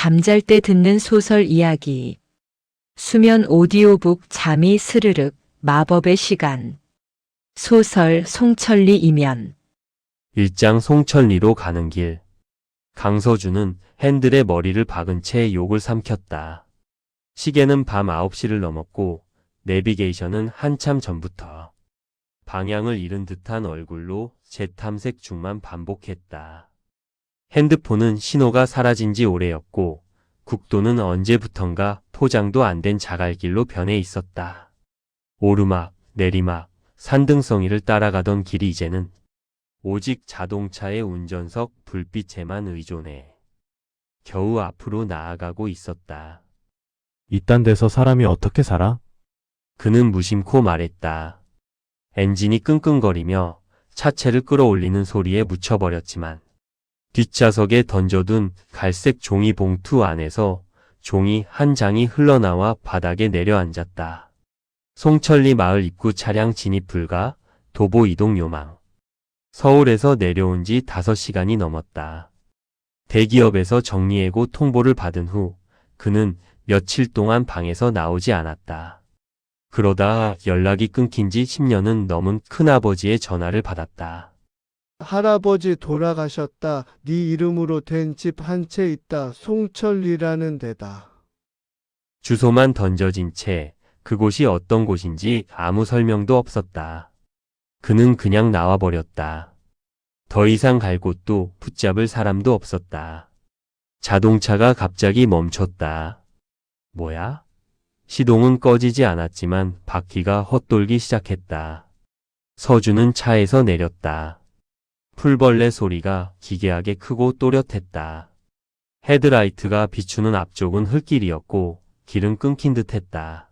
잠잘 때 듣는 소설 이야기. 수면 오디오북 잠이 스르륵 마법의 시간. 소설 송천리 이면. 1장 송천리로 가는 길. 강서준은 핸들에 머리를 박은 채 욕을 삼켰다. 시계는 밤 9시를 넘었고 내비게이션은 한참 전부터 방향을 잃은 듯한 얼굴로 재탐색 중만 반복했다. 핸드폰은 신호가 사라진 지 오래였고 국도는 언제부턴가 포장도 안 된 자갈길로 변해 있었다. 오르막, 내리막, 산등성이를 따라가던 길이 이제는 오직 자동차의 운전석 불빛에만 의존해 겨우 앞으로 나아가고 있었다. 이딴 데서 사람이 어떻게 살아? 그는 무심코 말했다. 엔진이 끙끙거리며 차체를 끌어올리는 소리에 묻혀버렸지만 뒷좌석에 던져둔 갈색 종이 봉투 안에서 종이 한 장이 흘러나와 바닥에 내려앉았다. 송천리 마을 입구 차량 진입 불가, 도보 이동 요망. 서울에서 내려온 지 5시간이 넘었다. 대기업에서 정리해고 통보를 받은 후 그는 며칠 동안 방에서 나오지 않았다. 그러다 연락이 끊긴 지 10년은 넘은 큰아버지의 전화를 받았다. 할아버지 돌아가셨다. 네 이름으로 된 집 한 채 있다. 송천리라는 데다. 주소만 던져진 채 그곳이 어떤 곳인지 아무 설명도 없었다. 그는 그냥 나와버렸다. 더 이상 갈 곳도 붙잡을 사람도 없었다. 자동차가 갑자기 멈췄다. 뭐야? 시동은 꺼지지 않았지만 바퀴가 헛돌기 시작했다. 서준은 차에서 내렸다. 풀벌레 소리가 기괴하게 크고 또렷했다. 헤드라이트가 비추는 앞쪽은 흙길이었고 길은 끊긴 듯했다.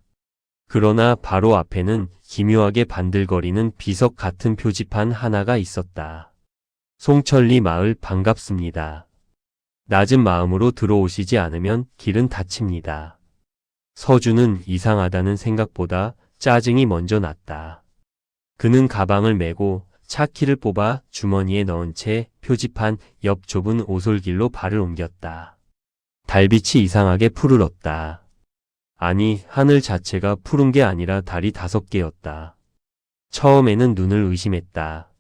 그러나 바로 앞에는 기묘하게 반들거리는 비석 같은 표지판 하나가 있었다. 송천리 마을 반갑습니다. 낮은 마음으로 들어오시지 않으면 길은 닫힙니다. 서준은 이상하다는 생각보다 짜증이 먼저 났다. 그는 가방을 메고 차 키를 뽑아 주머니에 넣은 채 표지판 옆 좁은 오솔길로 발을 옮겼다. 달빛이 이상하게 푸르렀다. 아니, 하늘 자체가 푸른 게 아니라 달이 5개였다. 처음에는 눈을 의심했다.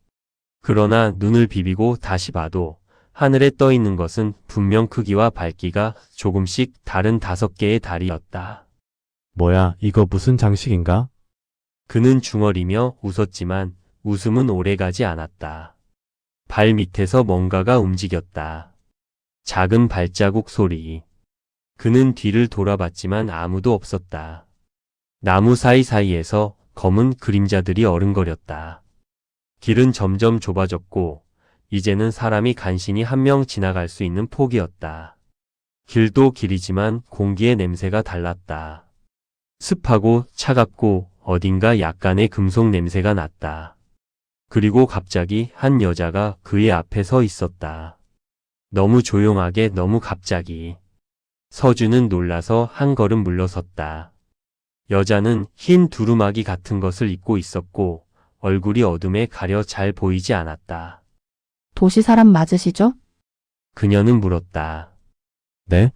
그러나 눈을 비비고 다시 봐도 하늘에 떠 있는 것은 분명 크기와 밝기가 조금씩 다른 5개의 달이었다. 뭐야, 이거 무슨 장식인가? 그는 중얼이며 웃었지만 웃음은 오래가지 않았다. 발 밑에서 뭔가가 움직였다. 작은 발자국 소리. 그는 뒤를 돌아봤지만 아무도 없었다. 나무 사이사이에서 검은 그림자들이 어른거렸다. 길은 점점 좁아졌고 이제는 사람이 간신히 한 명 지나갈 수 있는 폭이었다. 길도 길이지만 공기의 냄새가 달랐다. 습하고 차갑고 어딘가 약간의 금속 냄새가 났다. 그리고 갑자기 한 여자가 그의 앞에 서 있었다. 너무 조용하게, 너무 갑자기. 서준은 놀라서 한 걸음 물러섰다. 여자는 흰 두루마기 같은 것을 입고 있었고 얼굴이 어둠에 가려 잘 보이지 않았다. 도시 사람 맞으시죠? 그녀는 물었다. 네?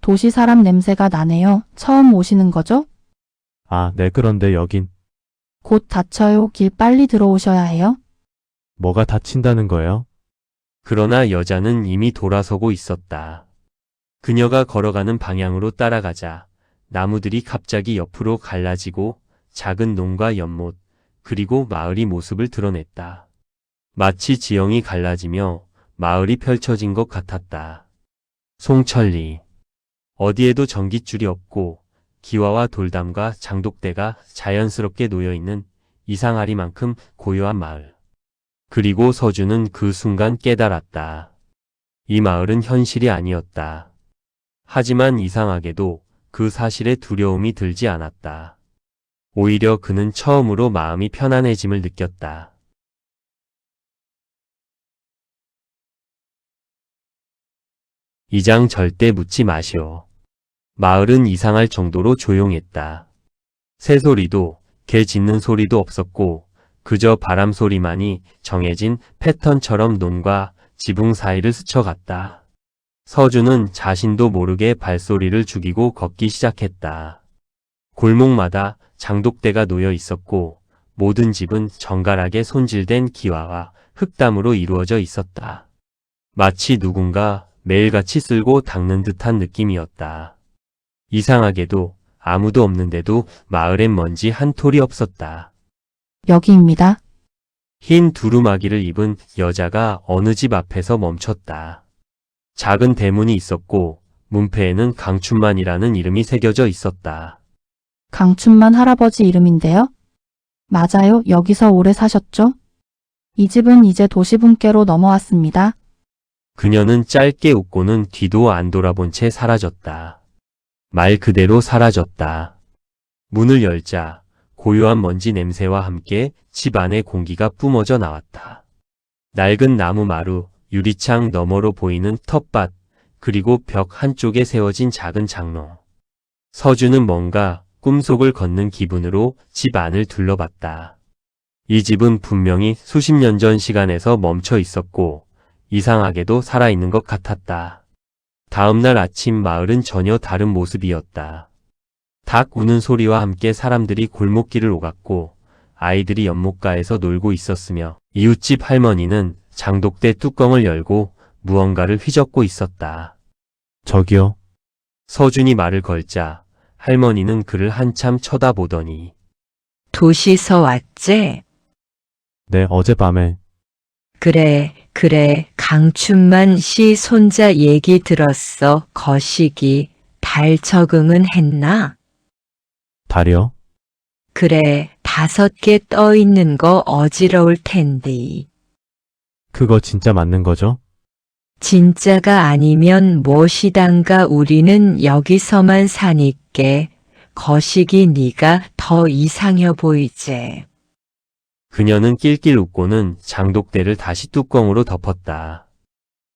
도시 사람 냄새가 나네요. 처음 오시는 거죠? 아, 네, 그런데 여긴 곧 닫혀요. 길 빨리 들어오셔야 해요. 뭐가 다친다는 거예요? 그러나 여자는 이미 돌아서고 있었다. 그녀가 걸어가는 방향으로 따라가자 나무들이 갑자기 옆으로 갈라지고 작은 농가 연못, 그리고 마을이 모습을 드러냈다. 마치 지형이 갈라지며 마을이 펼쳐진 것 같았다. 송천리. 어디에도 전깃줄이 없고 기와와 돌담과 장독대가 자연스럽게 놓여있는 이상하리만큼 고요한 마을. 그리고 서준은 그 순간 깨달았다. 이 마을은 현실이 아니었다. 하지만 이상하게도 그 사실에 두려움이 들지 않았다. 오히려 그는 처음으로 마음이 편안해짐을 느꼈다. 이 장 절대 묻지 마시오. 마을은 이상할 정도로 조용했다. 새소리도 개 짖는 소리도 없었고 그저 바람 소리만이 정해진 패턴처럼 논과 지붕 사이를 스쳐갔다. 서준은 자신도 모르게 발소리를 죽이고 걷기 시작했다. 골목마다 장독대가 놓여 있었고 모든 집은 정갈하게 손질된 기와와 흙담으로 이루어져 있었다. 마치 누군가 매일같이 쓸고 닦는 듯한 느낌이었다. 이상하게도 아무도 없는데도 마을엔 먼지 한 톨이 없었다. 여기입니다. 흰 두루마기를 입은 여자가 어느 집 앞에서 멈췄다. 작은 대문이 있었고 문패에는 강춘만이라는 이름이 새겨져 있었다. 강춘만 할아버지 이름인데요. 맞아요. 여기서 오래 사셨죠? 이 집은 이제 도시분께로 넘어왔습니다. 그녀는 짧게 웃고는 뒤도 안 돌아본 채 사라졌다. 말 그대로 사라졌다. 문을 열자 고요한 먼지 냄새와 함께 집 안의 공기가 뿜어져 나왔다. 낡은 나무 마루, 유리창 너머로 보이는 텃밭, 그리고 벽 한쪽에 세워진 작은 장로. 서준은 뭔가 꿈속을 걷는 기분으로 집 안을 둘러봤다. 이 집은 분명히 수십 년 전 시간에서 멈춰 있었고 이상하게도 살아있는 것 같았다. 다음날 아침 마을은 전혀 다른 모습이었다. 닭 우는 소리와 함께 사람들이 골목길을 오갔고 아이들이 연못가에서 놀고 있었으며 이웃집 할머니는 장독대 뚜껑을 열고 무언가를 휘젓고 있었다. 저기요. 서준이 말을 걸자 할머니는 그를 한참 쳐다보더니 도시서 왔제? 네, 어젯밤에. 그래, 강춘만 씨 손자 얘기 들었어. 거시기, 달 적응은 했나? 달이요? 그래, 5개 떠 있는 거 어지러울 텐데. 그거 진짜 맞는 거죠? 진짜가 아니면 무엇이단가 우리는 여기서만 사니께 거시기 네가 더 이상해 보이제. 그녀는 낄낄 웃고는 장독대를 다시 뚜껑으로 덮었다.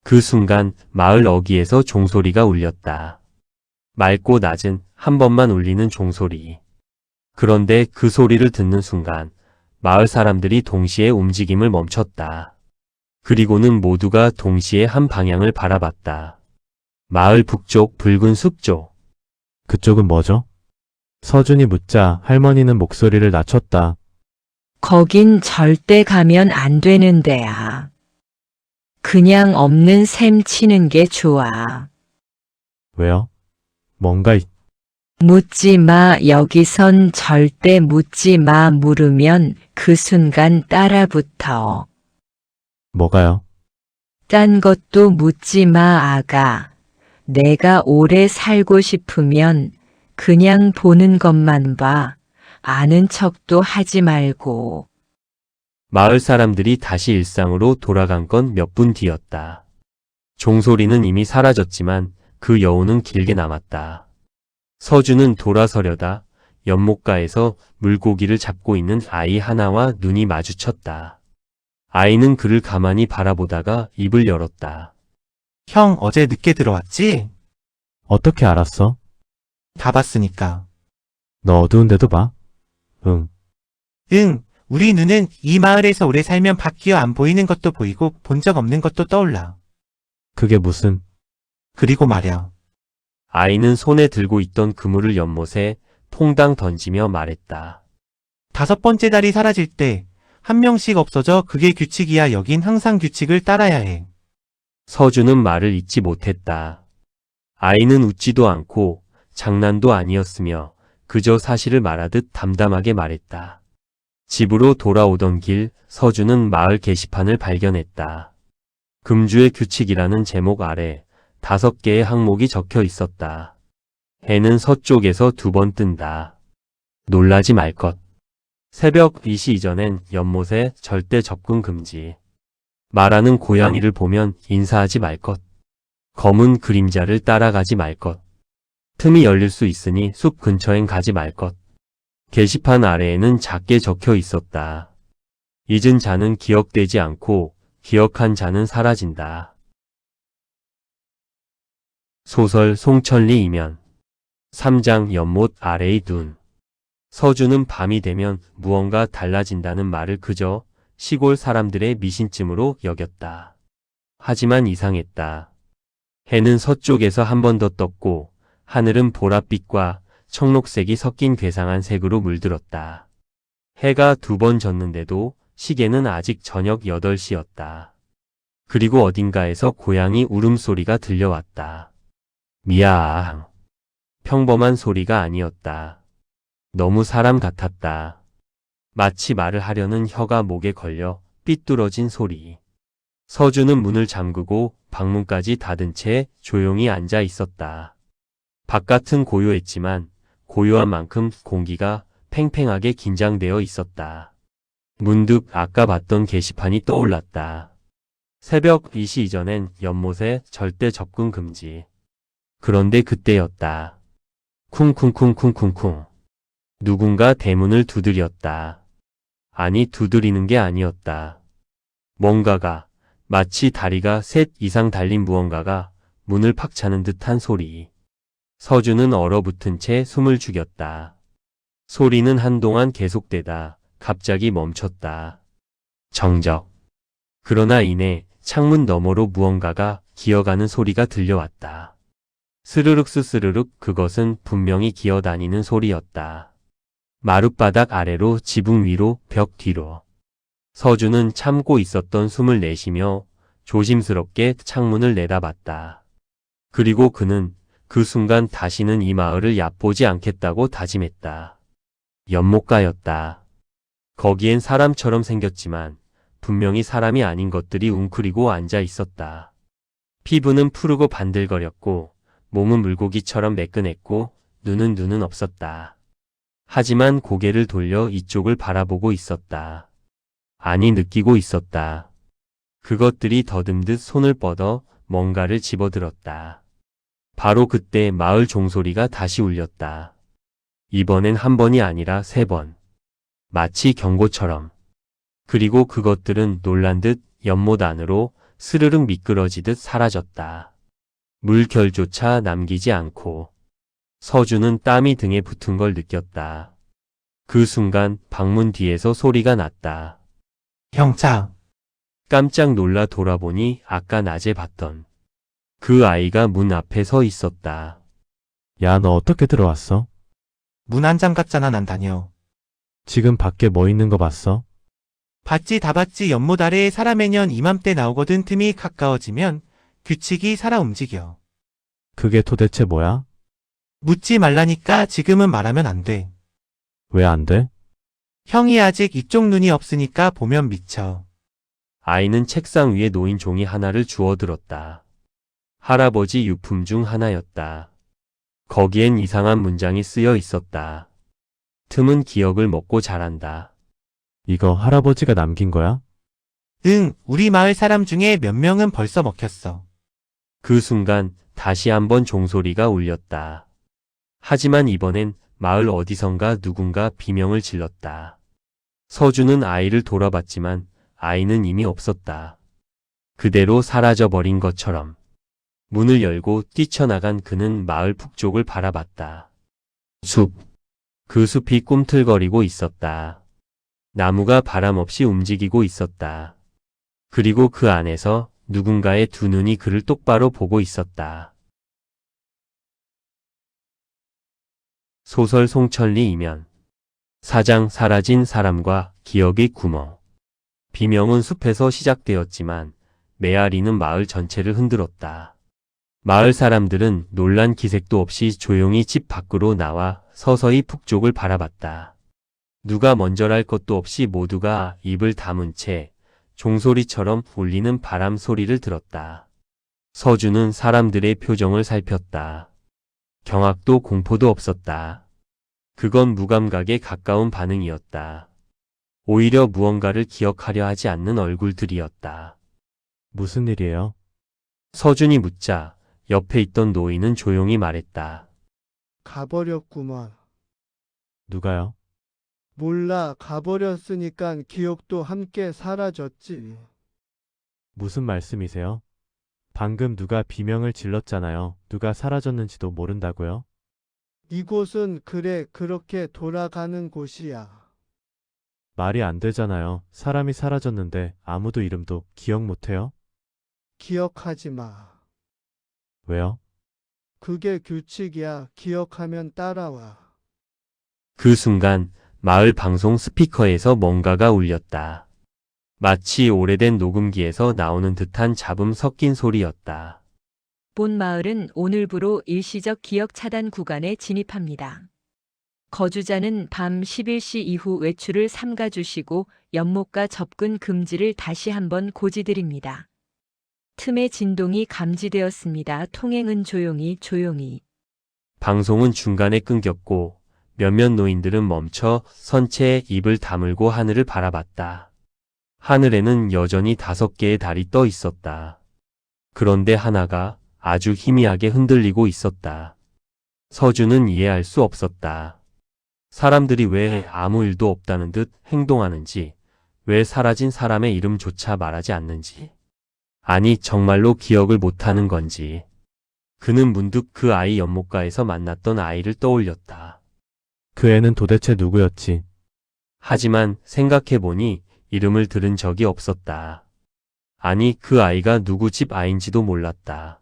그 순간 마을 어귀에서 종소리가 울렸다. 맑고 낮은 한 번만 울리는 종소리. 그런데 그 소리를 듣는 순간 마을 사람들이 동시에 움직임을 멈췄다. 그리고는 모두가 동시에 한 방향을 바라봤다. 마을 북쪽 붉은 숲 쪽. 그쪽은 뭐죠? 서준이 묻자 할머니는 목소리를 낮췄다. 거긴 절대 가면 안 되는 데야. 그냥 없는 셈 치는 게 좋아. 왜요? 뭔가 묻지 마. 여기선 절대 묻지 마. 물으면 그 순간 따라붙어. 뭐가요? 딴 것도 묻지 마, 아가. 내가 오래 살고 싶으면 그냥 보는 것만 봐. 아는 척도 하지 말고. 마을 사람들이 다시 일상으로 돌아간 건 몇 분 뒤였다. 종소리는 이미 사라졌지만 그 여운은 길게 남았다. 서준은 돌아서려다 연못가에서 물고기를 잡고 있는 아이 하나와 눈이 마주쳤다. 아이는 그를 가만히 바라보다가 입을 열었다. 형 어제 늦게 들어왔지? 어떻게 알았어? 다 봤으니까. 너 어두운데도 봐? 응. 응, 우리 눈은 이 마을에서 오래 살면 바뀌어 안 보이는 것도 보이고 본 적 없는 것도 떠올라. 그게 무슨, 그리고 말야. 아이는 손에 들고 있던 그물을 연못에 퐁당 던지며 말했다. 5번째 달이 사라질 때 한 명씩 없어져. 그게 규칙이야. 여긴 항상 규칙을 따라야 해. 서준은 말을 잇지 못했다. 아이는 웃지도 않고 장난도 아니었으며 그저 사실을 말하듯 담담하게 말했다. 집으로 돌아오던 길 서준은 마을 게시판을 발견했다. 금주의 규칙이라는 제목 아래 5개의 항목이 적혀 있었다. 해는 서쪽에서 2번 뜬다. 놀라지 말 것. 새벽 2시 이전엔 연못에 절대 접근 금지. 말하는 고양이를 보면 인사하지 말 것. 검은 그림자를 따라가지 말 것. 틈이 열릴 수 있으니 숲 근처엔 가지 말 것. 게시판 아래에는 작게 적혀 있었다. 잊은 자는 기억되지 않고 기억한 자는 사라진다. 소설 송천리 이면 3장 연못 아래의 둔. 서준은 밤이 되면 무언가 달라진다는 말을 그저 시골 사람들의 미신쯤으로 여겼다. 하지만 이상했다. 해는 서쪽에서 한 번 더 떴고 하늘은 보랏빛과 청록색이 섞인 괴상한 색으로 물들었다. 해가 2번 졌는데도 시계는 아직 저녁 8시였다. 그리고 어딘가에서 고양이 울음소리가 들려왔다. 미야앙. 평범한 소리가 아니었다. 너무 사람 같았다. 마치 말을 하려는 혀가 목에 걸려 삐뚤어진 소리. 서준은 문을 잠그고 방문까지 닫은 채 조용히 앉아 있었다. 바깥은 고요했지만 고요한 만큼 공기가 팽팽하게 긴장되어 있었다. 문득 아까 봤던 게시판이 떠올랐다. 새벽 2시 이전엔 연못에 절대 접근 금지. 그런데 그때였다. 쿵쿵쿵쿵쿵쿵. 누군가 대문을 두드렸다. 아니, 두드리는 게 아니었다. 뭔가가, 마치 다리가 셋 이상 달린 무언가가 문을 팍 차는 듯한 소리. 서준은 얼어붙은 채 숨을 죽였다. 소리는 한동안 계속되다 갑자기 멈췄다. 정적. 그러나 이내 창문 너머로 무언가가 기어가는 소리가 들려왔다. 스르륵 스스르륵. 그것은 분명히 기어다니는 소리였다. 마룻바닥 아래로, 지붕 위로, 벽 뒤로. 서준은 참고 있었던 숨을 내쉬며 조심스럽게 창문을 내다봤다. 그리고 그는 그 순간 다시는 이 마을을 얕보지 않겠다고 다짐했다. 연못가였다. 거기엔 사람처럼 생겼지만 분명히 사람이 아닌 것들이 웅크리고 앉아 있었다. 피부는 푸르고 반들거렸고 몸은 물고기처럼 매끈했고 눈은 없었다. 하지만 고개를 돌려 이쪽을 바라보고 있었다. 아니, 느끼고 있었다. 그것들이 더듬듯 손을 뻗어 뭔가를 집어들었다. 바로 그때 마을 종소리가 다시 울렸다. 이번엔 한 번이 아니라 3번. 마치 경고처럼. 그리고 그것들은 놀란 듯 연못 안으로 스르륵 미끄러지듯 사라졌다. 물결조차 남기지 않고. 서준은 땀이 등에 붙은 걸 느꼈다. 그 순간 방문 뒤에서 소리가 났다. 형차. 깜짝 놀라 돌아보니 아까 낮에 봤던 그 아이가 문 앞에 서 있었다. 야, 너 어떻게 들어왔어? 문 안 잠갔잖아. 난 다녀. 지금 밖에 뭐 있는 거 봤어? 봤지 다 봤지. 연못 아래에 사람 매년 이맘때 나오거든. 틈이 가까워지면 규칙이 살아 움직여. 그게 도대체 뭐야? 묻지 말라니까. 지금은 말하면 안 돼. 왜 안 돼? 형이 아직 이쪽 눈이 없으니까 보면 미쳐. 아이는 책상 위에 놓인 종이 하나를 주워들었다. 할아버지 유품 중 하나였다. 거기엔 이상한 문장이 쓰여 있었다. 틈은 기억을 먹고 자란다. 이거 할아버지가 남긴 거야? 응, 우리 마을 사람 중에 몇 명은 벌써 먹혔어. 그 순간 다시 한번 종소리가 울렸다. 하지만 이번엔 마을 어디선가 누군가 비명을 질렀다. 서준은 아이를 돌아봤지만 아이는 이미 없었다. 그대로 사라져버린 것처럼. 문을 열고 뛰쳐나간 그는 마을 북쪽을 바라봤다. 숲. 그 숲이 꿈틀거리고 있었다. 나무가 바람 없이 움직이고 있었다. 그리고 그 안에서 누군가의 두 눈이 그를 똑바로 보고 있었다. 소설 송천리 이면. 사장 사라진 사람과 기억의 구멍. 비명은 숲에서 시작되었지만 메아리는 마을 전체를 흔들었다. 마을 사람들은 놀란 기색도 없이 조용히 집 밖으로 나와 서서히 북쪽을 바라봤다. 누가 먼저랄 것도 없이 모두가 입을 다문 채 종소리처럼 울리는 바람 소리를 들었다. 서준은 사람들의 표정을 살폈다. 경악도 공포도 없었다. 그건 무감각에 가까운 반응이었다. 오히려 무언가를 기억하려 하지 않는 얼굴들이었다. 무슨 일이에요? 서준이 묻자 옆에 있던 노인은 조용히 말했다. 가버렸구먼. 누가요? 몰라, 가버렸으니깐 기억도 함께 사라졌지. 무슨 말씀이세요? 방금 누가 비명을 질렀잖아요. 누가 사라졌는지도 모른다고요? 이곳은 그래 그렇게 돌아가는 곳이야. 말이 안 되잖아요. 사람이 사라졌는데 아무도 이름도 기억 못해요? 기억하지 마. 왜요? 그게 규칙이야. 기억하면 따라와. 그 순간 마을 방송 스피커에서 뭔가가 울렸다. 마치 오래된 녹음기에서 나오는 듯한 잡음 섞인 소리였다. 본 마을은 오늘부로 일시적 기억 차단 구간에 진입합니다. 거주자는 밤 11시 이후 외출을 삼가주시고 연못가 접근 금지를 다시 한번 고지드립니다. 틈의 진동이 감지되었습니다. 통행은 조용히. 방송은 중간에 끊겼고 몇몇 노인들은 멈춰 선체에 입을 다물고 하늘을 바라봤다. 하늘에는 여전히 5개의 달이 떠 있었다. 그런데 하나가 아주 희미하게 흔들리고 있었다. 서준은 이해할 수 없었다. 사람들이 왜 아무 일도 없다는 듯 행동하는지, 왜 사라진 사람의 이름조차 말하지 않는지, 아니 정말로 기억을 못하는 건지. 그는 문득 그 아이 연못가에서 만났던 아이를 떠올렸다. 그 애는 도대체 누구였지? 하지만 생각해보니 이름을 들은 적이 없었다. 아니 그 아이가 누구 집 아인지도 몰랐다.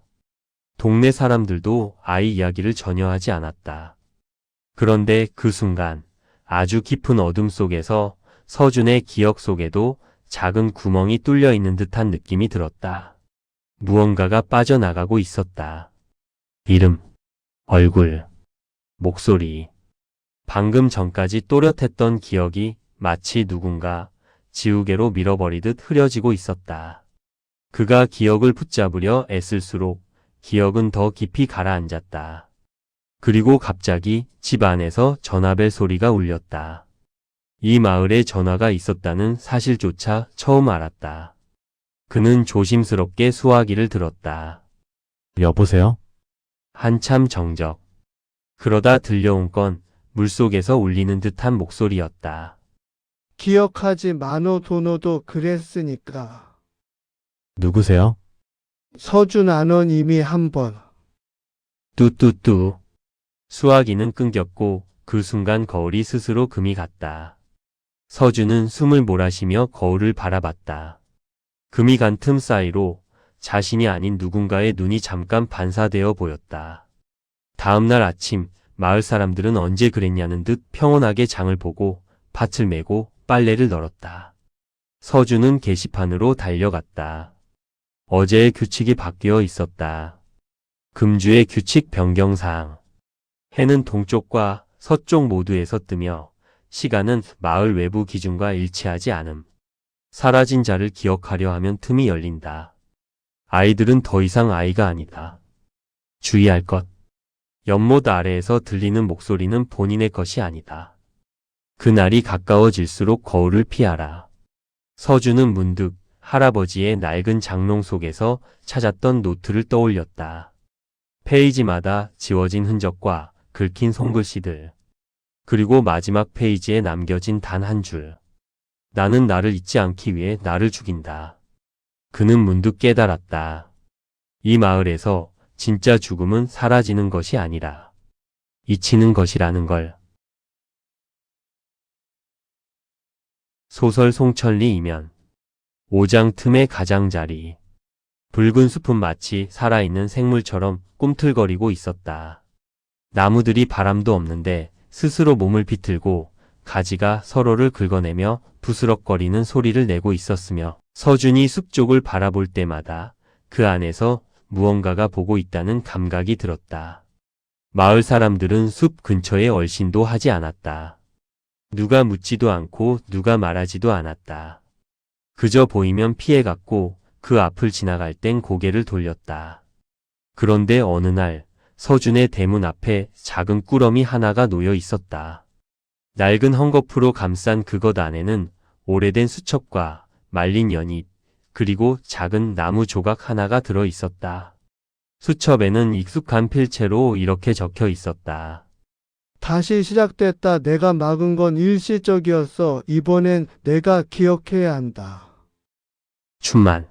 동네 사람들도 아이 이야기를 전혀 하지 않았다. 그런데 그 순간 아주 깊은 어둠 속에서 서준의 기억 속에도 작은 구멍이 뚫려 있는 듯한 느낌이 들었다. 무언가가 빠져나가고 있었다. 이름, 얼굴, 목소리. 방금 전까지 또렷했던 기억이 마치 누군가 지우개로 밀어버리듯 흐려지고 있었다. 그가 기억을 붙잡으려 애쓸수록 기억은 더 깊이 가라앉았다. 그리고 갑자기 집 안에서 전화벨 소리가 울렸다. 이 마을에 전화가 있었다는 사실조차 처음 알았다. 그는 조심스럽게 수화기를 들었다. 여보세요? 한참 정적. 그러다 들려온 건 물속에서 울리는 듯한 목소리였다. 기억하지 마노 도노도 그랬으니까. 누구세요? 서준 안원 이미 한번. 뚜뚜뚜. 수화기는 끊겼고 그 순간 거울이 스스로 금이 갔다. 서준은 숨을 몰아쉬며 거울을 바라봤다. 금이 간 틈 사이로 자신이 아닌 누군가의 눈이 잠깐 반사되어 보였다. 다음 날 아침 마을 사람들은 언제 그랬냐는 듯 평온하게 장을 보고 밭을 메고 빨래를 널었다. 서준은 게시판으로 달려갔다. 어제의 규칙이 바뀌어 있었다. 금주의 규칙 변경사항. 해는 동쪽과 서쪽 모두에서 뜨며 시간은 마을 외부 기준과 일치하지 않음. 사라진 자를 기억하려 하면 틈이 열린다. 아이들은 더 이상 아이가 아니다. 주의할 것. 연못 아래에서 들리는 목소리는 본인의 것이 아니다. 그날이 가까워질수록 거울을 피하라. 서준은 문득 할아버지의 낡은 장롱 속에서 찾았던 노트를 떠올렸다. 페이지마다 지워진 흔적과 긁힌 손글씨들. 그리고 마지막 페이지에 남겨진 단 한 줄. 나는 나를 잊지 않기 위해 나를 죽인다. 그는 문득 깨달았다. 이 마을에서 진짜 죽음은 사라지는 것이 아니라 잊히는 것이라는 걸. 소설 송천리 이면 5장 틈의 가장자리. 붉은 숲은 마치 살아있는 생물처럼 꿈틀거리고 있었다. 나무들이 바람도 없는데 스스로 몸을 비틀고 가지가 서로를 긁어내며 부스럭거리는 소리를 내고 있었으며 서준이 숲 쪽을 바라볼 때마다 그 안에서 무언가가 보고 있다는 감각이 들었다. 마을 사람들은 숲 근처에 얼씬도 하지 않았다. 누가 묻지도 않고 누가 말하지도 않았다. 그저 보이면 피해갔고 그 앞을 지나갈 땐 고개를 돌렸다. 그런데 어느 날 서준의 대문 앞에 작은 꾸러미 하나가 놓여 있었다. 낡은 헝겊으로 감싼 그것 안에는 오래된 수첩과 말린 연잎, 그리고 작은 나무 조각 하나가 들어 있었다. 수첩에는 익숙한 필체로 이렇게 적혀 있었다. 다시 시작됐다. 내가 막은 건 일시적이었어. 이번엔 내가 기억해야 한다. 춘만.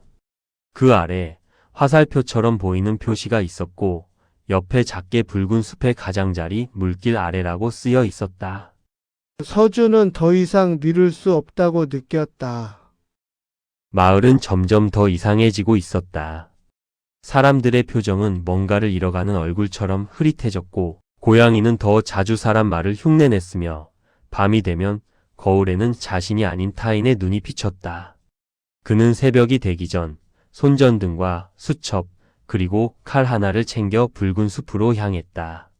그 아래 화살표처럼 보이는 표시가 있었고 옆에 작게 붉은 숲의 가장자리 물길 아래라고 쓰여 있었다. 서준은 더 이상 미룰 수 없다고 느꼈다. 마을은 점점 더 이상해지고 있었다. 사람들의 표정은 뭔가를 잃어가는 얼굴처럼 흐릿해졌고, 고양이는 더 자주 사람 말을 흉내냈으며, 밤이 되면 거울에는 자신이 아닌 타인의 눈이 비쳤다. 그는 새벽이 되기 전 손전등과 수첩 그리고 칼 하나를 챙겨 붉은 숲으로 향했다.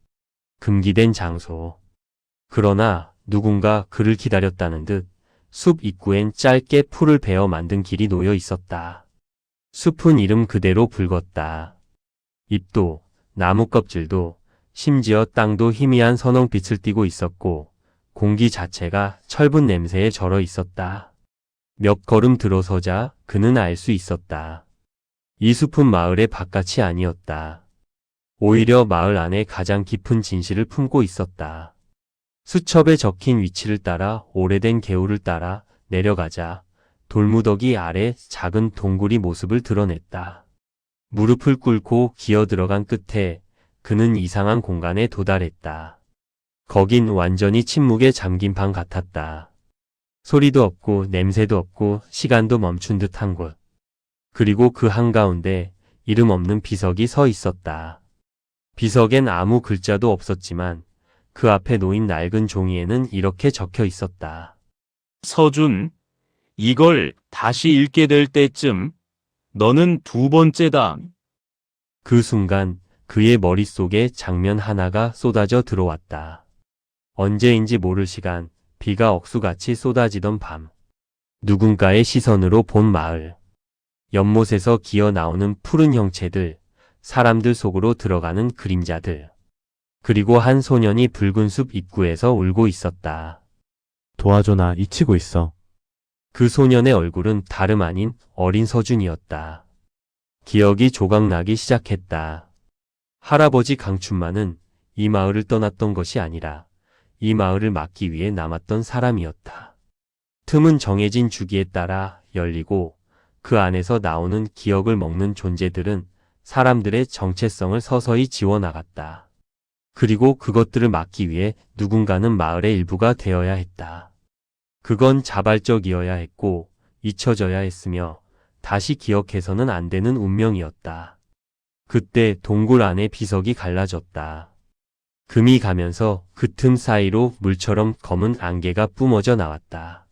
금기된 장소. 그러나 누군가 그를 기다렸다는 듯 숲 입구엔 짧게 풀을 베어 만든 길이 놓여 있었다. 숲은 이름 그대로 붉었다. 잎도 나무 껍질도 심지어 땅도 희미한 선홍빛을 띠고 있었고 공기 자체가 철분 냄새에 절어 있었다. 몇 걸음 들어서자 그는 알 수 있었다. 이 숲은 마을의 바깥이 아니었다. 오히려 마을 안에 가장 깊은 진실을 품고 있었다. 수첩에 적힌 위치를 따라 오래된 개울을 따라 내려가자 돌무더기 아래 작은 동굴이 모습을 드러냈다. 무릎을 꿇고 기어 들어간 끝에 그는 이상한 공간에 도달했다. 거긴 완전히 침묵에 잠긴 방 같았다. 소리도 없고 냄새도 없고 시간도 멈춘 듯한 곳. 그리고 그 한가운데 이름 없는 비석이 서 있었다. 비석엔 아무 글자도 없었지만 그 앞에 놓인 낡은 종이에는 이렇게 적혀 있었다. 서준, 이걸 다시 읽게 될 때쯤 너는 두 번째다. 그 순간 그의 머릿속에 장면 하나가 쏟아져 들어왔다. 언제인지 모를 시간, 비가 억수같이 쏟아지던 밤. 누군가의 시선으로 본 마을. 연못에서 기어 나오는 푸른 형체들, 사람들 속으로 들어가는 그림자들. 그리고 한 소년이 붉은 숲 입구에서 울고 있었다. 도와줘, 나 잊히고 있어. 그 소년의 얼굴은 다름 아닌 어린 서준이었다. 기억이 조각나기 시작했다. 할아버지 강춘만은 이 마을을 떠났던 것이 아니라 이 마을을 막기 위해 남았던 사람이었다. 틈은 정해진 주기에 따라 열리고 그 안에서 나오는 기억을 먹는 존재들은 사람들의 정체성을 서서히 지워나갔다. 그리고 그것들을 막기 위해 누군가는 마을의 일부가 되어야 했다. 그건 자발적이어야 했고 잊혀져야 했으며 다시 기억해서는 안 되는 운명이었다. 그때 동굴 안에 비석이 갈라졌다. 금이 가면서 그 틈 사이로 물처럼 검은 안개가 뿜어져 나왔다.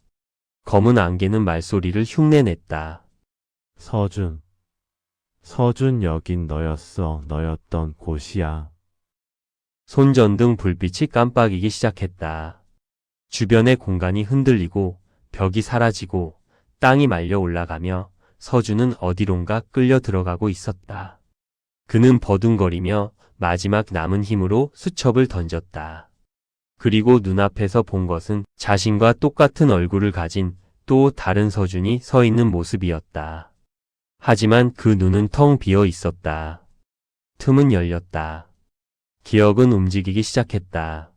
검은 안개는 말소리를 흉내냈다. 서준. 서준, 여긴 너였어. 너였던 곳이야. 손전등 불빛이 깜빡이기 시작했다. 주변의 공간이 흔들리고 벽이 사라지고 땅이 말려 올라가며 서준은 어디론가 끌려 들어가고 있었다. 그는 버둥거리며 마지막 남은 힘으로 수첩을 던졌다. 그리고 눈앞에서 본 것은 자신과 똑같은 얼굴을 가진 또 다른 서준이 서 있는 모습이었다. 하지만 그 눈은 텅 비어 있었다. 틈은 열렸다. 기억은 움직이기 시작했다.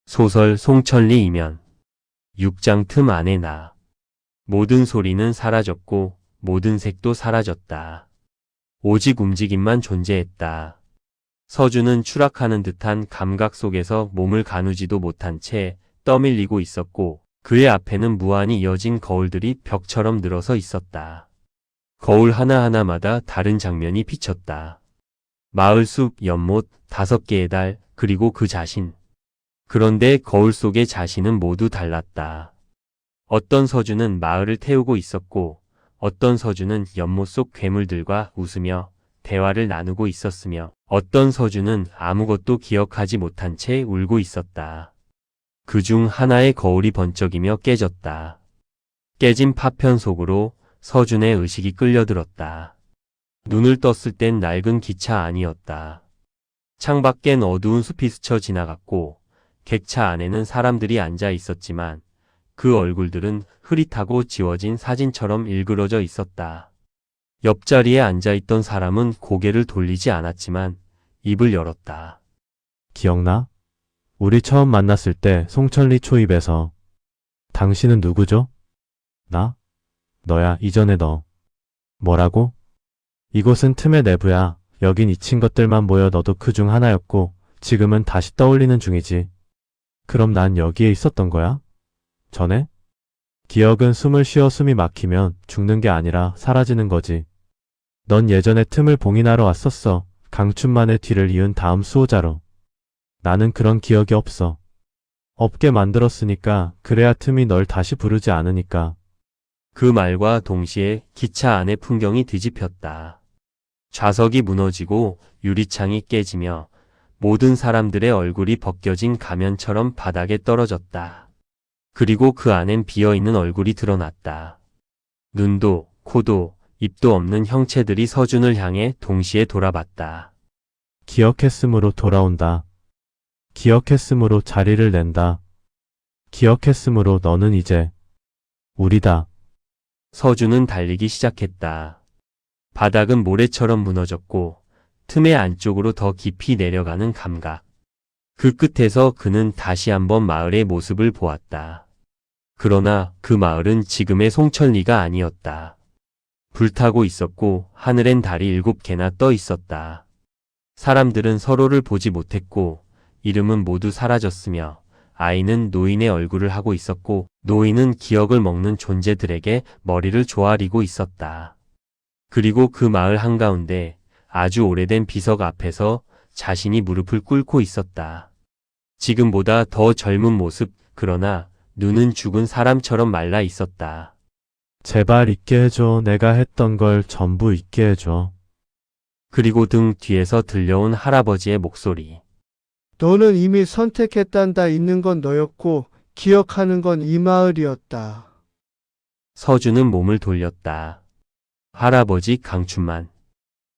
소설 송천리 이면 6장 틈 안에 나. 모든 소리는 사라졌고 모든 색도 사라졌다. 오직 움직임만 존재했다. 서준은 추락하는 듯한 감각 속에서 몸을 가누지도 못한 채 떠밀리고 있었고 그의 앞에는 무한히 이어진 거울들이 벽처럼 늘어서 있었다. 거울 하나하나마다 다른 장면이 비쳤다. 마을 숲, 연못, 5개의 달, 그리고 그 자신. 그런데 거울 속의 자신은 모두 달랐다. 어떤 서준은 마을을 태우고 있었고 어떤 서준은 연못 속 괴물들과 웃으며 대화를 나누고 있었으며 어떤 서준은 아무것도 기억하지 못한 채 울고 있었다. 그중 하나의 거울이 번쩍이며 깨졌다. 깨진 파편 속으로 서준의 의식이 끌려들었다. 눈을 떴을 땐 낡은 기차 안이었다. 창밖엔 어두운 숲이 스쳐 지나갔고 객차 안에는 사람들이 앉아 있었지만 그 얼굴들은 흐릿하고 지워진 사진처럼 일그러져 있었다. 옆자리에 앉아있던 사람은 고개를 돌리지 않았지만 입을 열었다. 기억나? 우리 처음 만났을 때 송천리 초입에서. 당신은 누구죠? 나? 너야, 이전에 너. 뭐라고? 이곳은 틈의 내부야. 여긴 잊힌 것들만 모여 너도 그 중 하나였고 지금은 다시 떠올리는 중이지. 그럼 난 여기에 있었던 거야? 전에? 기억은 숨을 쉬어 숨이 막히면 죽는 게 아니라 사라지는 거지. 넌 예전에 틈을 봉인하러 왔었어. 강춘만의 뒤를 이은 다음 수호자로. 나는 그런 기억이 없어. 없게 만들었으니까 그래야 틈이 널 다시 부르지 않으니까. 그 말과 동시에 기차 안의 풍경이 뒤집혔다. 좌석이 무너지고 유리창이 깨지며 모든 사람들의 얼굴이 벗겨진 가면처럼 바닥에 떨어졌다. 그리고 그 안엔 비어있는 얼굴이 드러났다. 눈도, 코도, 입도 없는 형체들이 서준을 향해 동시에 돌아봤다. 기억했으므로 돌아온다. 기억했으므로 자리를 낸다. 기억했으므로 너는 이제 우리다. 서준은 달리기 시작했다. 바닥은 모래처럼 무너졌고 틈의 안쪽으로 더 깊이 내려가는 감각. 그 끝에서 그는 다시 한번 마을의 모습을 보았다. 그러나 그 마을은 지금의 송천리가 아니었다. 불타고 있었고 하늘엔 달이 7개나 떠 있었다. 사람들은 서로를 보지 못했고 이름은 모두 사라졌으며 아이는 노인의 얼굴을 하고 있었고 노인은 기억을 먹는 존재들에게 머리를 조아리고 있었다. 그리고 그 마을 한가운데 아주 오래된 비석 앞에서 자신이 무릎을 꿇고 있었다. 지금보다 더 젊은 모습, 그러나 눈은 죽은 사람처럼 말라 있었다. 제발 잊게 해줘. 내가 했던 걸 전부 잊게 해줘. 그리고 등 뒤에서 들려온 할아버지의 목소리. 너는 이미 선택했단다. 있는 건 너였고 기억하는 건 이 마을이었다. 서준은 몸을 돌렸다. 할아버지 강춘만.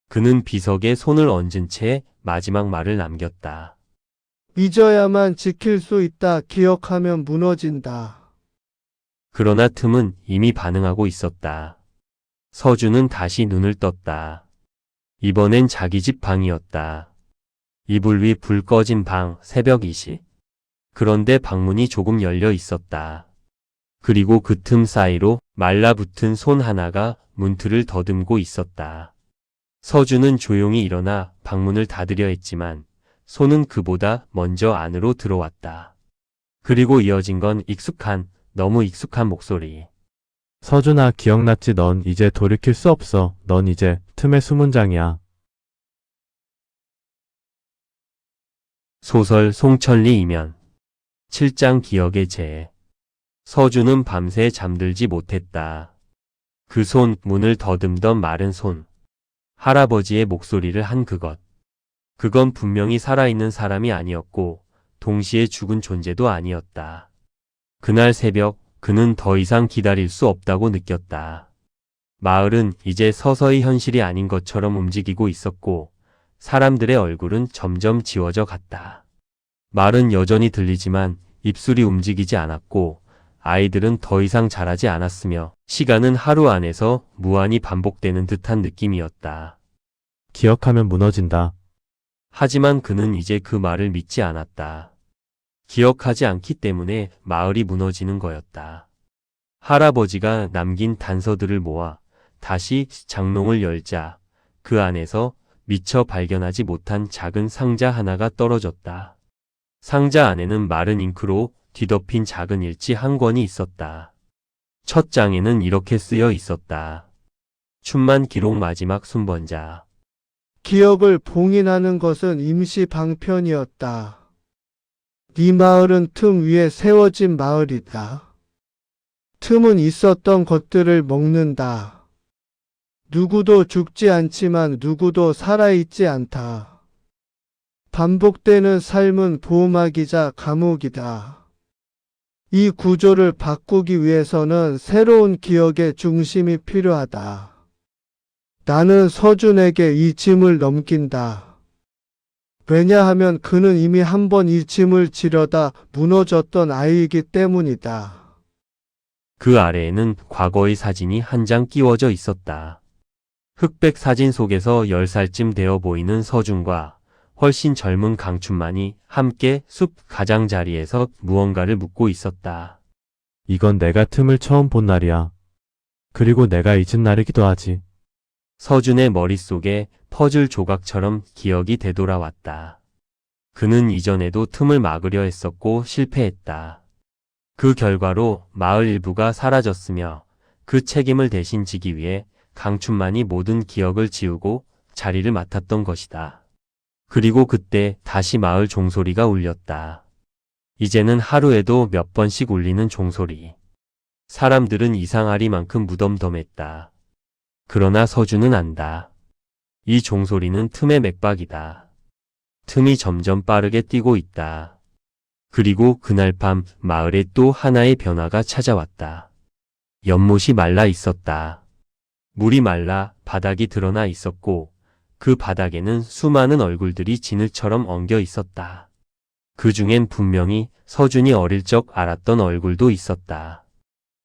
그는 비석에 손을 얹은 채 마지막 말을 남겼다. 잊어야만 지킬 수 있다. 기억하면 무너진다. 그러나 틈은 이미 반응하고 있었다. 서준은 다시 눈을 떴다. 이번엔 자기 집 방이었다. 이불 위 불 꺼진 방, 새벽 2시. 그런데 방문이 조금 열려 있었다. 그리고 그 틈 사이로 말라붙은 손 하나가 문틀을 더듬고 있었다. 서준은 조용히 일어나 방문을 닫으려 했지만 손은 그보다 먼저 안으로 들어왔다. 그리고 이어진 건 익숙한, 너무 익숙한 목소리. 서준아, 기억났지? 넌 이제 돌이킬 수 없어. 넌 이제 틈의 수문장이야. 소설 송천리 이면 7장 기억의 재. 서준은 밤새 잠들지 못했다. 그 손, 문을 더듬던 마른 손. 할아버지의 목소리를 한 그것. 그건 분명히 살아있는 사람이 아니었고 동시에 죽은 존재도 아니었다. 그날 새벽 그는 더 이상 기다릴 수 없다고 느꼈다. 마을은 이제 서서히 현실이 아닌 것처럼 움직이고 있었고 사람들의 얼굴은 점점 지워져 갔다. 말은 여전히 들리지만 입술이 움직이지 않았고 아이들은 더 이상 자라지 않았으며 시간은 하루 안에서 무한히 반복되는 듯한 느낌이었다. 기억하면 무너진다. 하지만 그는 이제 그 말을 믿지 않았다. 기억하지 않기 때문에 마을이 무너지는 거였다. 할아버지가 남긴 단서들을 모아 다시 장롱을 열자 그 안에서 미처 발견하지 못한 작은 상자 하나가 떨어졌다. 상자 안에는 마른 잉크로 뒤덮인 작은 일지 한 권이 있었다. 첫 장에는 이렇게 쓰여 있었다. 춘만 기록 마지막 순번자. 기억을 봉인하는 것은 임시 방편이었다. 네 마을은 틈 위에 세워진 마을이다. 틈은 있었던 것들을 먹는다. 누구도 죽지 않지만 누구도 살아있지 않다. 반복되는 삶은 보호막이자 감옥이다. 이 구조를 바꾸기 위해서는 새로운 기억의 중심이 필요하다. 나는 서준에게 이 짐을 넘긴다. 왜냐하면 그는 이미 한 번 이 짐을 지려다 무너졌던 아이이기 때문이다. 그 아래에는 과거의 사진이 한 장 끼워져 있었다. 흑백 사진 속에서 10살쯤 되어 보이는 서준과 훨씬 젊은 강춘만이 함께 숲 가장자리에서 무언가를 묻고 있었다. 이건 내가 틈을 처음 본 날이야. 그리고 내가 잊은 날이기도 하지. 서준의 머릿속에 퍼즐 조각처럼 기억이 되돌아왔다. 그는 이전에도 틈을 막으려 했었고 실패했다. 그 결과로 마을 일부가 사라졌으며 그 책임을 대신 지기 위해 강춘만이 모든 기억을 지우고 자리를 맡았던 것이다. 그리고 그때 다시 마을 종소리가 울렸다. 이제는 하루에도 몇 번씩 울리는 종소리. 사람들은 이상하리만큼 무덤덤했다. 그러나 서준은 안다. 이 종소리는 틈의 맥박이다. 틈이 점점 빠르게 뛰고 있다. 그리고 그날 밤 마을에 또 하나의 변화가 찾아왔다. 연못이 말라 있었다. 물이 말라 바닥이 드러나 있었고 그 바닥에는 수많은 얼굴들이 진흙처럼 엉겨 있었다. 그 중엔 분명히 서준이 어릴 적 알았던 얼굴도 있었다.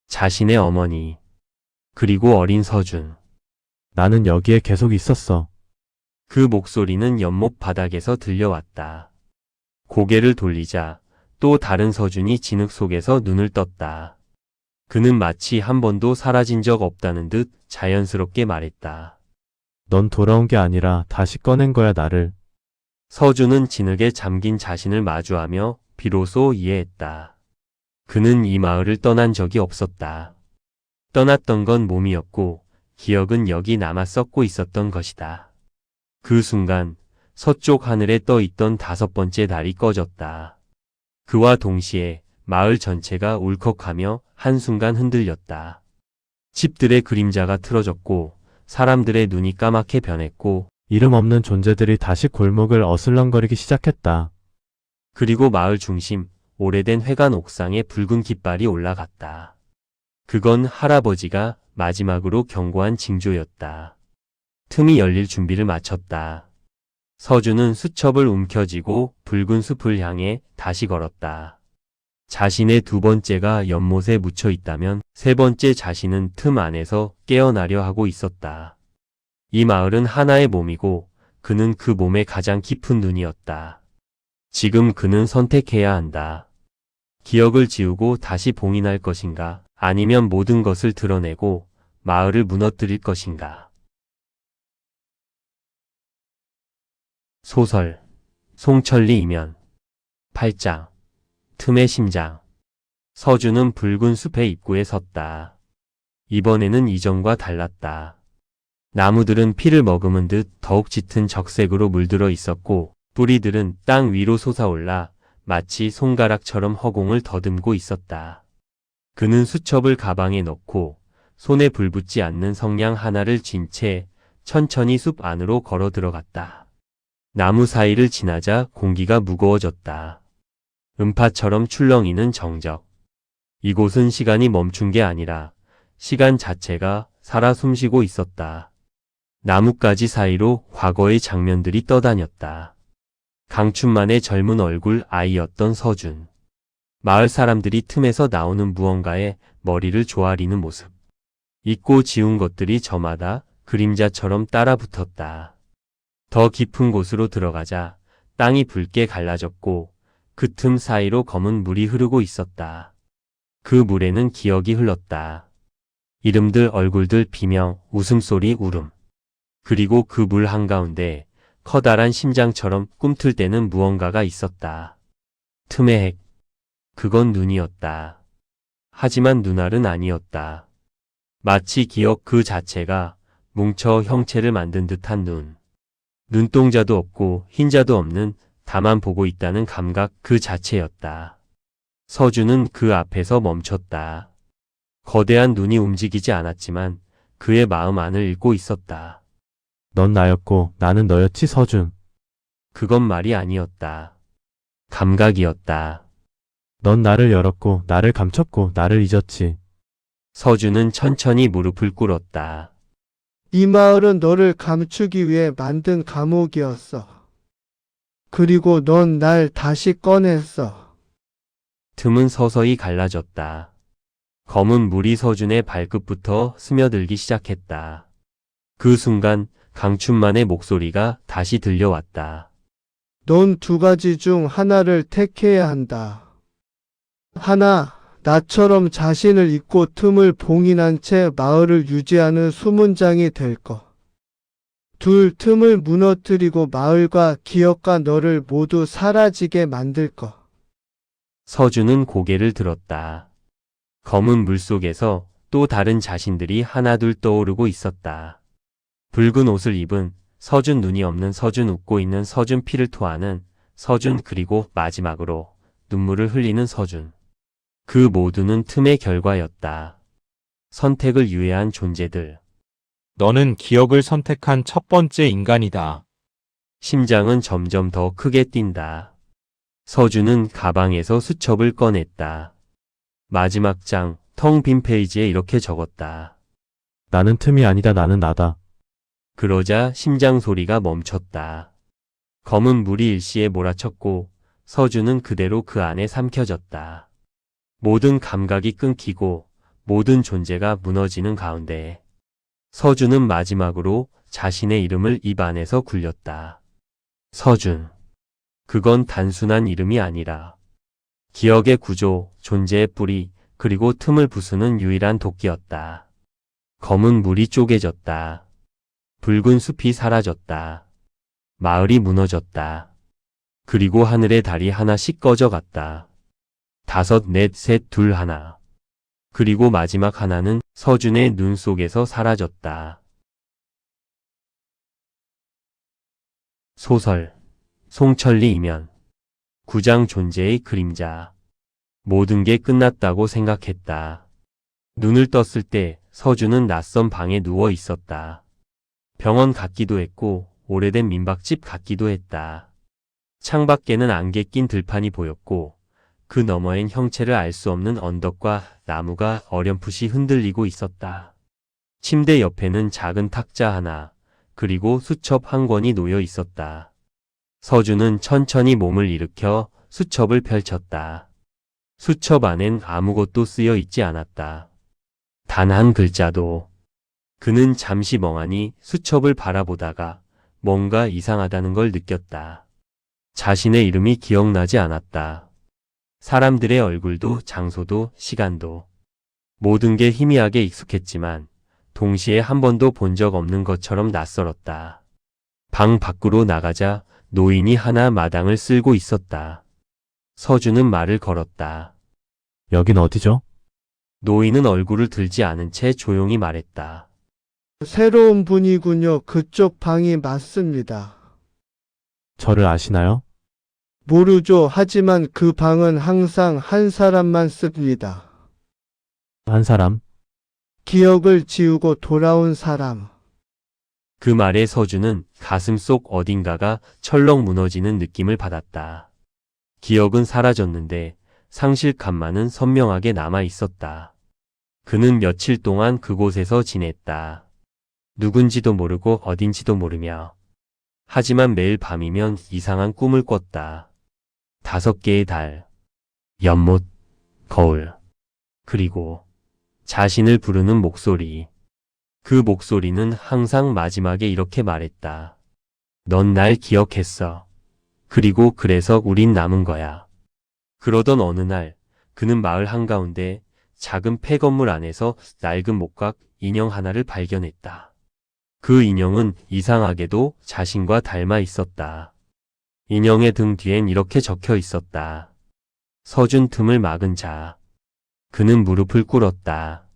자신의 어머니, 그리고 어린 서준. 나는 여기에 계속 있었어. 그 목소리는 연못 바닥에서 들려왔다. 고개를 돌리자 또 다른 서준이 진흙 속에서 눈을 떴다. 그는 마치 한 번도 사라진 적 없다는 듯 자연스럽게 말했다. 넌 돌아온 게 아니라 다시 꺼낸 거야, 나를. 서준은 진흙에 잠긴 자신을 마주하며 비로소 이해했다. 그는 이 마을을 떠난 적이 없었다. 떠났던 건 몸이었고 기억은 여기 남아 썩고 있었던 것이다. 그 순간 서쪽 하늘에 떠 있던 5번째 달이 꺼졌다. 그와 동시에 마을 전체가 울컥하며 한순간 흔들렸다. 집들의 그림자가 틀어졌고 사람들의 눈이 까맣게 변했고 이름 없는 존재들이 다시 골목을 어슬렁거리기 시작했다. 그리고 마을 중심 오래된 회관 옥상에 붉은 깃발이 올라갔다. 그건 할아버지가 마지막으로 경고한 징조였다. 틈이 열릴 준비를 마쳤다. 서준은 수첩을 움켜쥐고 붉은 숲을 향해 다시 걸었다. 자신의 2번째가 연못에 묻혀 있다면 3번째 자신은 틈 안에서 깨어나려 하고 있었다. 이 마을은 하나의 몸이고 그는 그 몸의 가장 깊은 눈이었다. 지금 그는 선택해야 한다. 기억을 지우고 다시 봉인할 것인가, 아니면 모든 것을 드러내고 마을을 무너뜨릴 것인가. 소설 송천리 이면 8장 틈의 심장. 서준은 붉은 숲의 입구에 섰다. 이번에는 이전과 달랐다. 나무들은 피를 머금은 듯 더욱 짙은 적색으로 물들어 있었고 뿌리들은 땅 위로 솟아올라 마치 손가락처럼 허공을 더듬고 있었다. 그는 수첩을 가방에 넣고 손에 불붙지 않는 성냥 하나를 쥔 채 천천히 숲 안으로 걸어 들어갔다. 나무 사이를 지나자 공기가 무거워졌다. 음파처럼 출렁이는 정적. 이곳은 시간이 멈춘 게 아니라 시간 자체가 살아 숨쉬고 있었다. 나뭇가지 사이로 과거의 장면들이 떠다녔다. 강춘만의 젊은 얼굴 아이였던 서준. 마을 사람들이 틈에서 나오는 무언가에 머리를 조아리는 모습. 잊고 지운 것들이 저마다 그림자처럼 따라 붙었다. 더 깊은 곳으로 들어가자 땅이 붉게 갈라졌고 그 틈 사이로 검은 물이 흐르고 있었다. 그 물에는 기억이 흘렀다. 이름들, 얼굴들, 비명, 웃음소리, 울음. 그리고 그 물 한가운데 커다란 심장처럼 꿈틀대는 무언가가 있었다. 틈의 핵. 그건 눈이었다. 하지만 눈알은 아니었다. 마치 기억 그 자체가 뭉쳐 형체를 만든 듯한 눈. 눈동자도 없고 흰자도 없는, 다만 보고 있다는 감각 그 자체였다. 서준은 그 앞에서 멈췄다. 거대한 눈이 움직이지 않았지만 그의 마음 안을 읽고 있었다. 넌 나였고 나는 너였지, 서준. 그건 말이 아니었다. 감각이었다. 넌 나를 열었고 나를 감췄고 나를 잊었지. 서준은 천천히 무릎을 꿇었다. 이 마을은 너를 감추기 위해 만든 감옥이었어. 그리고 넌 날 다시 꺼냈어. 틈은 서서히 갈라졌다. 검은 물이 서준의 발끝부터 스며들기 시작했다. 그 순간 강춘만의 목소리가 다시 들려왔다. 넌 2가지 중 하나를 택해야 한다. 하나, 나처럼 자신을 잊고 틈을 봉인한 채 마을을 유지하는 수문장이 될 것. 2, 틈을 무너뜨리고 마을과 기억과 너를 모두 사라지게 만들 것. 서준은 고개를 들었다. 검은 물 속에서 또 다른 자신들이 하나둘 떠오르고 있었다. 붉은 옷을 입은 서준, 눈이 없는 서준, 웃고 있는 서준, 피를 토하는 서준, 그리고 마지막으로 눈물을 흘리는 서준. 그 모두는 틈의 결과였다. 선택을 유예한 존재들. 너는 기억을 선택한 첫 번째 인간이다. 심장은 점점 더 크게 뛴다. 서준은 가방에서 수첩을 꺼냈다. 마지막 장, 텅 빈 페이지에 이렇게 적었다. 나는 틈이 아니다. 나는 나다. 그러자 심장 소리가 멈췄다. 검은 물이 일시에 몰아쳤고 서준은 그대로 그 안에 삼켜졌다. 모든 감각이 끊기고 모든 존재가 무너지는 가운데 서준은 마지막으로 자신의 이름을 입 안에서 굴렸다. 서준. 그건 단순한 이름이 아니라 기억의 구조, 존재의 뿌리, 그리고 틈을 부수는 유일한 도끼였다. 검은 물이 쪼개졌다. 붉은 숲이 사라졌다. 마을이 무너졌다. 그리고 하늘의 달이 하나씩 꺼져갔다. 5, 4, 3, 2, 1. 그리고 마지막 하나는 서준의 눈 속에서 사라졌다. 소설 송천리 이면 9장 존재의 그림자. 모든 게 끝났다고 생각했다. 눈을 떴을 때 서준은 낯선 방에 누워 있었다. 병원 같기도 했고 오래된 민박집 같기도 했다. 창밖에는 안개 낀 들판이 보였고 그 너머엔 형체를 알 수 없는 언덕과 나무가 어렴풋이 흔들리고 있었다. 침대 옆에는 작은 탁자 하나, 그리고 수첩 한 권이 놓여 있었다. 서준은 천천히 몸을 일으켜 수첩을 펼쳤다. 수첩 안엔 아무것도 쓰여 있지 않았다. 단 한 글자도. 그는 잠시 멍하니 수첩을 바라보다가 뭔가 이상하다는 걸 느꼈다. 자신의 이름이 기억나지 않았다. 사람들의 얼굴도 장소도 시간도. 모든 게 희미하게 익숙했지만 동시에 한 번도 본 적 없는 것처럼 낯설었다. 방 밖으로 나가자 노인이 하나 마당을 쓸고 있었다. 서준은 말을 걸었다. 여긴 어디죠? 노인은 얼굴을 들지 않은 채 조용히 말했다. 새로운 분이군요. 그쪽 방이 맞습니다. 저를 아시나요? 모르죠. 하지만 그 방은 항상 한 사람만 씁니다. 한 사람? 기억을 지우고 돌아온 사람. 그 말에 서준은 가슴 속 어딘가가 철렁 무너지는 느낌을 받았다. 기억은 사라졌는데 상실감만은 선명하게 남아 있었다. 그는 며칠 동안 그곳에서 지냈다. 누군지도 모르고 어딘지도 모르며. 하지만 매일 밤이면 이상한 꿈을 꿨다. 5개의 달, 연못, 거울, 그리고 자신을 부르는 목소리. 그 목소리는 항상 마지막에 이렇게 말했다. 넌 날 기억했어. 그리고 그래서 우린 남은 거야. 그러던 어느 날 그는 마을 한가운데 작은 폐건물 안에서 낡은 목각 인형 하나를 발견했다. 그 인형은 이상하게도 자신과 닮아 있었다. 인형의 등 뒤엔 이렇게 적혀 있었다. 서준 틈을 막은 자. 그는 무릎을 꿇었다.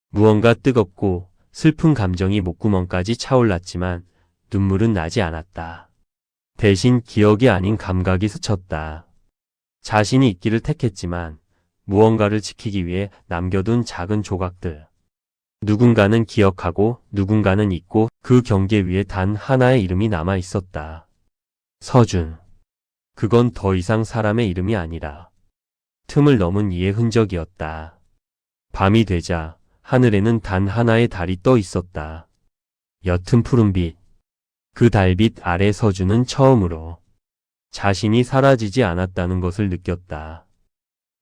무언가 뜨겁고 슬픈 감정이 목구멍까지 차올랐지만 눈물은 나지 않았다. 대신 기억이 아닌 감각이 스쳤다. 자신이 있기를 택했지만 무언가를 지키기 위해 남겨둔 작은 조각들. 누군가는 기억하고 누군가는 잊고 그 경계 위에 단 하나의 이름이 남아 있었다. 서준. 그건 더 이상 사람의 이름이 아니라 틈을 넘은 이의 흔적이었다. 밤이 되자 하늘에는 단 하나의 달이 떠 있었다. 옅은 푸른빛. 그 달빛 아래 서준은 처음으로 자신이 사라지지 않았다는 것을 느꼈다.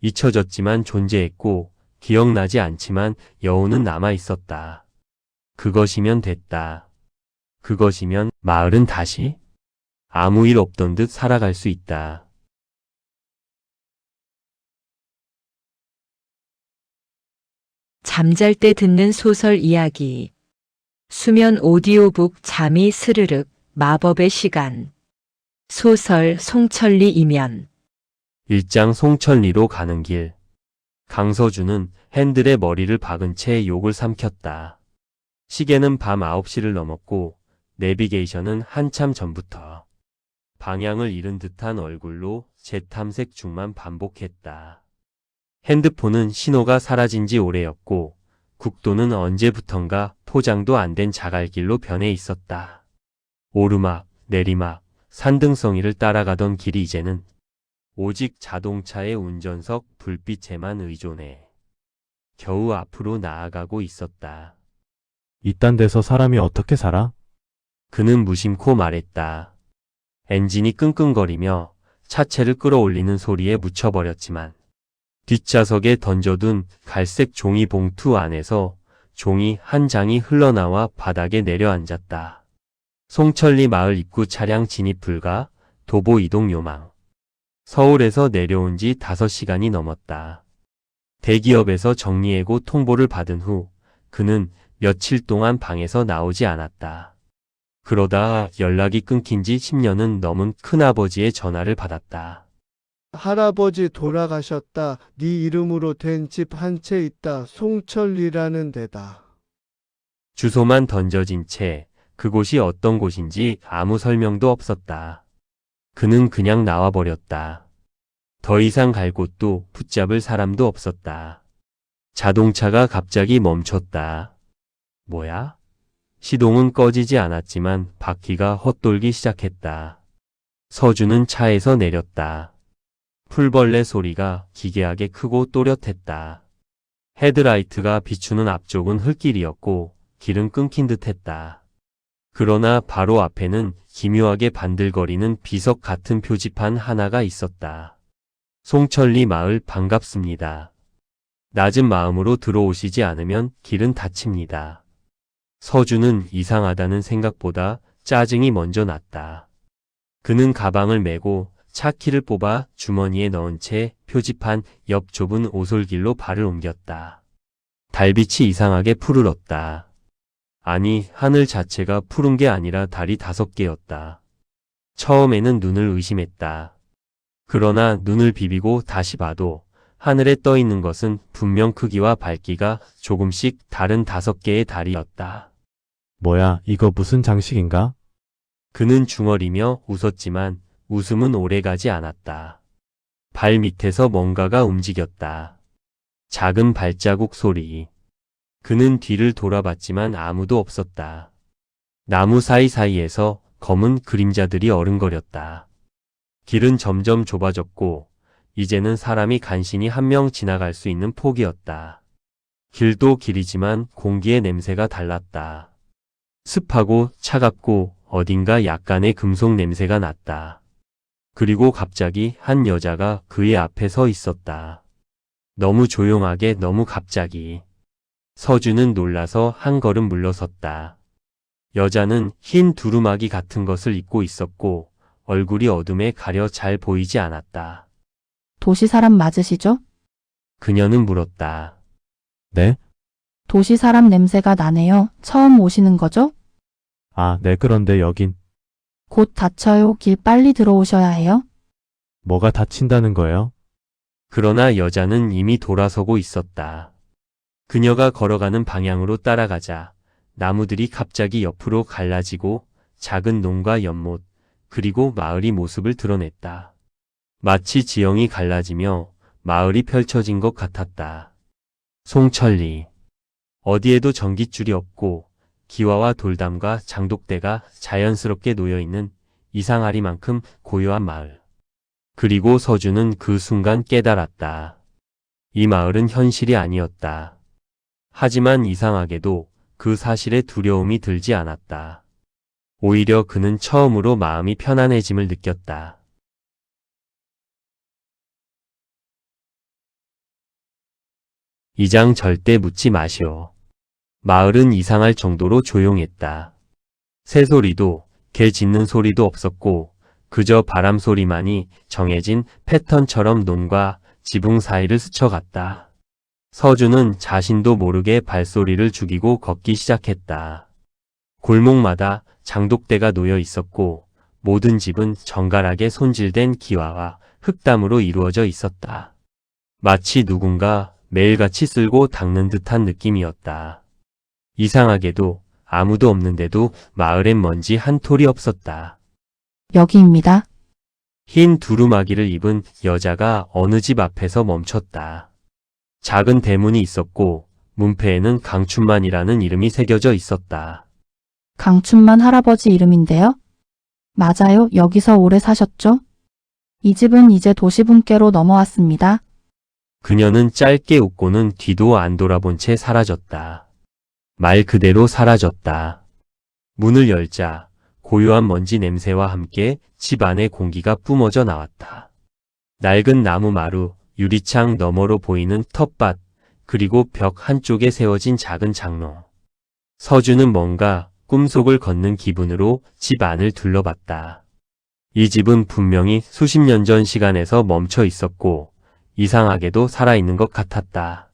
잊혀졌지만 존재했고 기억나지 않지만 여운은 남아 있었다. 그것이면 됐다. 그것이면 마을은 다시 아무 일 없던 듯 살아갈 수 있다. 잠잘 때 듣는 소설 이야기. 수면 오디오북 잠이 스르륵 마법의 시간. 소설 송천리 이면. 1장 송천리로 가는 길. 강서준은 핸들에 머리를 박은 채 욕을 삼켰다. 시계는 밤 9시를 넘었고 내비게이션은 한참 전부터 방향을 잃은 듯한 얼굴로 재탐색 중만 반복했다. 핸드폰은 신호가 사라진 지 오래였고 국도는 언제부턴가 포장도 안 된 자갈길로 변해 있었다. 오르막, 내리막, 산등성이를 따라가던 길이 이제는 오직 자동차의 운전석 불빛에만 의존해 겨우 앞으로 나아가고 있었다. 이딴 데서 사람이 어떻게 살아? 그는 무심코 말했다. 엔진이 끙끙거리며 차체를 끌어올리는 소리에 묻혀버렸지만 뒷좌석에 던져둔 갈색 종이 봉투 안에서 종이 한 장이 흘러나와 바닥에 내려앉았다. 송천리 마을 입구 차량 진입 불가, 도보 이동 요망. 서울에서 내려온 지 5시간이 넘었다. 대기업에서 정리해고 통보를 받은 후 그는 며칠 동안 방에서 나오지 않았다. 그러다 연락이 끊긴 지 10년은 넘은 큰아버지의 전화를 받았다. 할아버지 돌아가셨다. 네 이름으로 된 집 한 채 있다. 송천리라는 데다. 주소만 던져진 채 그곳이 어떤 곳인지 아무 설명도 없었다. 그는 그냥 나와버렸다. 더 이상 갈 곳도 붙잡을 사람도 없었다. 자동차가 갑자기 멈췄다. 뭐야? 시동은 꺼지지 않았지만 바퀴가 헛돌기 시작했다. 서준은 차에서 내렸다. 풀벌레 소리가 기괴하게 크고 또렷했다. 헤드라이트가 비추는 앞쪽은 흙길이었고 길은 끊긴 듯했다. 그러나 바로 앞에는 기묘하게 반들거리는 비석 같은 표지판 하나가 있었다. 송천리 마을 반갑습니다. 낮은 마음으로 들어오시지 않으면 길은 닫힙니다. 서준은 이상하다는 생각보다 짜증이 먼저 났다. 그는 가방을 메고 차키를 뽑아 주머니에 넣은 채 표지판 옆 좁은 오솔길로 발을 옮겼다. 달빛이 이상하게 푸르렀다. 아니, 하늘 자체가 푸른 게 아니라 달이 5개였다. 처음에는 눈을 의심했다. 그러나 눈을 비비고 다시 봐도 하늘에 떠 있는 것은 분명 크기와 밝기가 조금씩 다른 5개의 달이었다. 뭐야, 이거 무슨 장식인가? 그는 중얼이며 웃었지만 웃음은 오래가지 않았다. 발 밑에서 뭔가가 움직였다. 작은 발자국 소리. 그는 뒤를 돌아봤지만 아무도 없었다. 나무 사이사이에서 검은 그림자들이 어른거렸다. 길은 점점 좁아졌고 이제는 사람이 간신히 한 명 지나갈 수 있는 폭이었다. 길도 길이지만 공기의 냄새가 달랐다. 습하고 차갑고 어딘가 약간의 금속 냄새가 났다. 그리고 갑자기 한 여자가 그의 앞에 서 있었다. 너무 조용하게, 너무 갑자기. 서준은 놀라서 한 걸음 물러섰다. 여자는 흰 두루마기 같은 것을 입고 있었고 얼굴이 어둠에 가려 잘 보이지 않았다. 도시 사람 맞으시죠? 그녀는 물었다. 네? 도시 사람 냄새가 나네요. 처음 오시는 거죠? 아, 네, 그런데 여긴 곧 닫혀요. 길 빨리 들어오셔야 해요. 뭐가 다친다는 거예요? 그러나 여자는 이미 돌아서고 있었다. 그녀가 걸어가는 방향으로 따라가자 나무들이 갑자기 옆으로 갈라지고 작은 농가 연못 그리고 마을이 모습을 드러냈다. 마치 지형이 갈라지며 마을이 펼쳐진 것 같았다. 송천리. 어디에도 전깃줄이 없고 기와와 돌담과 장독대가 자연스럽게 놓여있는 이상하리만큼 고요한 마을. 그리고 서준은 그 순간 깨달았다. 이 마을은 현실이 아니었다. 하지만 이상하게도 그 사실에 두려움이 들지 않았다. 오히려 그는 처음으로 마음이 편안해짐을 느꼈다. 이 장 절대 묻지 마시오. 마을은 이상할 정도로 조용했다. 새소리도 개 짖는 소리도 없었고 그저 바람 소리만이 정해진 패턴처럼 논과 지붕 사이를 스쳐갔다. 서준은 자신도 모르게 발소리를 죽이고 걷기 시작했다. 골목마다 장독대가 놓여 있었고 모든 집은 정갈하게 손질된 기와와 흙담으로 이루어져 있었다. 마치 누군가 매일같이 쓸고 닦는 듯한 느낌이었다. 이상하게도 아무도 없는데도 마을엔 먼지 한 톨이 없었다. 여기입니다. 흰 두루마기를 입은 여자가 어느 집 앞에서 멈췄다. 작은 대문이 있었고 문패에는 강춘만이라는 이름이 새겨져 있었다. 강춘만 할아버지 이름인데요. 맞아요. 여기서 오래 사셨죠? 이 집은 이제 도시분께로 넘어왔습니다. 그녀는 짧게 웃고는 뒤도 안 돌아본 채 사라졌다. 말 그대로 사라졌다. 문을 열자 고요한 먼지 냄새와 함께 집 안의 공기가 뿜어져 나왔다. 낡은 나무 마루, 유리창 너머로 보이는 텃밭, 그리고 벽 한쪽에 세워진 작은 장로. 서준은 뭔가 꿈속을 걷는 기분으로 집 안을 둘러봤다. 이 집은 분명히 수십 년 전 시간에서 멈춰 있었고 이상하게도 살아있는 것 같았다.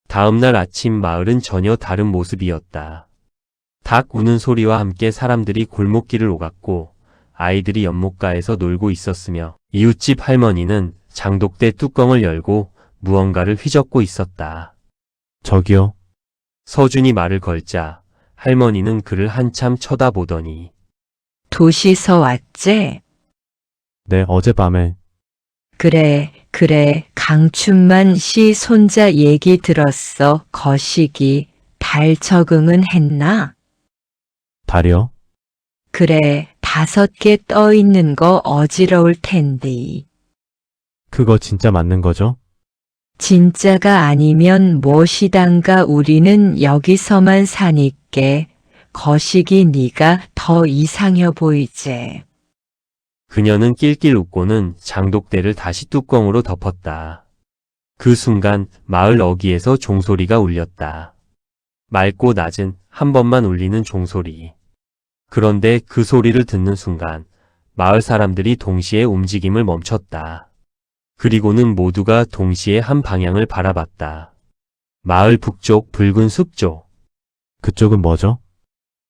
다음날 아침 마을은 전혀 다른 모습이었다. 닭 우는 소리와 함께 사람들이 골목길을 오갔고 아이들이 연못가에서 놀고 있었으며 이웃집 할머니는 장독대 뚜껑을 열고 무언가를 휘젓고 있었다. 저기요. 서준이 말을 걸자 할머니는 그를 한참 쳐다보더니 도시서 왔제? 네, 어젯밤에 그래, 강춘만 씨 손자 얘기 들었어. 거시기, 달 적응은 했나? 달이요? 그래, 5개 떠 있는 거 어지러울 텐데. 그거 진짜 맞는 거죠? 진짜가 아니면 무엇이단가 우리는 여기서만 사니께 거시기 네가 더 이상해 보이제. 그녀는 낄낄 웃고는 장독대를 다시 뚜껑으로 덮었다. 그 순간 마을 어귀에서 종소리가 울렸다. 맑고 낮은 한 번만 울리는 종소리. 그런데 그 소리를 듣는 순간 마을 사람들이 동시에 움직임을 멈췄다. 그리고는 모두가 동시에 한 방향을 바라봤다. 마을 북쪽 붉은 숲 쪽. 그쪽은 뭐죠?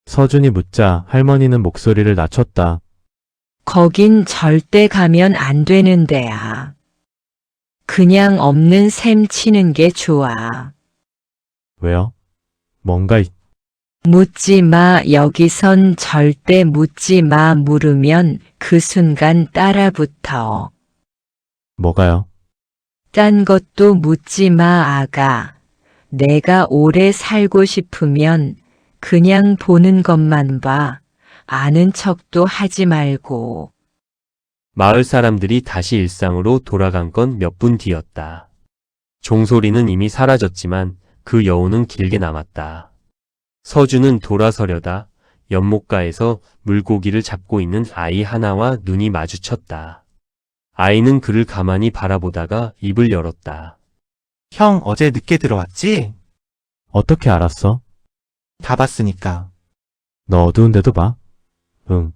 서준이 묻자 할머니는 목소리를 낮췄다. 거긴 절대 가면 안 되는 데야. 그냥 없는 셈 치는 게 좋아. 왜요? 뭔가 묻지 마. 여기선 절대 묻지 마. 물으면 그 순간 따라붙어. 뭐가요? 딴 것도 묻지 마, 아가. 내가 오래 살고 싶으면 그냥 보는 것만 봐. 아는 척도 하지 말고. 마을 사람들이 다시 일상으로 돌아간 건 몇 분 뒤였다. 종소리는 이미 사라졌지만 그 여운은 길게 남았다. 서준은 돌아서려다 연못가에서 물고기를 잡고 있는 아이 하나와 눈이 마주쳤다. 아이는 그를 가만히 바라보다가 입을 열었다. 형 어제 늦게 들어왔지? 어떻게 알았어? 다 봤으니까. 너 어두운데도 봐? 응.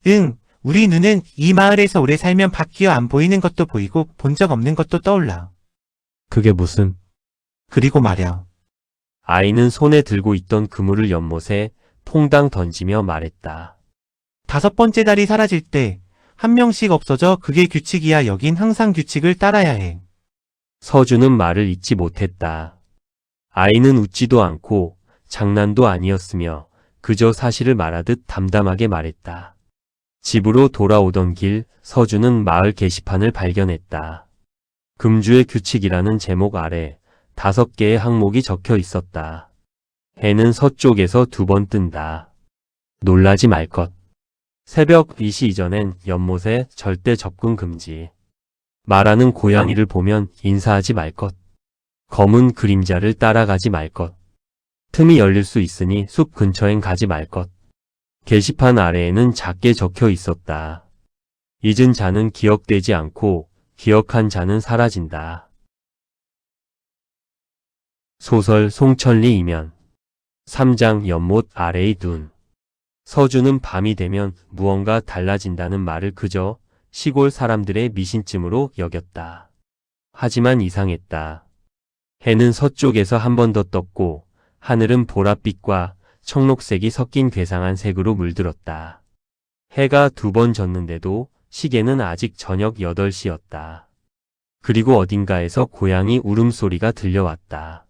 응, 우리 눈은 이 마을에서 오래 살면 바뀌어 안 보이는 것도 보이고 본 적 없는 것도 떠올라. 그게 무슨... 그리고 말야. 아이는 손에 들고 있던 그물을 연못에 퐁당 던지며 말했다. 5번째 달이 사라질 때 한 명씩 없어져. 그게 규칙이야. 여긴 항상 규칙을 따라야 해. 서준은 말을 잇지 못했다. 아이는 웃지도 않고 장난도 아니었으며 그저 사실을 말하듯 담담하게 말했다. 집으로 돌아오던 길 서준은 마을 게시판을 발견했다. 금주의 규칙이라는 제목 아래 5개의 항목이 적혀 있었다. 해는 서쪽에서 2번 뜬다. 놀라지 말 것. 새벽 2시 이전엔 연못에 절대 접근 금지. 말하는 고양이를 보면 인사하지 말 것. 검은 그림자를 따라가지 말 것. 틈이 열릴 수 있으니 숲 근처엔 가지 말 것. 게시판 아래에는 작게 적혀 있었다. 잊은 자는 기억되지 않고 기억한 자는 사라진다. 소설 송천리 이면 3장 연못 아래의 둔. 서준은 밤이 되면 무언가 달라진다는 말을 그저 시골 사람들의 미신쯤으로 여겼다. 하지만 이상했다. 해는 서쪽에서 한 번 더 떴고 하늘은 보랏빛과 청록색이 섞인 괴상한 색으로 물들었다. 해가 2번 졌는데도 시계는 아직 저녁 8시였다. 그리고 어딘가에서 고양이 울음소리가 들려왔다.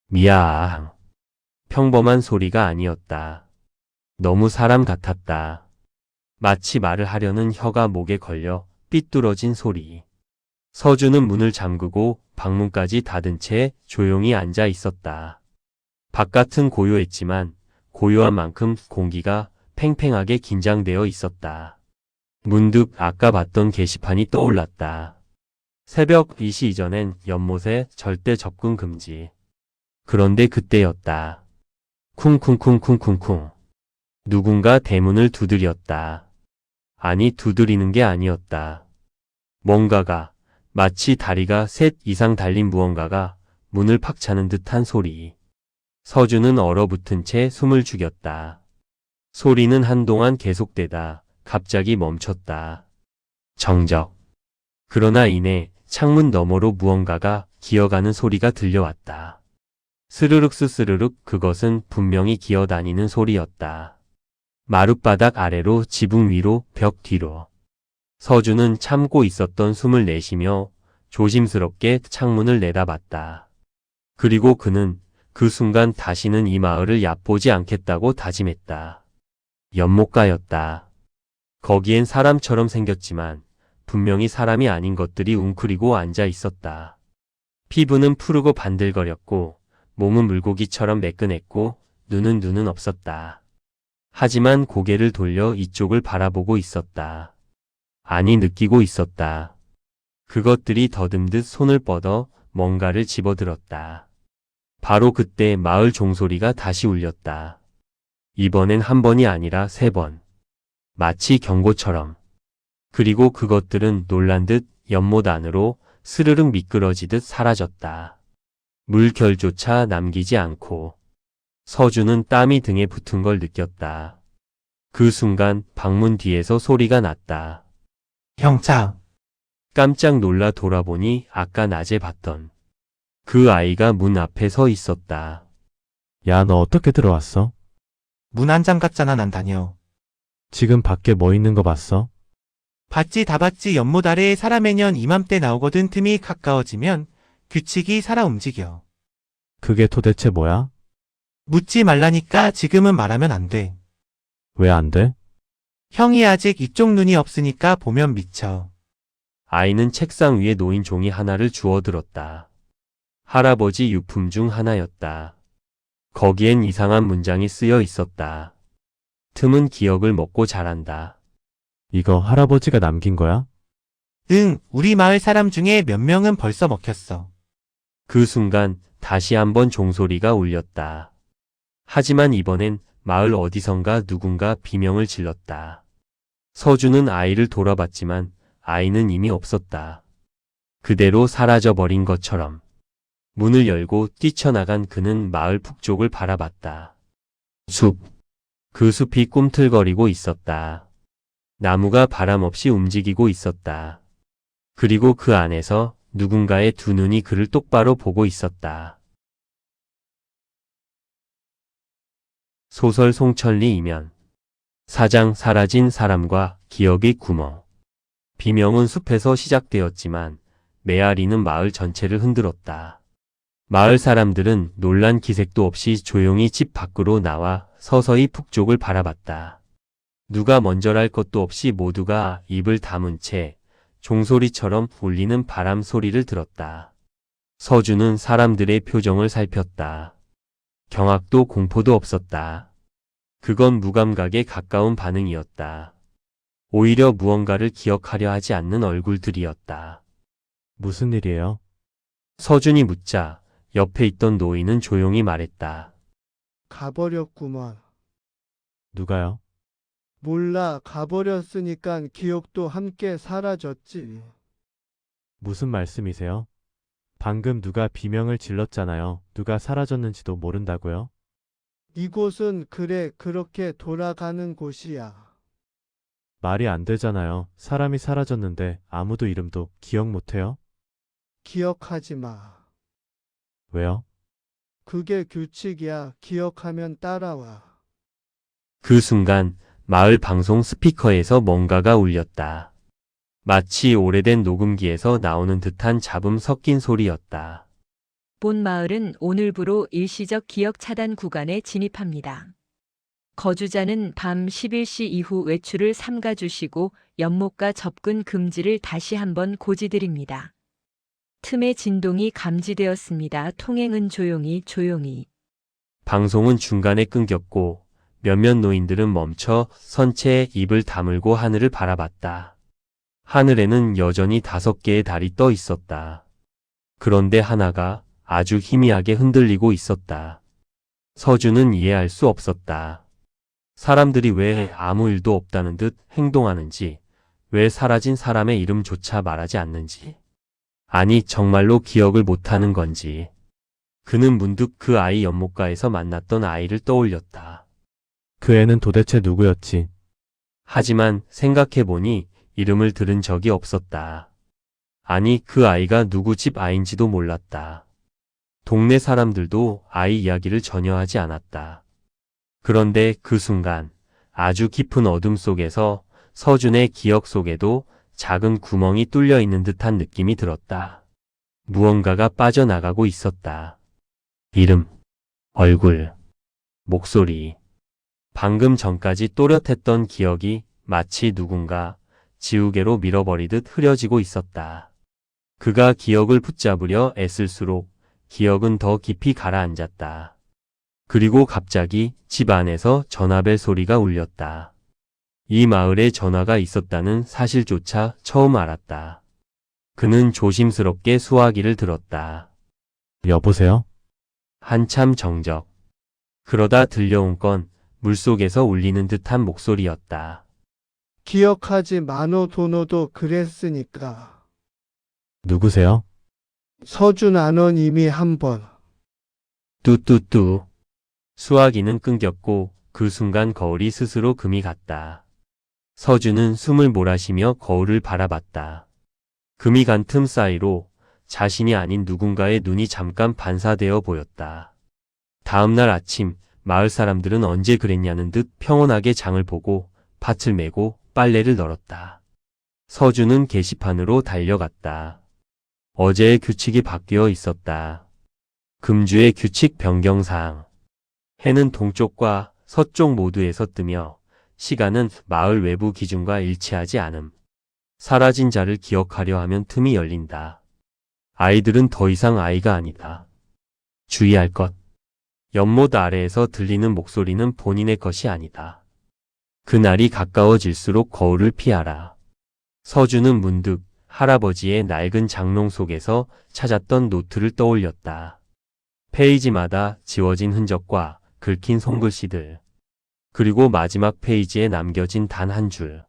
미야앙. 평범한 소리가 아니었다. 너무 사람 같았다. 마치 말을 하려는 혀가 목에 걸려 삐뚤어진 소리. 서준은 문을 잠그고 방문까지 닫은 채 조용히 앉아 있었다. 바깥은 고요했지만 고요한 만큼 공기가 팽팽하게 긴장되어 있었다. 문득 아까 봤던 게시판이 떠올랐다. 새벽 2시 이전엔 연못에 절대 접근 금지. 그런데 그때였다. 쿵쿵쿵쿵쿵쿵. 누군가 대문을 두드렸다. 아니, 두드리는 게 아니었다. 뭔가가, 마치 다리가 셋 이상 달린 무언가가 문을 팍 차는 듯한 소리. 서준은 얼어붙은 채 숨을 죽였다. 소리는 한동안 계속되다 갑자기 멈췄다. 정적. 그러나 이내 창문 너머로 무언가가 기어가는 소리가 들려왔다. 스르륵 스스르륵. 그것은 분명히 기어다니는 소리였다. 마룻바닥 아래로, 지붕 위로, 벽 뒤로. 서준은 참고 있었던 숨을 내쉬며 조심스럽게 창문을 내다봤다. 그리고 그는 그 순간 다시는 이 마을을 얕보지 않겠다고 다짐했다. 연못가였다. 거기엔 사람처럼 생겼지만 분명히 사람이 아닌 것들이 웅크리고 앉아 있었다. 피부는 푸르고 반들거렸고 몸은 물고기처럼 매끈했고 눈은 없었다. 하지만 고개를 돌려 이쪽을 바라보고 있었다. 아니, 느끼고 있었다. 그것들이 더듬듯 손을 뻗어 뭔가를 집어들었다. 바로 그때 마을 종소리가 다시 울렸다. 이번엔 한 번이 아니라 3번. 마치 경고처럼. 그리고 그것들은 놀란 듯 연못 안으로 스르륵 미끄러지듯 사라졌다. 물결조차 남기지 않고. 서준은 땀이 등에 붙은 걸 느꼈다. 그 순간 방문 뒤에서 소리가 났다. 형차. 깜짝 놀라 돌아보니 아까 낮에 봤던 그 아이가 문 앞에 서 있었다. 야, 너 어떻게 들어왔어? 문 안 잠갔잖아. 난 다녀. 지금 밖에 뭐 있는 거 봤어? 봤지, 다 봤지. 연못 아래에 사람 매년 이맘때 나오거든. 틈이 가까워지면 규칙이 살아 움직여. 그게 도대체 뭐야? 묻지 말라니까. 지금은 말하면 안 돼. 왜 안 돼? 형이 아직 이쪽 눈이 없으니까 보면 미쳐. 아이는 책상 위에 놓인 종이 하나를 주워들었다. 할아버지 유품 중 하나였다. 거기엔 이상한 문장이 쓰여 있었다. 틈은 기억을 먹고 자란다. 이거 할아버지가 남긴 거야? 응, 우리 마을 사람 중에 몇 명은 벌써 먹혔어. 그 순간 다시 한번 종소리가 울렸다. 하지만 이번엔 마을 어디선가 누군가 비명을 질렀다. 서준은 아이를 돌아봤지만 아이는 이미 없었다. 그대로 사라져버린 것처럼. 문을 열고 뛰쳐나간 그는 마을 북쪽을 바라봤다. 숲. 그 숲이 꿈틀거리고 있었다. 나무가 바람 없이 움직이고 있었다. 그리고 그 안에서 누군가의 두 눈이 그를 똑바로 보고 있었다. 소설 송천리 이면. 사장 사라진 사람과 기억의 구멍. 비명은 숲에서 시작되었지만 메아리는 마을 전체를 흔들었다. 마을 사람들은 놀란 기색도 없이 조용히 집 밖으로 나와 서서히 북쪽을 바라봤다. 누가 먼저랄 것도 없이 모두가 입을 다문 채 종소리처럼 울리는 바람 소리를 들었다. 서준은 사람들의 표정을 살폈다. 경악도 공포도 없었다. 그건 무감각에 가까운 반응이었다. 오히려 무언가를 기억하려 하지 않는 얼굴들이었다. 무슨 일이에요? 서준이 묻자 옆에 있던 노인은 조용히 말했다. 가버렸구먼. 누가요? 몰라, 가버렸으니깐 기억도 함께 사라졌지. 무슨 말씀이세요? 방금 누가 비명을 질렀잖아요. 누가 사라졌는지도 모른다고요? 이곳은 그래, 그렇게 돌아가는 곳이야. 말이 안 되잖아요. 사람이 사라졌는데 아무도 이름도 기억 못해요? 기억하지 마. 왜요? 그게 규칙이야. 기억하면 따라와. 그 순간 마을 방송 스피커에서 뭔가가 울렸다. 마치 오래된 녹음기에서 나오는 듯한 잡음 섞인 소리였다. 본 마을은 오늘부로 일시적 기억 차단 구간에 진입합니다. 거주자는 밤 11시 이후 외출을 삼가주시고 연못과 접근 금지를 다시 한번 고지드립니다. 틈에 진동이 감지되었습니다. 통행은 조용히. 방송은 중간에 끊겼고 몇몇 노인들은 멈춰 선체에 입을 다물고 하늘을 바라봤다. 하늘에는 여전히 5개의 달이 떠 있었다. 그런데 하나가 아주 희미하게 흔들리고 있었다. 서준은 이해할 수 없었다. 사람들이 왜 아무 일도 없다는 듯 행동하는지, 왜 사라진 사람의 이름조차 말하지 않는지, 아니 정말로 기억을 못하는 건지. 그는 문득 그 아이 연못가에서 만났던 아이를 떠올렸다. 그 애는 도대체 누구였지? 하지만 생각해보니 이름을 들은 적이 없었다. 아니 그 아이가 누구 집 아인지도 몰랐다. 동네 사람들도 아이 이야기를 전혀 하지 않았다. 그런데 그 순간 아주 깊은 어둠 속에서 서준의 기억 속에도 작은 구멍이 뚫려 있는 듯한 느낌이 들었다. 무언가가 빠져나가고 있었다. 이름, 얼굴, 목소리. 방금 전까지 또렷했던 기억이 마치 누군가 지우개로 밀어버리듯 흐려지고 있었다. 그가 기억을 붙잡으려 애쓸수록 기억은 더 깊이 가라앉았다. 그리고 갑자기 집 안에서 전화벨 소리가 울렸다. 이 마을에 전화가 있었다는 사실조차 처음 알았다. 그는 조심스럽게 수화기를 들었다. 여보세요? 한참 정적. 그러다 들려온 건 물속에서 울리는 듯한 목소리였다. 기억하지 마노 도노도 그랬으니까. 누구세요? 서준 아넌 이미 한번. 뚜뚜뚜. 수화기는 끊겼고 그 순간 거울이 스스로 금이 갔다. 서준은 숨을 몰아쉬며 거울을 바라봤다. 금이 간 틈 사이로 자신이 아닌 누군가의 눈이 잠깐 반사되어 보였다. 다음날 아침 마을 사람들은 언제 그랬냐는 듯 평온하게 장을 보고 밭을 메고 빨래를 널었다. 서준은 게시판으로 달려갔다. 어제의 규칙이 바뀌어 있었다. 금주의 규칙 변경사항. 해는 동쪽과 서쪽 모두에서 뜨며 시간은 마을 외부 기준과 일치하지 않음. 사라진 자를 기억하려 하면 틈이 열린다. 아이들은 더 이상 아이가 아니다. 주의할 것. 연못 아래에서 들리는 목소리는 본인의 것이 아니다. 그날이 가까워질수록 거울을 피하라. 서준은 문득 할아버지의 낡은 장롱 속에서 찾았던 노트를 떠올렸다. 페이지마다 지워진 흔적과 긁힌 손글씨들. 그리고 마지막 페이지에 남겨진 단 한 줄.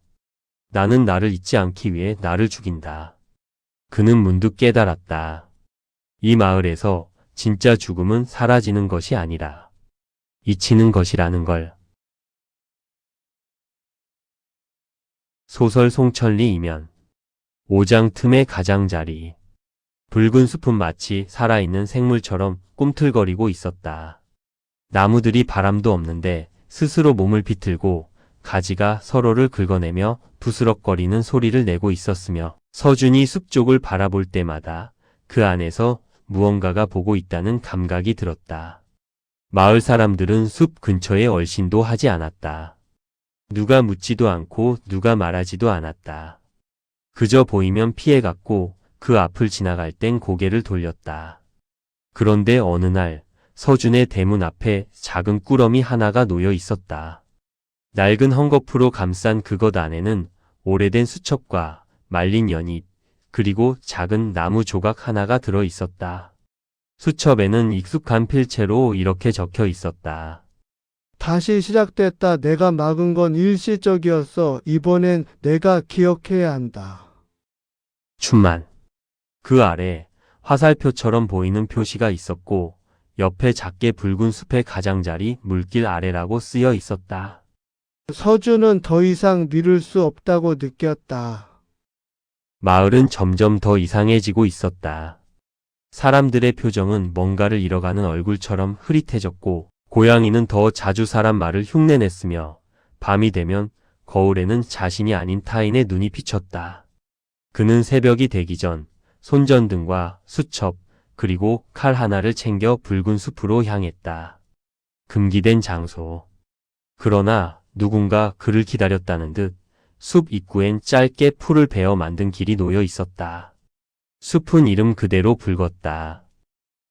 나는 나를 잊지 않기 위해 나를 죽인다. 그는 문득 깨달았다. 이 마을에서 진짜 죽음은 사라지는 것이 아니라 잊히는 것이라는 걸. 소설 송천리 이면 5장 틈의 가장자리. 붉은 숲은 마치 살아있는 생물처럼 꿈틀거리고 있었다. 나무들이 바람도 없는데 스스로 몸을 비틀고 가지가 서로를 긁어내며 부스럭거리는 소리를 내고 있었으며 서준이 숲 쪽을 바라볼 때마다 그 안에서 무언가가 보고 있다는 감각이 들었다. 마을 사람들은 숲 근처에 얼씬도 하지 않았다. 누가 묻지도 않고 누가 말하지도 않았다. 그저 보이면 피해갔고 그 앞을 지나갈 땐 고개를 돌렸다. 그런데 어느 날 서준의 대문 앞에 작은 꾸러미 하나가 놓여 있었다. 낡은 헝겊으로 감싼 그것 안에는 오래된 수첩과 말린 연잎, 그리고 작은 나무 조각 하나가 들어 있었다. 수첩에는 익숙한 필체로 이렇게 적혀 있었다. 다시 시작됐다. 내가 막은 건 일시적이었어. 이번엔 내가 기억해야 한다. 춘만. 그 아래 화살표처럼 보이는 표시가 있었고 옆에 작게 붉은 숲의 가장자리 물길 아래라고 쓰여 있었다. 서준은 더 이상 미룰 수 없다고 느꼈다. 마을은 점점 더 이상해지고 있었다. 사람들의 표정은 뭔가를 잃어가는 얼굴처럼 흐릿해졌고 고양이는 더 자주 사람 말을 흉내냈으며 밤이 되면 거울에는 자신이 아닌 타인의 눈이 비쳤다. 그는 새벽이 되기 전 손전등과 수첩 그리고 칼 하나를 챙겨 붉은 숲으로 향했다. 금기된 장소. 그러나 누군가 그를 기다렸다는 듯 숲 입구엔 짧게 풀을 베어 만든 길이 놓여 있었다. 숲은 이름 그대로 붉었다.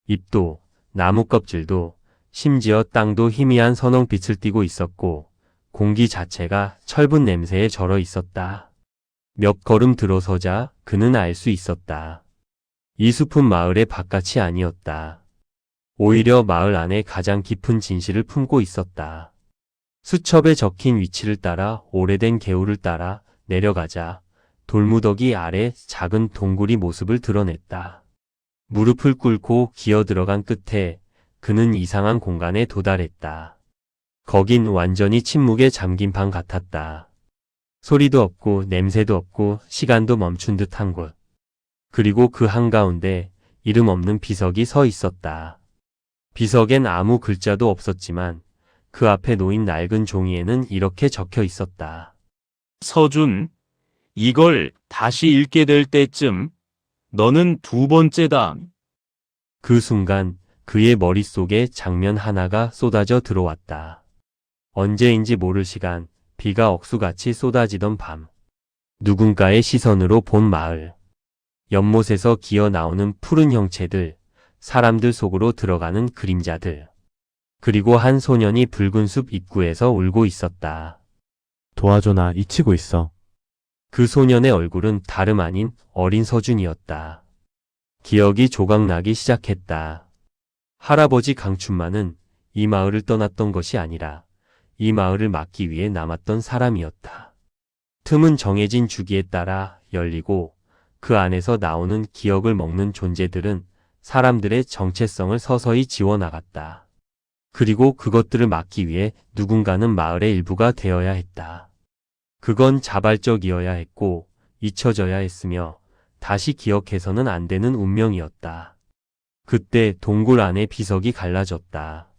잎도 나무 껍질도 심지어 땅도 희미한 선홍빛을 띠고 있었고 공기 자체가 철분 냄새에 절어 있었다. 몇 걸음 들어서자 그는 알 수 있었다. 이 숲은 마을의 바깥이 아니었다. 오히려 마을 안에 가장 깊은 진실을 품고 있었다. 수첩에 적힌 위치를 따라 오래된 개울을 따라 내려가자 돌무더기 아래 작은 동굴이 모습을 드러냈다. 무릎을 꿇고 기어 들어간 끝에 그는 이상한 공간에 도달했다. 거긴 완전히 침묵에 잠긴 방 같았다. 소리도 없고 냄새도 없고 시간도 멈춘 듯한 곳. 그리고 그 한가운데 이름 없는 비석이 서 있었다. 비석엔 아무 글자도 없었지만 그 앞에 놓인 낡은 종이에는 이렇게 적혀 있었다. 서준, 이걸 다시 읽게 될 때쯤 너는 두 번째다. 그 순간 그의 머릿속에 장면 하나가 쏟아져 들어왔다. 언제인지 모를 시간, 비가 억수같이 쏟아지던 밤. 누군가의 시선으로 본 마을. 연못에서 기어 나오는 푸른 형체들, 사람들 속으로 들어가는 그림자들. 그리고 한 소년이 붉은 숲 입구에서 울고 있었다. 도와줘, 나 잊히고 있어. 그 소년의 얼굴은 다름 아닌 어린 서준이었다. 기억이 조각나기 시작했다. 할아버지 강춘만은 이 마을을 떠났던 것이 아니라 이 마을을 막기 위해 남았던 사람이었다. 틈은 정해진 주기에 따라 열리고 그 안에서 나오는 기억을 먹는 존재들은 사람들의 정체성을 서서히 지워나갔다. 그리고 그것들을 막기 위해 누군가는 마을의 일부가 되어야 했다. 그건 자발적이어야 했고 잊혀져야 했으며 다시 기억해서는 안 되는 운명이었다. 그때 동굴 안의 비석이 갈라졌다.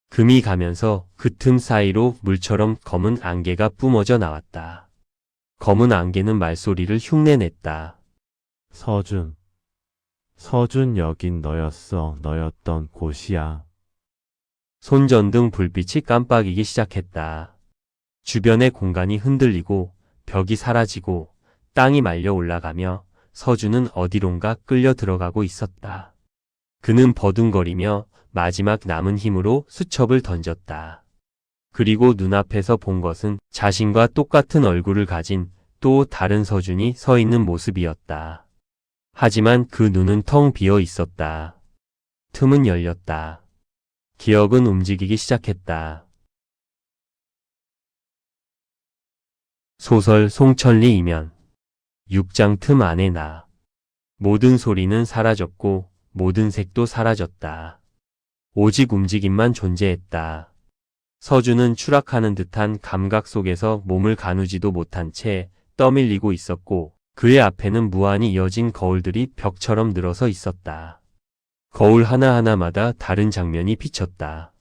금이 가면서 그 틈 사이로 물처럼 검은 안개가 뿜어져 나왔다. 검은 안개는 말소리를 흉내냈다. 서준. 서준, 여긴 너였어. 너였던 곳이야. 손전등 불빛이 깜빡이기 시작했다. 주변의 공간이 흔들리고 벽이 사라지고 땅이 말려 올라가며 서준은 어디론가 끌려 들어가고 있었다. 그는 버둥거리며 마지막 남은 힘으로 수첩을 던졌다. 그리고 눈앞에서 본 것은 자신과 똑같은 얼굴을 가진 또 다른 서준이 서 있는 모습이었다. 하지만 그 눈은 텅 비어 있었다. 틈은 열렸다. 기억은 움직이기 시작했다. 소설 송천리 이면 6장 틈 안에 나. 모든 소리는 사라졌고 모든 색도 사라졌다. 오직 움직임만 존재했다. 서준은 추락하는 듯한 감각 속에서 몸을 가누지도 못한 채 떠밀리고 있었고 그의 앞에는 무한히 이어진 거울들이 벽처럼 늘어서 있었다. 거울 하나하나마다 다른 장면이 비쳤다.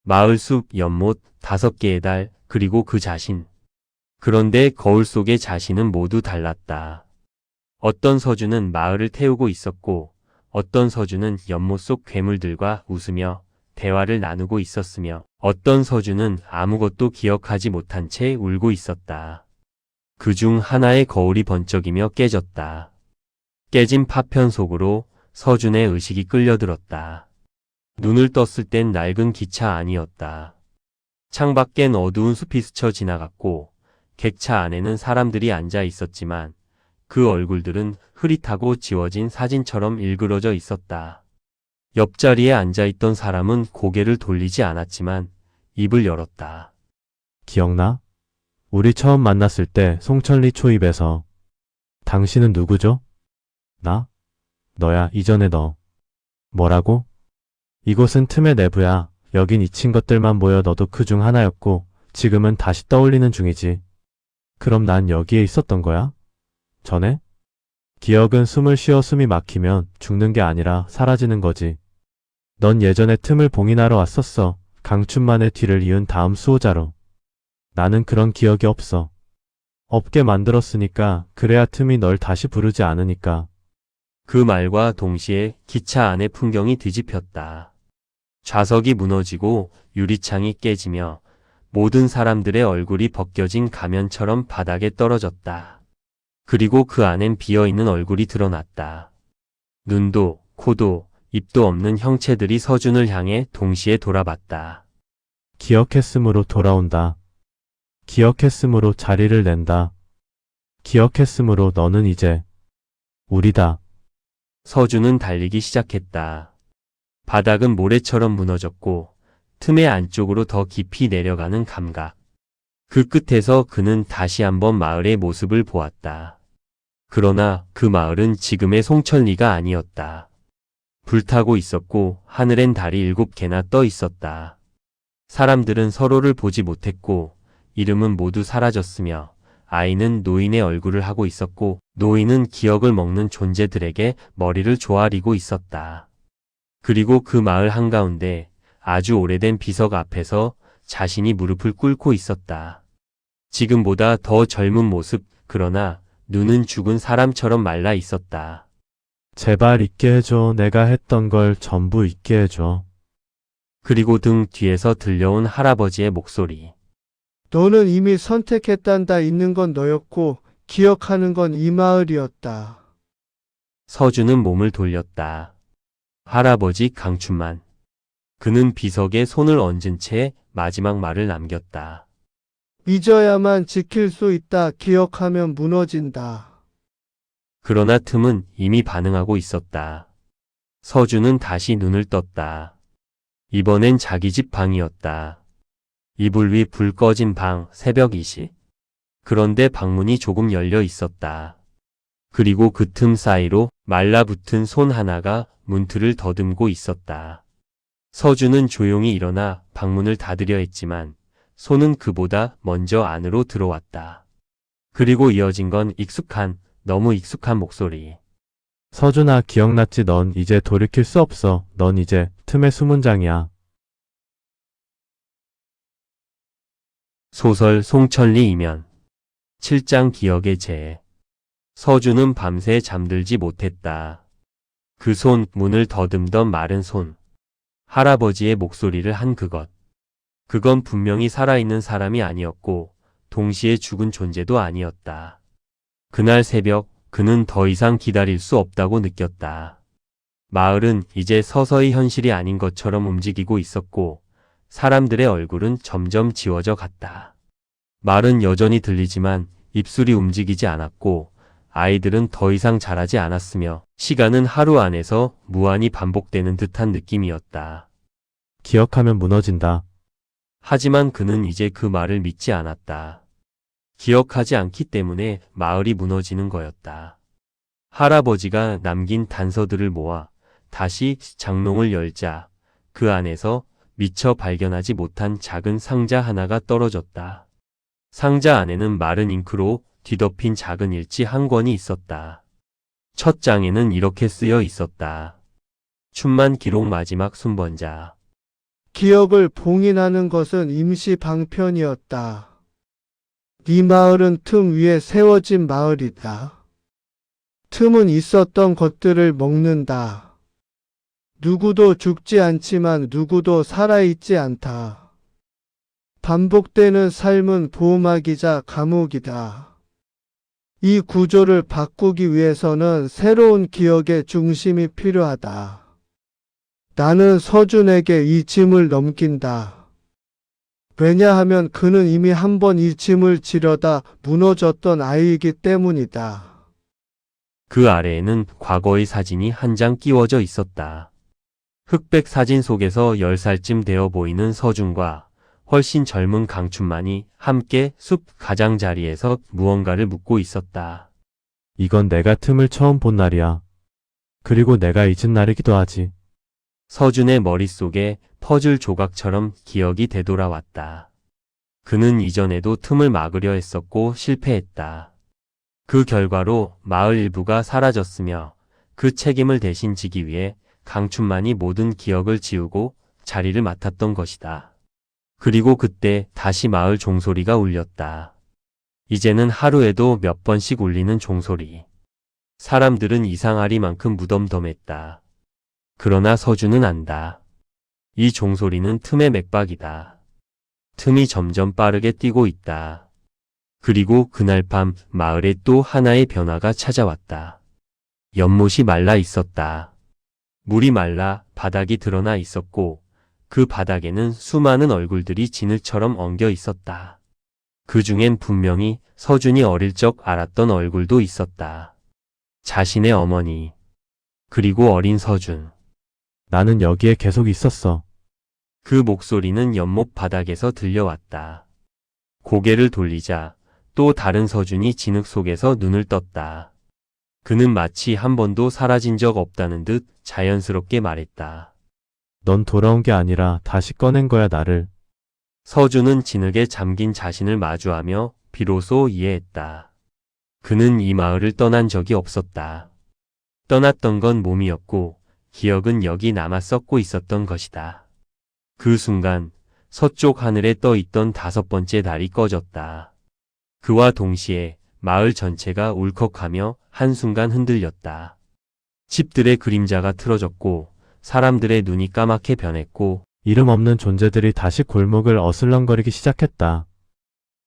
마을 숲, 연못, 5개의 달, 그리고 그 자신. 그런데 거울 속의 자신은 모두 달랐다. 어떤 서준은 마을을 태우고 있었고 어떤 서준은 연못 속 괴물들과 웃으며 대화를 나누고 있었으며 어떤 서준은 아무것도 기억하지 못한 채 울고 있었다. 그중 하나의 거울이 번쩍이며 깨졌다. 깨진 파편 속으로 서준의 의식이 끌려들었다. 눈을 떴을 땐 낡은 기차 안이었다. 창밖엔 어두운 숲이 스쳐 지나갔고 객차 안에는 사람들이 앉아 있었지만 그 얼굴들은 흐릿하고 지워진 사진처럼 일그러져 있었다. 옆자리에 앉아있던 사람은 고개를 돌리지 않았지만 입을 열었다. 기억나? 우리 처음 만났을 때 송천리 초입에서. 당신은 누구죠? 나? 너야, 이전에 너. 뭐라고? 이곳은 틈의 내부야. 여긴 잊힌 것들만 모여 너도 그 중 하나였고 지금은 다시 떠올리는 중이지. 그럼 난 여기에 있었던 거야? 전에? 기억은 숨을 쉬어 숨이 막히면 죽는 게 아니라 사라지는 거지. 넌 예전에 틈을 봉인하러 왔었어. 강춘만의 뒤를 이은 다음 수호자로. 나는 그런 기억이 없어. 없게 만들었으니까 그래야 틈이 널 다시 부르지 않으니까. 그 말과 동시에 기차 안의 풍경이 뒤집혔다. 좌석이 무너지고 유리창이 깨지며 모든 사람들의 얼굴이 벗겨진 가면처럼 바닥에 떨어졌다. 그리고 그 안엔 비어있는 얼굴이 드러났다. 눈도, 코도, 입도 없는 형체들이 서준을 향해 동시에 돌아봤다. 기억했으므로 돌아온다. 기억했으므로 자리를 낸다. 기억했으므로 너는 이제 우리다. 서준은 달리기 시작했다. 바닥은 모래처럼 무너졌고 틈의 안쪽으로 더 깊이 내려가는 감각. 그 끝에서 그는 다시 한번 마을의 모습을 보았다. 그러나 그 마을은 지금의 송천리가 아니었다. 불타고 있었고 하늘엔 달이 7개나 떠 있었다. 사람들은 서로를 보지 못했고 이름은 모두 사라졌으며 아이는 노인의 얼굴을 하고 있었고 노인은 기억을 먹는 존재들에게 머리를 조아리고 있었다. 그리고 그 마을 한가운데 아주 오래된 비석 앞에서 자신이 무릎을 꿇고 있었다. 지금보다 더 젊은 모습, 그러나 눈은 죽은 사람처럼 말라 있었다. 제발 잊게 해줘. 내가 했던 걸 전부 잊게 해줘. 그리고 등 뒤에서 들려온 할아버지의 목소리. 너는 이미 선택했단다. 있는 건 너였고 기억하는 건 이 마을이었다. 서준은 몸을 돌렸다. 할아버지 강춘만. 그는 비석에 손을 얹은 채 마지막 말을 남겼다. 잊어야만 지킬 수 있다. 기억하면 무너진다. 그러나 틈은 이미 반응하고 있었다. 서준은 다시 눈을 떴다. 이번엔 자기 집 방이었다. 이불 위 불 꺼진 방, 새벽 2시. 그런데 방문이 조금 열려 있었다. 그리고 그 틈 사이로 말라붙은 손 하나가 문틀을 더듬고 있었다. 서준은 조용히 일어나 방문을 닫으려 했지만 손은 그보다 먼저 안으로 들어왔다. 그리고 이어진 건 익숙한, 너무 익숙한 목소리. 서준아, 기억났지? 넌 이제 돌이킬 수 없어. 넌 이제 틈의 수문장이야. 소설 송천리 이면 7장 기억의 재. 서준은 밤새 잠들지 못했다. 그 손, 문을 더듬던 마른 손. 할아버지의 목소리를 한 그것. 그건 분명히 살아있는 사람이 아니었고 동시에 죽은 존재도 아니었다. 그날 새벽 그는 더 이상 기다릴 수 없다고 느꼈다. 마을은 이제 서서히 현실이 아닌 것처럼 움직이고 있었고 사람들의 얼굴은 점점 지워져 갔다. 말은 여전히 들리지만 입술이 움직이지 않았고 아이들은 더 이상 자라지 않았으며 시간은 하루 안에서 무한히 반복되는 듯한 느낌이었다. 기억하면 무너진다. 하지만 그는 이제 그 말을 믿지 않았다. 기억하지 않기 때문에 마을이 무너지는 거였다. 할아버지가 남긴 단서들을 모아 다시 장롱을 열자 그 안에서 미처 발견하지 못한 작은 상자 하나가 떨어졌다. 상자 안에는 마른 잉크로 뒤덮인 작은 일지 한 권이 있었다. 첫 장에는 이렇게 쓰여 있었다. 춘만 기록 마지막 순번자. 기억을 봉인하는 것은 임시 방편이었다. 네 마을은 틈 위에 세워진 마을이다. 틈은 있었던 것들을 먹는다. 누구도 죽지 않지만 누구도 살아있지 않다. 반복되는 삶은 보호막이자 감옥이다. 이 구조를 바꾸기 위해서는 새로운 기억의 중심이 필요하다. 나는 서준에게 이 짐을 넘긴다. 왜냐하면 그는 이미 한 번 이 짐을 지려다 무너졌던 아이이기 때문이다. 그 아래에는 과거의 사진이 한 장 끼워져 있었다. 흑백 사진 속에서 10살쯤 되어 보이는 서준과 훨씬 젊은 강춘만이 함께 숲 가장자리에서 무언가를 묻고 있었다. 이건 내가 틈을 처음 본 날이야. 그리고 내가 잊은 날이기도 하지. 서준의 머릿속에 퍼즐 조각처럼 기억이 되돌아왔다. 그는 이전에도 틈을 막으려 했었고 실패했다. 그 결과로 마을 일부가 사라졌으며 그 책임을 대신 지기 위해 강춘만이 모든 기억을 지우고 자리를 맡았던 것이다. 그리고 그때 다시 마을 종소리가 울렸다. 이제는 하루에도 몇 번씩 울리는 종소리. 사람들은 이상하리만큼 무덤덤했다. 그러나 서준은 안다. 이 종소리는 틈의 맥박이다. 틈이 점점 빠르게 뛰고 있다. 그리고 그날 밤 마을에 또 하나의 변화가 찾아왔다. 연못이 말라 있었다. 물이 말라 바닥이 드러나 있었고 그 바닥에는 수많은 얼굴들이 진흙처럼 엉겨 있었다. 그 중엔 분명히 서준이 어릴 적 알았던 얼굴도 있었다. 자신의 어머니, 그리고 어린 서준. 나는 여기에 계속 있었어. 그 목소리는 연못 바닥에서 들려왔다. 고개를 돌리자 또 다른 서준이 진흙 속에서 눈을 떴다. 그는 마치 한 번도 사라진 적 없다는 듯 자연스럽게 말했다. 넌 돌아온 게 아니라 다시 꺼낸 거야, 나를. 서준은 진흙에 잠긴 자신을 마주하며 비로소 이해했다. 그는 이 마을을 떠난 적이 없었다. 떠났던 건 몸이었고 기억은 여기 남아 썩고 있었던 것이다. 그 순간 서쪽 하늘에 떠 있던 5번째 달이 꺼졌다. 그와 동시에 마을 전체가 울컥하며 한순간 흔들렸다. 집들의 그림자가 틀어졌고 사람들의 눈이 까맣게 변했고 이름 없는 존재들이 다시 골목을 어슬렁거리기 시작했다.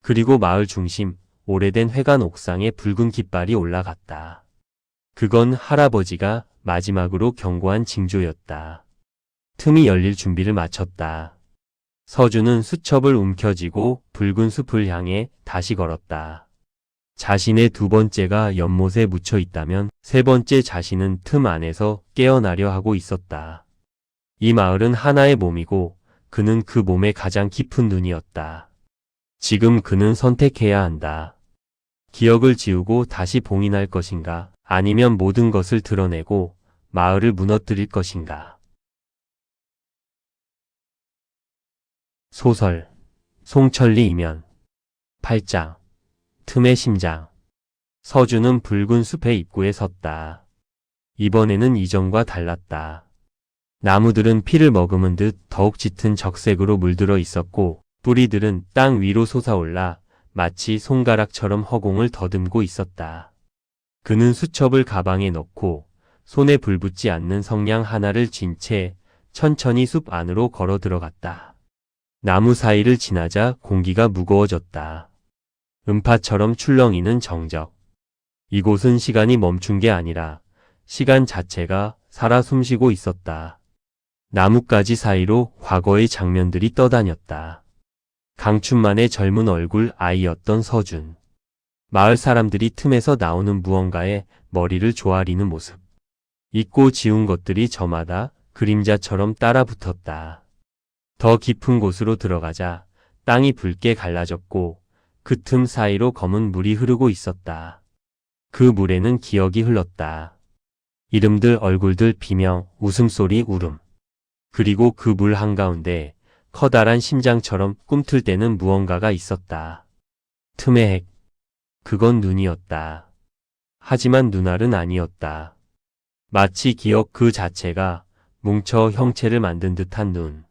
그리고 마을 중심 오래된 회관 옥상에 붉은 깃발이 올라갔다. 그건 할아버지가 마지막으로 경고한 징조였다. 틈이 열릴 준비를 마쳤다. 서준은 수첩을 움켜쥐고 붉은 숲을 향해 다시 걸었다. 자신의 2번째가 연못에 묻혀 있다면 3번째 자신은 틈 안에서 깨어나려 하고 있었다. 이 마을은 하나의 몸이고 그는 그 몸의 가장 깊은 눈이었다. 지금 그는 선택해야 한다. 기억을 지우고 다시 봉인할 것인가, 아니면 모든 것을 드러내고 마을을 무너뜨릴 것인가. 소설 송천리 이면 8장 틈의 심장. 서준은 붉은 숲의 입구에 섰다. 이번에는 이전과 달랐다. 나무들은 피를 머금은 듯 더욱 짙은 적색으로 물들어 있었고 뿌리들은 땅 위로 솟아올라 마치 손가락처럼 허공을 더듬고 있었다. 그는 수첩을 가방에 넣고 손에 불붙지 않는 성냥 하나를 쥔 채 천천히 숲 안으로 걸어 들어갔다. 나무 사이를 지나자 공기가 무거워졌다. 음파처럼 출렁이는 정적. 이곳은 시간이 멈춘 게 아니라 시간 자체가 살아 숨쉬고 있었다. 나뭇가지 사이로 과거의 장면들이 떠다녔다. 강춘만의 젊은 얼굴 아이였던 서준. 마을 사람들이 틈에서 나오는 무언가에 머리를 조아리는 모습. 잊고 지운 것들이 저마다 그림자처럼 따라 붙었다. 더 깊은 곳으로 들어가자 땅이 붉게 갈라졌고 그 틈 사이로 검은 물이 흐르고 있었다. 그 물에는 기억이 흘렀다. 이름들, 얼굴들, 비명, 웃음소리, 울음. 그리고 그 물 한가운데 커다란 심장처럼 꿈틀대는 무언가가 있었다. 틈의 핵. 그건 눈이었다. 하지만 눈알은 아니었다. 마치 기억 그 자체가 뭉쳐 형체를 만든 듯한 눈.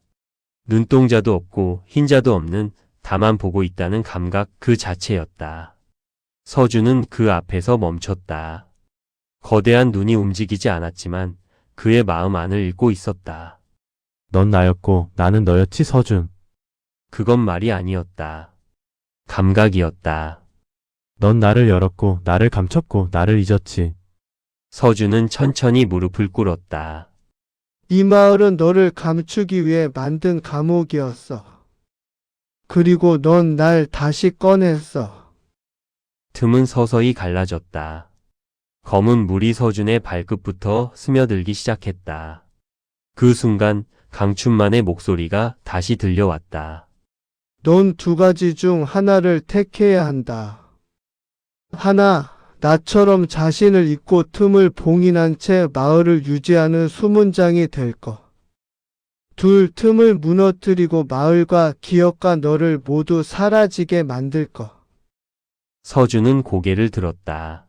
눈동자도 없고 흰자도 없는, 다만 보고 있다는 감각 그 자체였다. 서준은 그 앞에서 멈췄다. 거대한 눈이 움직이지 않았지만 그의 마음 안을 읽고 있었다. 넌 나였고 나는 너였지, 서준. 그건 말이 아니었다. 감각이었다. 넌 나를 열었고 나를 감췄고 나를 잊었지. 서준은 천천히 무릎을 꿇었다. 이 마을은 너를 감추기 위해 만든 감옥이었어. 그리고 넌 날 다시 꺼냈어. 틈은 서서히 갈라졌다. 검은 물이 서준의 발끝부터 스며들기 시작했다. 그 순간 강춘만의 목소리가 다시 들려왔다. 넌 2가지 중 하나를 택해야 한다. 하나, 나처럼 자신을 잊고 틈을 봉인한 채 마을을 유지하는 수문장이 될 것. 2, 틈을 무너뜨리고 마을과 기억과 너를 모두 사라지게 만들 것. 서준은 고개를 들었다.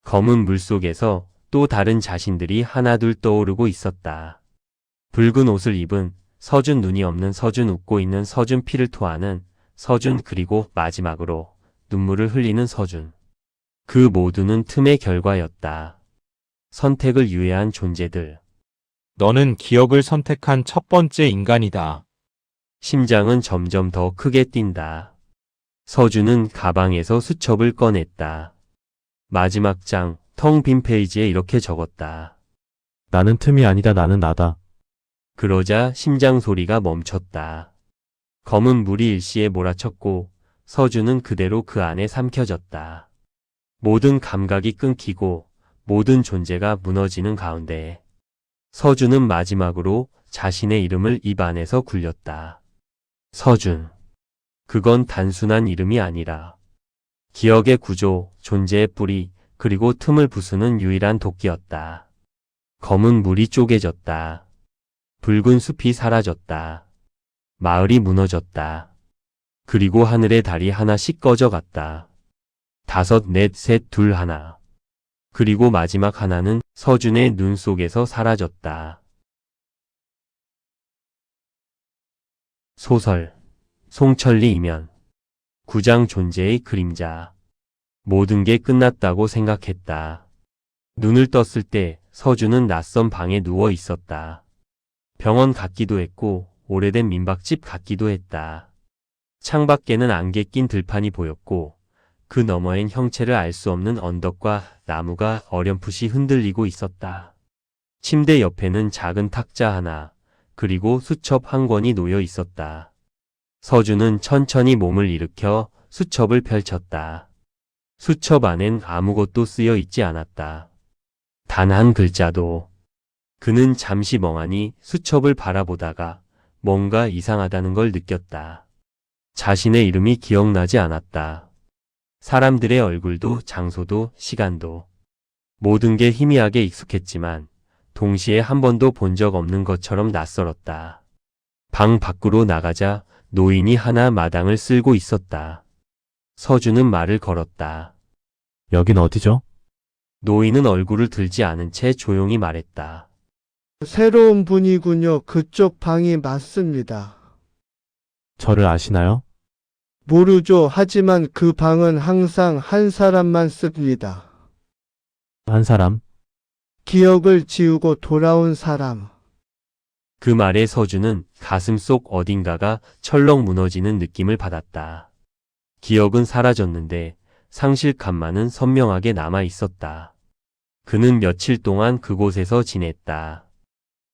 검은 물 속에서 또 다른 자신들이 하나둘 떠오르고 있었다. 붉은 옷을 입은 서준, 눈이 없는 서준, 웃고 있는 서준, 피를 토하는 서준, 그리고 마지막으로 눈물을 흘리는 서준. 그 모두는 틈의 결과였다. 선택을 유예한 존재들. 너는 기억을 선택한 첫 번째 인간이다. 심장은 점점 더 크게 뛴다. 서준은 가방에서 수첩을 꺼냈다. 마지막 장, 텅 빈 페이지에 이렇게 적었다. 나는 틈이 아니다. 나는 나다. 그러자 심장 소리가 멈췄다. 검은 물이 일시에 몰아쳤고 서준은 그대로 그 안에 삼켜졌다. 모든 감각이 끊기고 모든 존재가 무너지는 가운데 서준은 마지막으로 자신의 이름을 입 안에서 굴렸다. 서준. 그건 단순한 이름이 아니라 기억의 구조, 존재의 뿌리, 그리고 틈을 부수는 유일한 도끼였다. 검은 물이 쪼개졌다. 붉은 숲이 사라졌다. 마을이 무너졌다. 그리고 하늘의 달이 하나씩 꺼져갔다. 5, 4, 3, 2, 1. 그리고 마지막 하나는 서준의 눈 속에서 사라졌다. 소설 송천리 이면 9장 존재의 그림자. 모든 게 끝났다고 생각했다. 눈을 떴을 때 서준은 낯선 방에 누워 있었다. 병원 같기도 했고 오래된 민박집 같기도 했다. 창밖에는 안개 낀 들판이 보였고 그 너머엔 형체를 알 수 없는 언덕과 나무가 어렴풋이 흔들리고 있었다. 침대 옆에는 작은 탁자 하나, 그리고 수첩 한 권이 놓여 있었다. 서준은 천천히 몸을 일으켜 수첩을 펼쳤다. 수첩 안엔 아무것도 쓰여 있지 않았다. 단 한 글자도. 그는 잠시 멍하니 수첩을 바라보다가 뭔가 이상하다는 걸 느꼈다. 자신의 이름이 기억나지 않았다. 사람들의 얼굴도 장소도 시간도. 모든 게 희미하게 익숙했지만 동시에 한 번도 본 적 없는 것처럼 낯설었다. 방 밖으로 나가자 노인이 하나 마당을 쓸고 있었다. 서준은 말을 걸었다. 여긴 어디죠? 노인은 얼굴을 들지 않은 채 조용히 말했다. 새로운 분이군요. 그쪽 방이 맞습니다. 저를 아시나요? 모르죠. 하지만 그 방은 항상 한 사람만 씁니다. 한 사람? 기억을 지우고 돌아온 사람. 그 말에 서준은 가슴 속 어딘가가 철렁 무너지는 느낌을 받았다. 기억은 사라졌는데 상실감만은 선명하게 남아 있었다. 그는 며칠 동안 그곳에서 지냈다.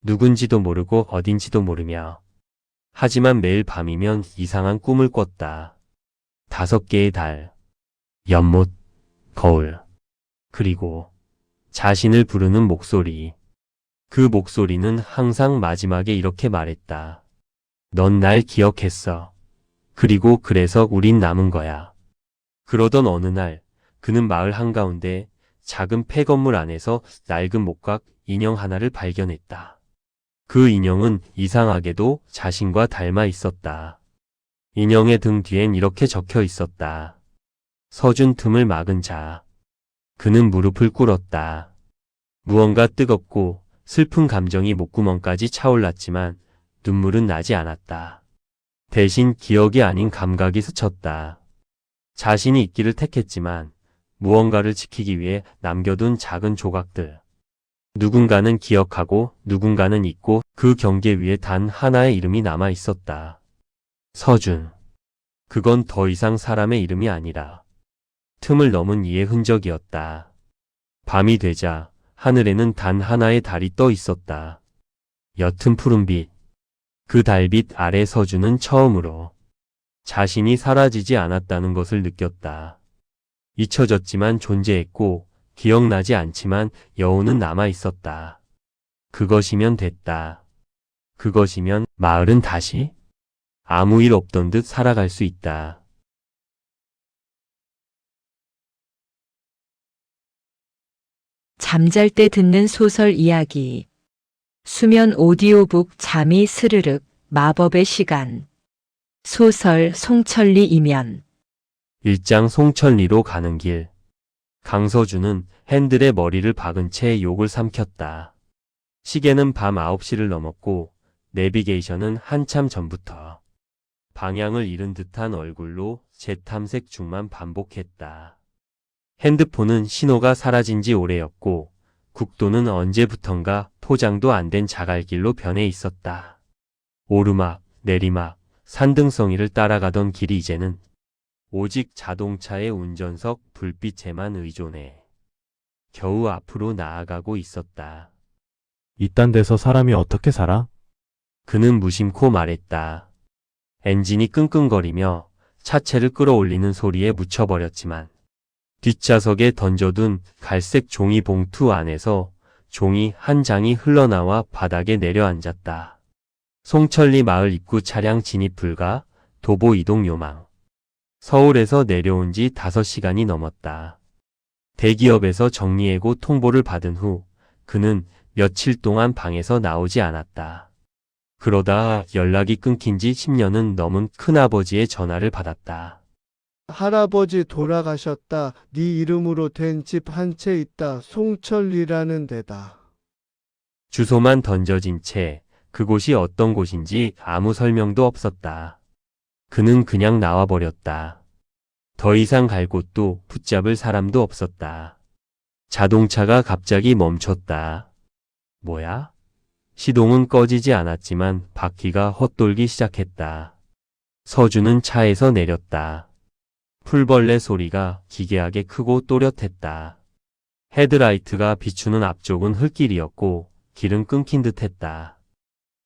누군지도 모르고 어딘지도 모르며. 하지만 매일 밤이면 이상한 꿈을 꿨다. 5개의 달, 연못, 거울, 그리고 자신을 부르는 목소리. 그 목소리는 항상 마지막에 이렇게 말했다. 넌 날 기억했어. 그리고 그래서 우린 남은 거야. 그러던 어느 날 그는 마을 한가운데 작은 폐건물 안에서 낡은 목각 인형 하나를 발견했다. 그 인형은 이상하게도 자신과 닮아 있었다. 인형의 등 뒤엔 이렇게 적혀 있었다. 서준 틈을 막은 자. 그는 무릎을 꿇었다. 무언가 뜨겁고 슬픈 감정이 목구멍까지 차올랐지만 눈물은 나지 않았다. 대신 기억이 아닌 감각이 스쳤다. 자신이 있기를 택했지만 무언가를 지키기 위해 남겨둔 작은 조각들. 누군가는 기억하고 누군가는 잊고 그 경계 위에 단 하나의 이름이 남아 있었다. 서준. 그건 더 이상 사람의 이름이 아니라 틈을 넘은 이의 흔적이었다. 밤이 되자 하늘에는 단 하나의 달이 떠 있었다. 옅은 푸른빛. 그 달빛 아래 서준은 처음으로 자신이 사라지지 않았다는 것을 느꼈다. 잊혀졌지만 존재했고 기억나지 않지만 여운은 남아 있었다. 그것이면 됐다. 그것이면 마을은 다시 아무 일 없던 듯 살아갈 수 있다. 잠잘 때 듣는 소설 이야기. 수면 오디오북 잠이 스르륵 마법의 시간. 소설 송천리 이면. 1장 송천리로 가는 길. 강서준은 핸들에 머리를 박은 채 욕을 삼켰다. 시계는 밤 9시를 넘었고 내비게이션은 한참 전부터 방향을 잃은 듯한 얼굴로 재탐색 중만 반복했다. 핸드폰은 신호가 사라진 지 오래였고 국도는 언제부턴가 포장도 안 된 자갈길로 변해 있었다. 오르막, 내리막, 산등성이를 따라가던 길이 이제는 오직 자동차의 운전석 불빛에만 의존해 겨우 앞으로 나아가고 있었다. 이딴 데서 사람이 어떻게 살아? 그는 무심코 말했다. 엔진이 끙끙거리며 차체를 끌어올리는 소리에 묻혀버렸지만 뒷좌석에 던져둔 갈색 종이 봉투 안에서 종이 한 장이 흘러나와 바닥에 내려앉았다. 송천리 마을 입구 차량 진입 불가, 도보 이동 요망. 서울에서 내려온 지 5시간이 넘었다. 대기업에서 정리해고 통보를 받은 후 그는 며칠 동안 방에서 나오지 않았다. 그러다 연락이 끊긴 지 10년은 넘은 큰아버지의 전화를 받았다. 할아버지 돌아가셨다. 네 이름으로 된 집 한 채 있다. 송천리라는 데다. 주소만 던져진 채 그곳이 어떤 곳인지 아무 설명도 없었다. 그는 그냥 나와버렸다. 더 이상 갈 곳도 붙잡을 사람도 없었다. 자동차가 갑자기 멈췄다. 뭐야? 시동은 꺼지지 않았지만 바퀴가 헛돌기 시작했다. 서준은 차에서 내렸다. 풀벌레 소리가 기괴하게 크고 또렷했다. 헤드라이트가 비추는 앞쪽은 흙길이었고 길은 끊긴 듯했다.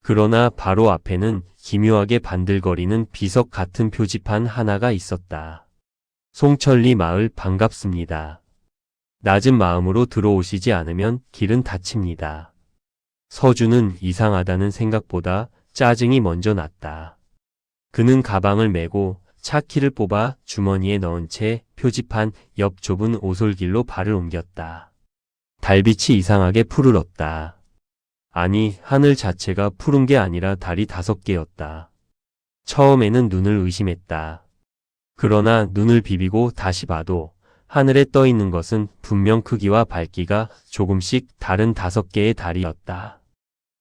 그러나 바로 앞에는 기묘하게 반들거리는 비석 같은 표지판 하나가 있었다. 송천리 마을 반갑습니다. 낮은 마음으로 들어오시지 않으면 길은 닫힙니다. 서준은 이상하다는 생각보다 짜증이 먼저 났다. 그는 가방을 메고 차키를 뽑아 주머니에 넣은 채 표지판 옆 좁은 오솔길로 발을 옮겼다. 달빛이 이상하게 푸르렀다. 아니, 하늘 자체가 푸른 게 아니라 달이 5개였다. 처음에는 눈을 의심했다. 그러나 눈을 비비고 다시 봐도 하늘에 떠 있는 것은 분명 크기와 밝기가 조금씩 다른 5개의 달이었다.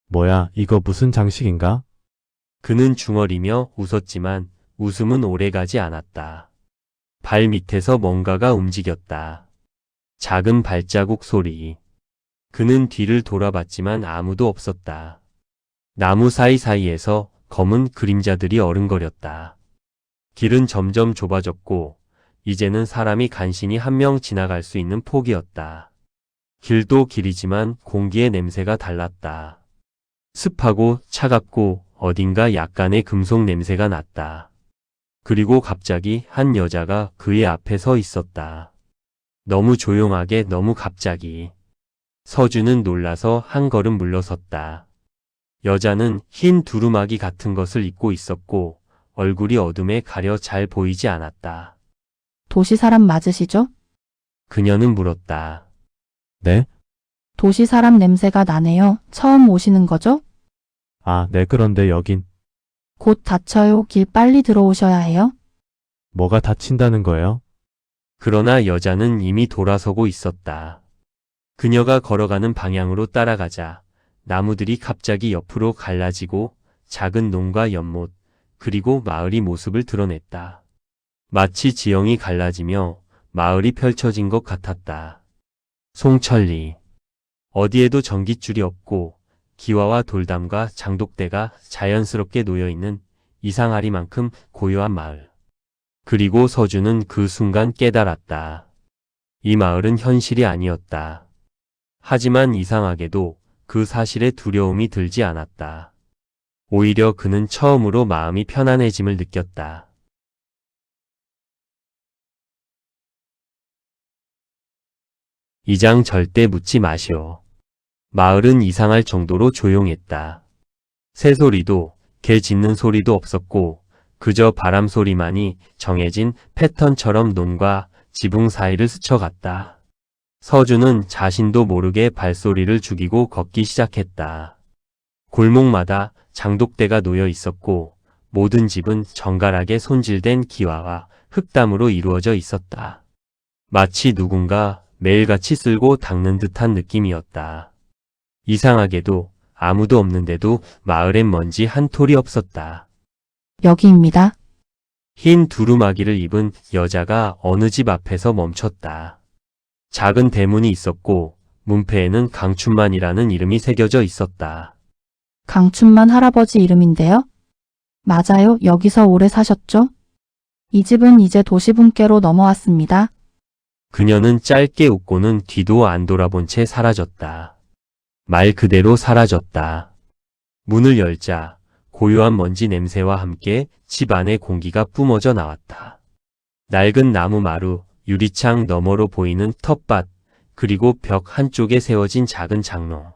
뭐야, 이거 무슨 장식인가? 그는 중얼이며 웃었지만 웃음은 오래가지 않았다. 발 밑에서 뭔가가 움직였다. 작은 발자국 소리. 그는 뒤를 돌아봤지만 아무도 없었다. 나무 사이사이에서 검은 그림자들이 어른거렸다. 길은 점점 좁아졌고 이제는 사람이 간신히 한 명 지나갈 수 있는 폭이었다. 길도 길이지만 공기의 냄새가 달랐다. 습하고 차갑고 어딘가 약간의 금속 냄새가 났다. 그리고 갑자기 한 여자가 그의 앞에 서 있었다. 너무 조용하게, 너무 갑자기. 서준은 놀라서 한 걸음 물러섰다. 여자는 흰 두루마기 같은 것을 입고 있었고 얼굴이 어둠에 가려 잘 보이지 않았다. 도시 사람 맞으시죠? 그녀는 물었다. 네? 도시 사람 냄새가 나네요. 처음 오시는 거죠? 아, 네, 그런데 여긴 곧 닫혀요. 길 빨리 들어오셔야 해요. 뭐가 다친다는 거예요? 그러나 여자는 이미 돌아서고 있었다. 그녀가 걸어가는 방향으로 따라가자 나무들이 갑자기 옆으로 갈라지고 작은 농가 연못, 그리고 마을이 모습을 드러냈다. 마치 지형이 갈라지며 마을이 펼쳐진 것 같았다. 송천리. 어디에도 전깃줄이 없고 기와와 돌담과 장독대가 자연스럽게 놓여있는 이상하리만큼 고요한 마을. 그리고 서준은 그 순간 깨달았다. 이 마을은 현실이 아니었다. 하지만 이상하게도 그 사실에 두려움이 들지 않았다. 오히려 그는 처음으로 마음이 편안해짐을 느꼈다. 이 장 절대 묻지 마시오. 마을은 이상할 정도로 조용했다. 새소리도 개 짖는 소리도 없었고 그저 바람 소리만이 정해진 패턴처럼 논과 지붕 사이를 스쳐갔다. 서준은 자신도 모르게 발소리를 죽이고 걷기 시작했다. 골목마다 장독대가 놓여 있었고 모든 집은 정갈하게 손질된 기와와 흙담으로 이루어져 있었다. 마치 누군가 매일같이 쓸고 닦는 듯한 느낌이었다. 이상하게도 아무도 없는데도 마을엔 먼지 한 톨이 없었다. 여기입니다. 흰 두루마기를 입은 여자가 어느 집 앞에서 멈췄다. 작은 대문이 있었고 문패에는 강춘만이라는 이름이 새겨져 있었다. 강춘만 할아버지 이름인데요? 맞아요. 여기서 오래 사셨죠? 이 집은 이제 도시분께로 넘어왔습니다. 그녀는 짧게 웃고는 뒤도 안 돌아본 채 사라졌다. 말 그대로 사라졌다. 문을 열자 고요한 먼지 냄새와 함께 집 안의 공기가 뿜어져 나왔다. 낡은 나무 마루, 유리창 너머로 보이는 텃밭, 그리고 벽 한쪽에 세워진 작은 장로.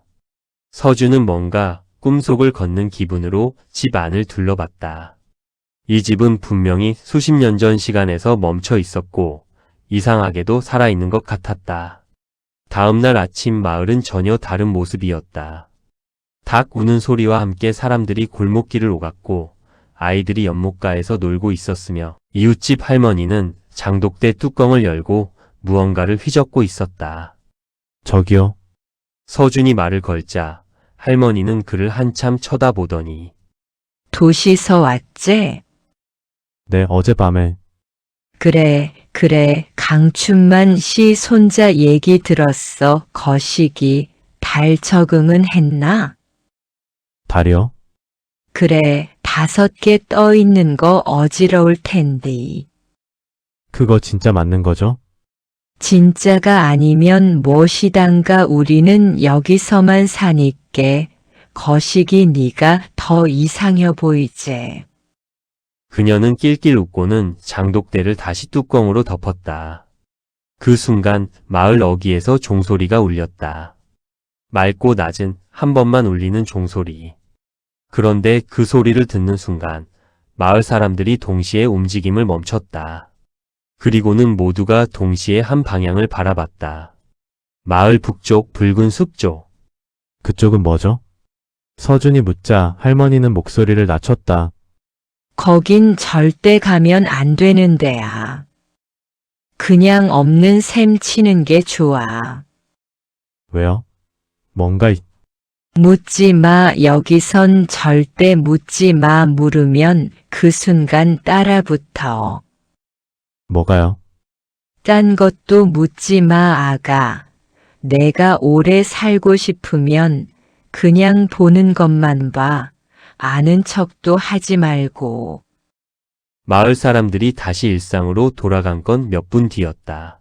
서준은 뭔가 꿈속을 걷는 기분으로 집 안을 둘러봤다. 이 집은 분명히 수십 년 전 시간에서 멈춰 있었고 이상하게도 살아있는 것 같았다. 다음 날 아침 마을은 전혀 다른 모습이었다. 닭 우는 소리와 함께 사람들이 골목길을 오갔고 아이들이 연못가에서 놀고 있었으며 이웃집 할머니는 장독대 뚜껑을 열고 무언가를 휘젓고 있었다. 저기요. 서준이 말을 걸자 할머니는 그를 한참 쳐다보더니 도시서 왔제? 네, 어젯밤에 그래, 강춘만 씨 손자 얘기 들었어. 거시기, 달 적응은 했나? 달이요? 그래, 5개 떠 있는 거 어지러울 텐데. 그거 진짜 맞는 거죠? 진짜가 아니면 무엇이단가 우리는 여기서만 사니께 거시기 네가 더 이상해 보이제. 그녀는 낄낄 웃고는 장독대를 다시 뚜껑으로 덮었다. 그 순간 마을 어귀에서 종소리가 울렸다. 맑고 낮은 한 번만 울리는 종소리. 그런데 그 소리를 듣는 순간 마을 사람들이 동시에 움직임을 멈췄다. 그리고는 모두가 동시에 한 방향을 바라봤다. 마을 북쪽 붉은 숲 쪽. 그쪽은 뭐죠? 서준이 묻자 할머니는 목소리를 낮췄다. 거긴 절대 가면 안 되는 데야. 그냥 없는 셈 치는 게 좋아. 왜요? 뭔가 묻지 마. 여기선 절대 묻지 마. 물으면 그 순간 따라붙어. 뭐가요? 딴 것도 묻지 마, 아가. 내가 오래 살고 싶으면 그냥 보는 것만 봐. 아는 척도 하지 말고. 마을 사람들이 다시 일상으로 돌아간 건 몇 분 뒤였다.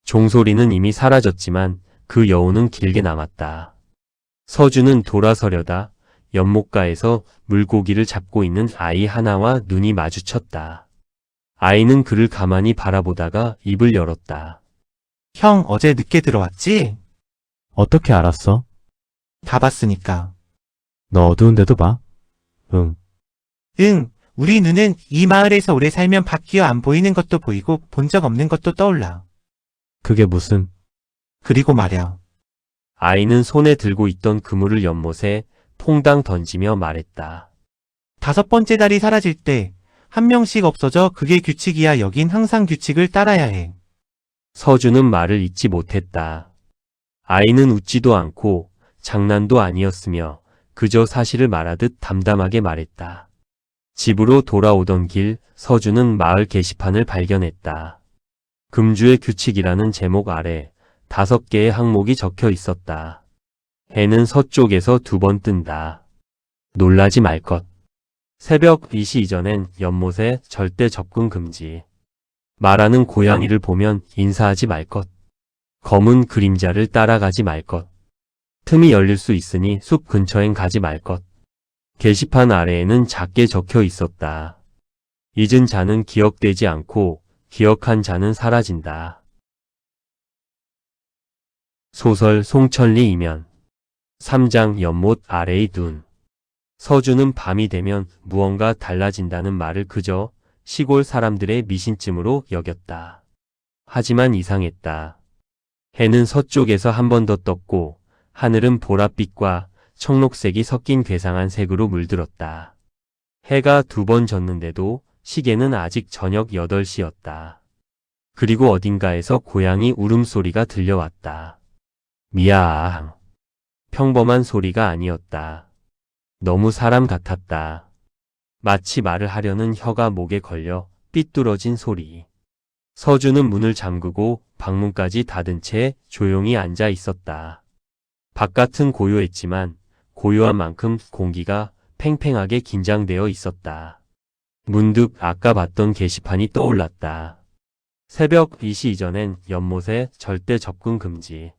종소리는 이미 사라졌지만 그 여운은 길게 남았다. 서준은 돌아서려다 연못가에서 물고기를 잡고 있는 아이 하나와 눈이 마주쳤다. 아이는 그를 가만히 바라보다가 입을 열었다. 형 어제 늦게 들어왔지? 어떻게 알았어? 다 봤으니까. 너 어두운데도 봐? 응. 응, 우리 눈은 이 마을에서 오래 살면 바뀌어 안 보이는 것도 보이고 본 적 없는 것도 떠올라. 그게 무슨... 그리고 말야. 아이는 손에 들고 있던 그물을 연못에 퐁당 던지며 말했다. 5번째 달이 사라질 때 한 명씩 없어져. 그게 규칙이야. 여긴 항상 규칙을 따라야 해. 서준은 말을 잇지 못했다. 아이는 웃지도 않고 장난도 아니었으며 그저 사실을 말하듯 담담하게 말했다. 집으로 돌아오던 길 서준은 마을 게시판을 발견했다. 금주의 규칙이라는 제목 아래 5개의 항목이 적혀 있었다. 해는 서쪽에서 2번 뜬다. 놀라지 말 것. 새벽 2시 이전엔 연못에 절대 접근 금지. 말하는 고양이를 보면 인사하지 말 것. 검은 그림자를 따라가지 말 것. 틈이 열릴 수 있으니 숲 근처엔 가지 말 것. 게시판 아래에는 작게 적혀 있었다. 잊은 자는 기억되지 않고 기억한 자는 사라진다. 소설 송천리 이면 3장 연못 아래의 둔. 서준은 밤이 되면 무언가 달라진다는 말을 그저 시골 사람들의 미신쯤으로 여겼다. 하지만 이상했다. 해는 서쪽에서 한 번 더 떴고 하늘은 보랏빛과 청록색이 섞인 괴상한 색으로 물들었다. 해가 2번 졌는데도 시계는 아직 저녁 8시였다. 그리고 어딘가에서 고양이 울음소리가 들려왔다. 미야앙. 평범한 소리가 아니었다. 너무 사람 같았다. 마치 말을 하려는 혀가 목에 걸려 삐뚤어진 소리. 서준은 문을 잠그고 방문까지 닫은 채 조용히 앉아 있었다. 바깥은 고요했지만 고요한 만큼 공기가 팽팽하게 긴장되어 있었다. 문득 아까 봤던 게시판이 떠올랐다. 새벽 2시 이전엔 연못에 절대 접근 금지.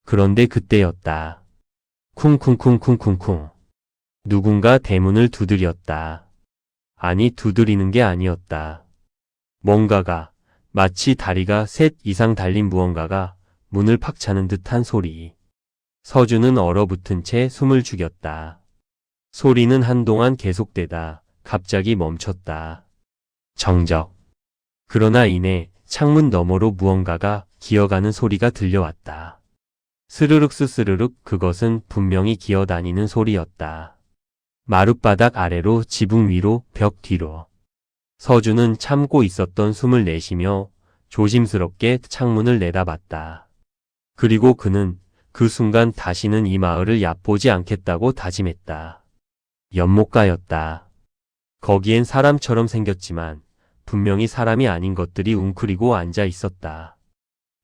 그런데 그때였다. 쿵쿵쿵쿵쿵쿵. 누군가 대문을 두드렸다. 아니, 두드리는 게 아니었다. 뭔가가, 마치 다리가 셋 이상 달린 무언가가 문을 팍 차는 듯한 소리. 서준은 얼어붙은 채 숨을 죽였다. 소리는 한동안 계속되다 갑자기 멈췄다. 정적. 그러나 이내 창문 너머로 무언가가 기어가는 소리가 들려왔다. 스르륵 스스르륵. 그것은 분명히 기어다니는 소리였다. 마룻바닥 아래로, 지붕 위로, 벽 뒤로. 서준은 참고 있었던 숨을 내쉬며 조심스럽게 창문을 내다봤다. 그리고 그는 그 순간 다시는 이 마을을 얕보지 않겠다고 다짐했다. 연못가였다. 거기엔 사람처럼 생겼지만 분명히 사람이 아닌 것들이 웅크리고 앉아 있었다.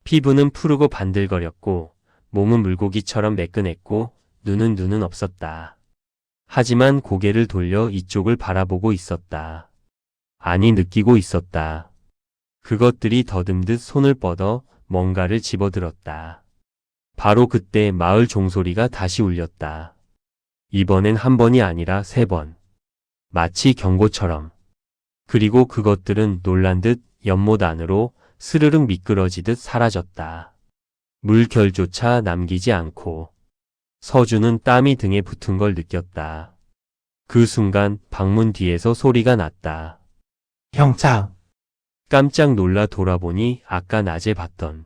피부는 푸르고 반들거렸고 몸은 물고기처럼 매끈했고 눈은 없었다. 하지만 고개를 돌려 이쪽을 바라보고 있었다. 아니, 느끼고 있었다. 그것들이 더듬듯 손을 뻗어 뭔가를 집어들었다. 바로 그때 마을 종소리가 다시 울렸다. 이번엔 한 번이 아니라 3번. 마치 경고처럼. 그리고 그것들은 놀란 듯 연못 안으로 스르륵 미끄러지듯 사라졌다. 물결조차 남기지 않고. 서준은 땀이 등에 붙은 걸 느꼈다. 그 순간 방문 뒤에서 소리가 났다. 형차. 깜짝 놀라 돌아보니 아까 낮에 봤던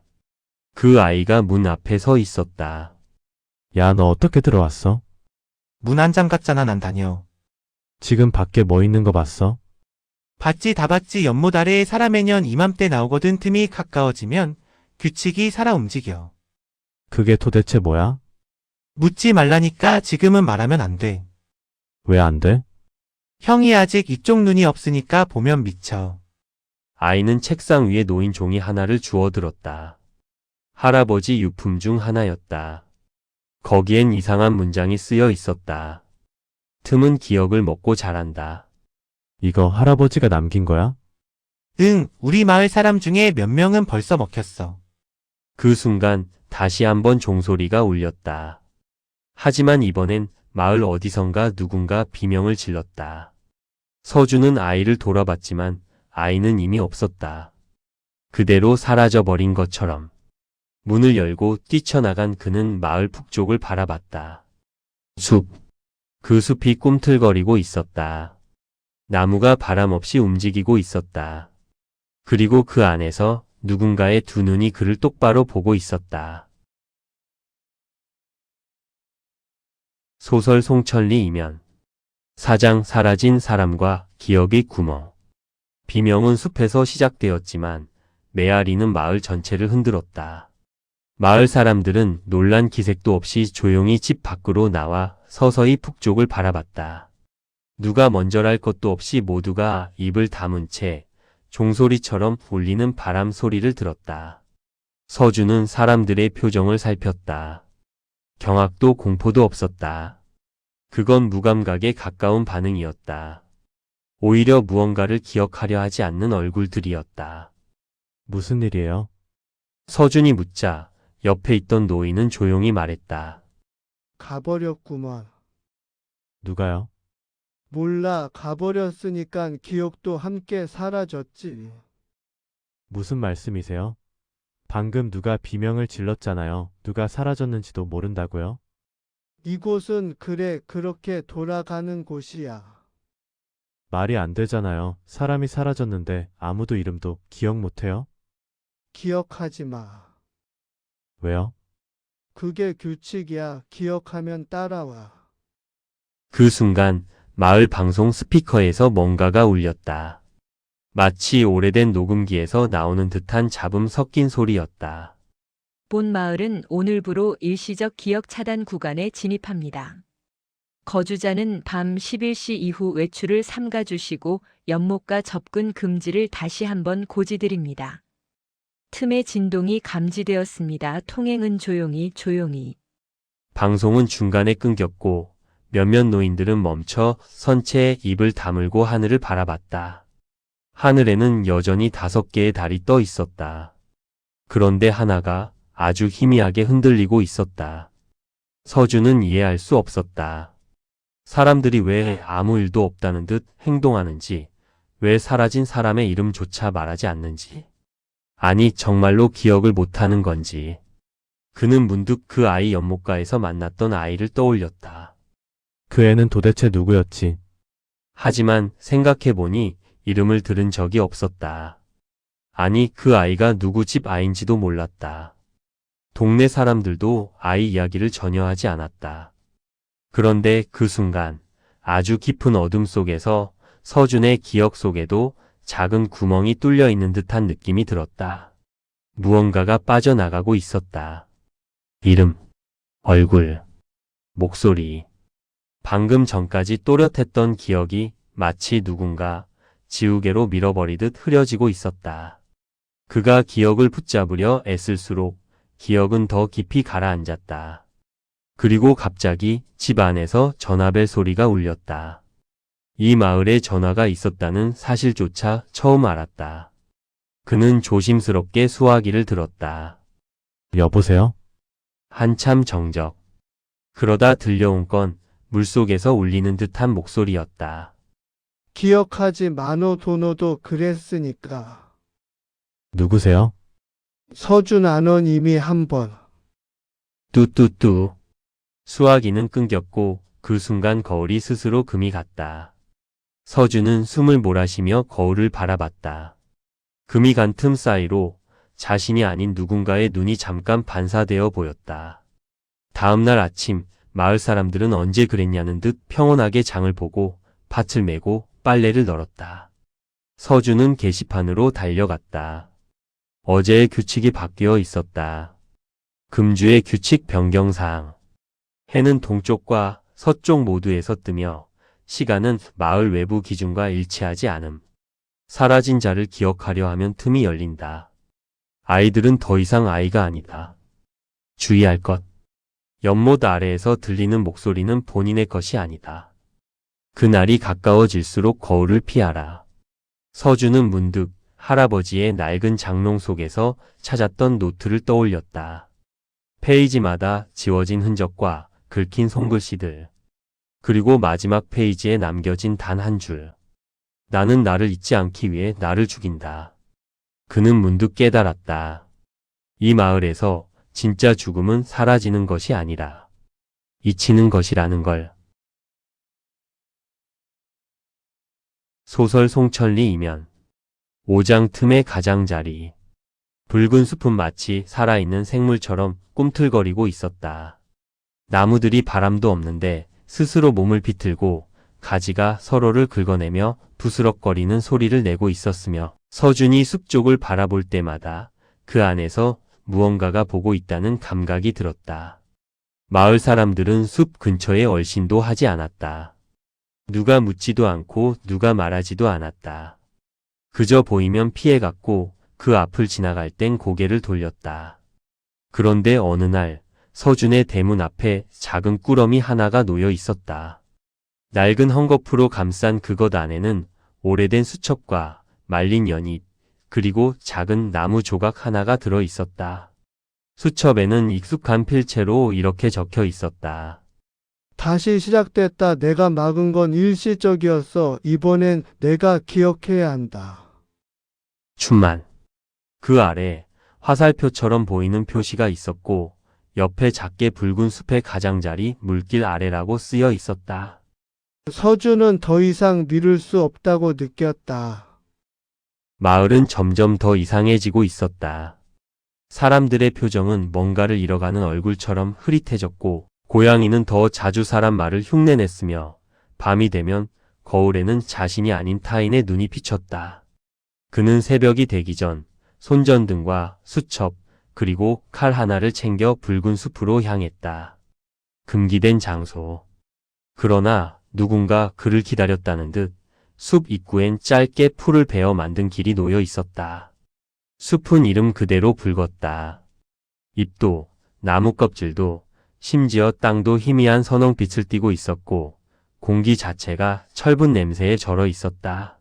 그 아이가 문 앞에 서 있었다. 야, 너 어떻게 들어왔어? 문 안 잠갔잖아. 난 다녀. 지금 밖에 뭐 있는 거 봤어? 봤지, 다 봤지. 연못 아래에 사람 매년 이맘때 나오거든. 틈이 가까워지면 규칙이 살아 움직여. 그게 도대체 뭐야? 묻지 말라니까. 지금은 말하면 안 돼. 왜 안 돼? 형이 아직 이쪽 눈이 없으니까 보면 미쳐. 아이는 책상 위에 놓인 종이 하나를 주워들었다. 할아버지 유품 중 하나였다. 거기엔 이상한 문장이 쓰여 있었다. 틈은 기억을 먹고 자란다. 이거 할아버지가 남긴 거야? 응, 우리 마을 사람 중에 몇 명은 벌써 먹혔어. 그 순간 다시 한번 종소리가 울렸다. 하지만 이번엔 마을 어디선가 누군가 비명을 질렀다. 서준은 아이를 돌아봤지만 아이는 이미 없었다. 그대로 사라져버린 것처럼. 문을 열고 뛰쳐나간 그는 마을 북쪽을 바라봤다. 숲. 그 숲이 꿈틀거리고 있었다. 나무가 바람 없이 움직이고 있었다. 그리고 그 안에서 누군가의 두 눈이 그를 똑바로 보고 있었다. 소설 송천리 이면. 사장 사라진 사람과 기억의 구멍. 비명은 숲에서 시작되었지만 메아리는 마을 전체를 흔들었다. 마을 사람들은 놀란 기색도 없이 조용히 집 밖으로 나와 서서히 북쪽을 바라봤다. 누가 먼저랄 것도 없이 모두가 입을 다문 채 종소리처럼 울리는 바람 소리를 들었다. 서준은 사람들의 표정을 살폈다. 경악도 공포도 없었다. 그건 무감각에 가까운 반응이었다. 오히려 무언가를 기억하려 하지 않는 얼굴들이었다. 무슨 일이에요? 서준이 묻자 옆에 있던 노인은 조용히 말했다. 가버렸구만. 누가요? 몰라, 가버렸으니깐 기억도 함께 사라졌지. 무슨 말씀이세요? 방금 누가 비명을 질렀잖아요. 누가 사라졌는지도 모른다고요? 이곳은 그래, 그렇게 돌아가는 곳이야. 말이 안 되잖아요. 사람이 사라졌는데 아무도 이름도 기억 못해요? 기억하지 마. 왜요? 그게 규칙이야. 기억하면 따라와. 그 순간 마을 방송 스피커에서 뭔가가 울렸다. 마치 오래된 녹음기에서 나오는 듯한 잡음 섞인 소리였다. 본 마을은 오늘부로 일시적 기억 차단 구간에 진입합니다. 거주자는 밤 11시 이후 외출을 삼가주시고 연못가 접근 금지를 다시 한번 고지드립니다. 틈에 진동이 감지되었습니다. 통행은 조용히. 방송은 중간에 끊겼고 몇몇 노인들은 멈춰 선체에 입을 다물고 하늘을 바라봤다. 하늘에는 여전히 5개의 달이 떠 있었다. 그런데 하나가 아주 희미하게 흔들리고 있었다. 서준은 이해할 수 없었다. 사람들이 왜 아무 일도 없다는 듯 행동하는지, 왜 사라진 사람의 이름조차 말하지 않는지, 아니 정말로 기억을 못하는 건지. 그는 문득 그 아이 연못가에서 만났던 아이를 떠올렸다. 그 애는 도대체 누구였지? 하지만 생각해보니 이름을 들은 적이 없었다. 아니 그 아이가 누구 집 아인지도 몰랐다. 동네 사람들도 아이 이야기를 전혀 하지 않았다. 그런데 그 순간 아주 깊은 어둠 속에서 서준의 기억 속에도 작은 구멍이 뚫려 있는 듯한 느낌이 들었다. 무언가가 빠져나가고 있었다. 이름, 얼굴, 목소리. 방금 전까지 또렷했던 기억이 마치 누군가 지우개로 밀어버리듯 흐려지고 있었다. 그가 기억을 붙잡으려 애쓸수록 기억은 더 깊이 가라앉았다. 그리고 갑자기 집 안에서 전화벨 소리가 울렸다. 이 마을에 전화가 있었다는 사실조차 처음 알았다. 그는 조심스럽게 수화기를 들었다. 여보세요? 한참 정적. 그러다 들려온 건 물속에서 울리는 듯한 목소리였다. 기억하지 마노 도노도 그랬으니까. 누구세요? 서준 안원 이미 한 번. 뚜뚜뚜. 수화기는 끊겼고 그 순간 거울이 스스로 금이 갔다. 서준은 숨을 몰아쉬며 거울을 바라봤다. 금이 간 틈 사이로 자신이 아닌 누군가의 눈이 잠깐 반사되어 보였다. 다음날 아침 마을 사람들은 언제 그랬냐는 듯 평온하게 장을 보고 밭을 메고 빨래를 널었다. 서준은 게시판으로 달려갔다. 어제의 규칙이 바뀌어 있었다. 금주의 규칙 변경사항. 해는 동쪽과 서쪽 모두에서 뜨며 시간은 마을 외부 기준과 일치하지 않음. 사라진 자를 기억하려 하면 틈이 열린다. 아이들은 더 이상 아이가 아니다. 주의할 것. 연못 아래에서 들리는 목소리는 본인의 것이 아니다. 그날이 가까워질수록 거울을 피하라. 서준은 문득 할아버지의 낡은 장롱 속에서 찾았던 노트를 떠올렸다. 페이지마다 지워진 흔적과 긁힌 손글씨들. 그리고 마지막 페이지에 남겨진 단 한 줄. 나는 나를 잊지 않기 위해 나를 죽인다. 그는 문득 깨달았다. 이 마을에서 진짜 죽음은 사라지는 것이 아니라 잊히는 것이라는 걸. 소설 송천리 이면 5장 틈의 가장자리. 붉은 숲은 마치 살아있는 생물처럼 꿈틀거리고 있었다. 나무들이 바람도 없는데 스스로 몸을 비틀고 가지가 서로를 긁어내며 부스럭거리는 소리를 내고 있었으며 서준이 숲 쪽을 바라볼 때마다 그 안에서 무언가가 보고 있다는 감각이 들었다. 마을 사람들은 숲 근처에 얼씬도 하지 않았다. 누가 묻지도 않고 누가 말하지도 않았다. 그저 보이면 피해갔고 그 앞을 지나갈 땐 고개를 돌렸다. 그런데 어느 날 서준의 대문 앞에 작은 꾸러미 하나가 놓여 있었다. 낡은 헝겊으로 감싼 그것 안에는 오래된 수첩과 말린 연잎, 그리고 작은 나무 조각 하나가 들어 있었다. 수첩에는 익숙한 필체로 이렇게 적혀 있었다. 다시 시작됐다. 내가 막은 건 일시적이었어. 이번엔 내가 기억해야 한다. 춘만. 그 아래 화살표처럼 보이는 표시가 있었고 옆에 작게 붉은 숲의 가장자리 물길 아래라고 쓰여 있었다. 서준은 더 이상 미룰 수 없다고 느꼈다. 마을은 점점 더 이상해지고 있었다. 사람들의 표정은 뭔가를 잃어가는 얼굴처럼 흐릿해졌고 고양이는 더 자주 사람 말을 흉내냈으며 밤이 되면 거울에는 자신이 아닌 타인의 눈이 비쳤다. 그는 새벽이 되기 전 손전등과 수첩 그리고 칼 하나를 챙겨 붉은 숲으로 향했다. 금기된 장소. 그러나 누군가 그를 기다렸다는 듯 숲 입구엔 짧게 풀을 베어 만든 길이 놓여 있었다. 숲은 이름 그대로 붉었다. 잎도, 나무 껍질도, 심지어 땅도 희미한 선홍빛을 띠고 있었고, 공기 자체가 철분 냄새에 절어 있었다.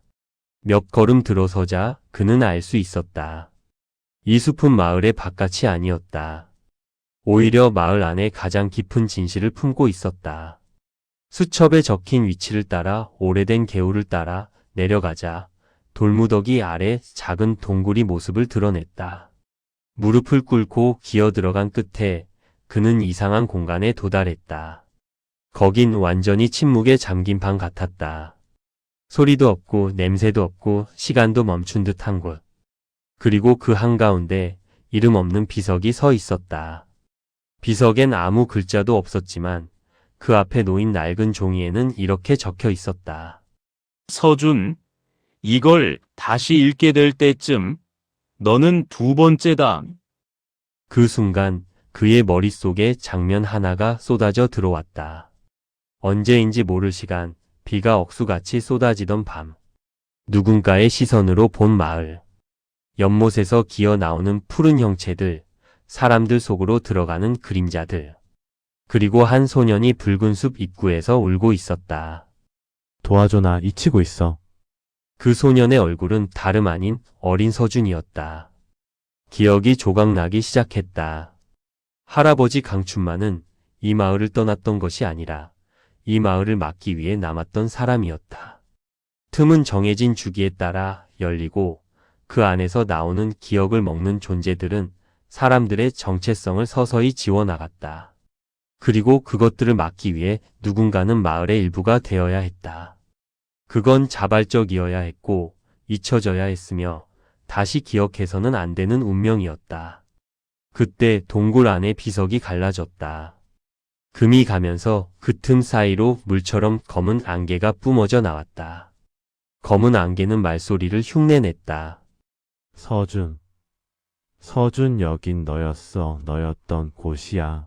몇 걸음 들어서자 그는 알 수 있었다. 이 숲은 마을의 바깥이 아니었다. 오히려 마을 안에 가장 깊은 진실을 품고 있었다. 수첩에 적힌 위치를 따라 오래된 개울을 따라 내려가자 돌무더기 아래 작은 동굴이 모습을 드러냈다. 무릎을 꿇고 기어 들어간 끝에 그는 이상한 공간에 도달했다. 거긴 완전히 침묵에 잠긴 방 같았다. 소리도 없고 냄새도 없고 시간도 멈춘 듯한 곳. 그리고 그 한가운데 이름 없는 비석이 서 있었다. 비석엔 아무 글자도 없었지만 그 앞에 놓인 낡은 종이에는 이렇게 적혀 있었다. 서준, 이걸 다시 읽게 될 때쯤 너는 두 번째다. 그 순간 그의 머릿속에 장면 하나가 쏟아져 들어왔다. 언제인지 모를 시간, 비가 억수같이 쏟아지던 밤. 누군가의 시선으로 본 마을. 연못에서 기어 나오는 푸른 형체들, 사람들 속으로 들어가는 그림자들. 그리고 한 소년이 붉은 숲 입구에서 울고 있었다. 도와줘, 나 잊히고 있어. 그 소년의 얼굴은 다름 아닌 어린 서준이었다. 기억이 조각나기 시작했다. 할아버지 강춘만은 이 마을을 떠났던 것이 아니라 이 마을을 막기 위해 남았던 사람이었다. 틈은 정해진 주기에 따라 열리고 그 안에서 나오는 기억을 먹는 존재들은 사람들의 정체성을 서서히 지워나갔다. 그리고 그것들을 막기 위해 누군가는 마을의 일부가 되어야 했다. 그건 자발적이어야 했고 잊혀져야 했으며 다시 기억해서는 안 되는 운명이었다. 그때 동굴 안에 비석이 갈라졌다. 금이 가면서 그 틈 사이로 물처럼 검은 안개가 뿜어져 나왔다. 검은 안개는 말소리를 흉내냈다. 서준. 서준, 여긴 너였어. 너였던 곳이야.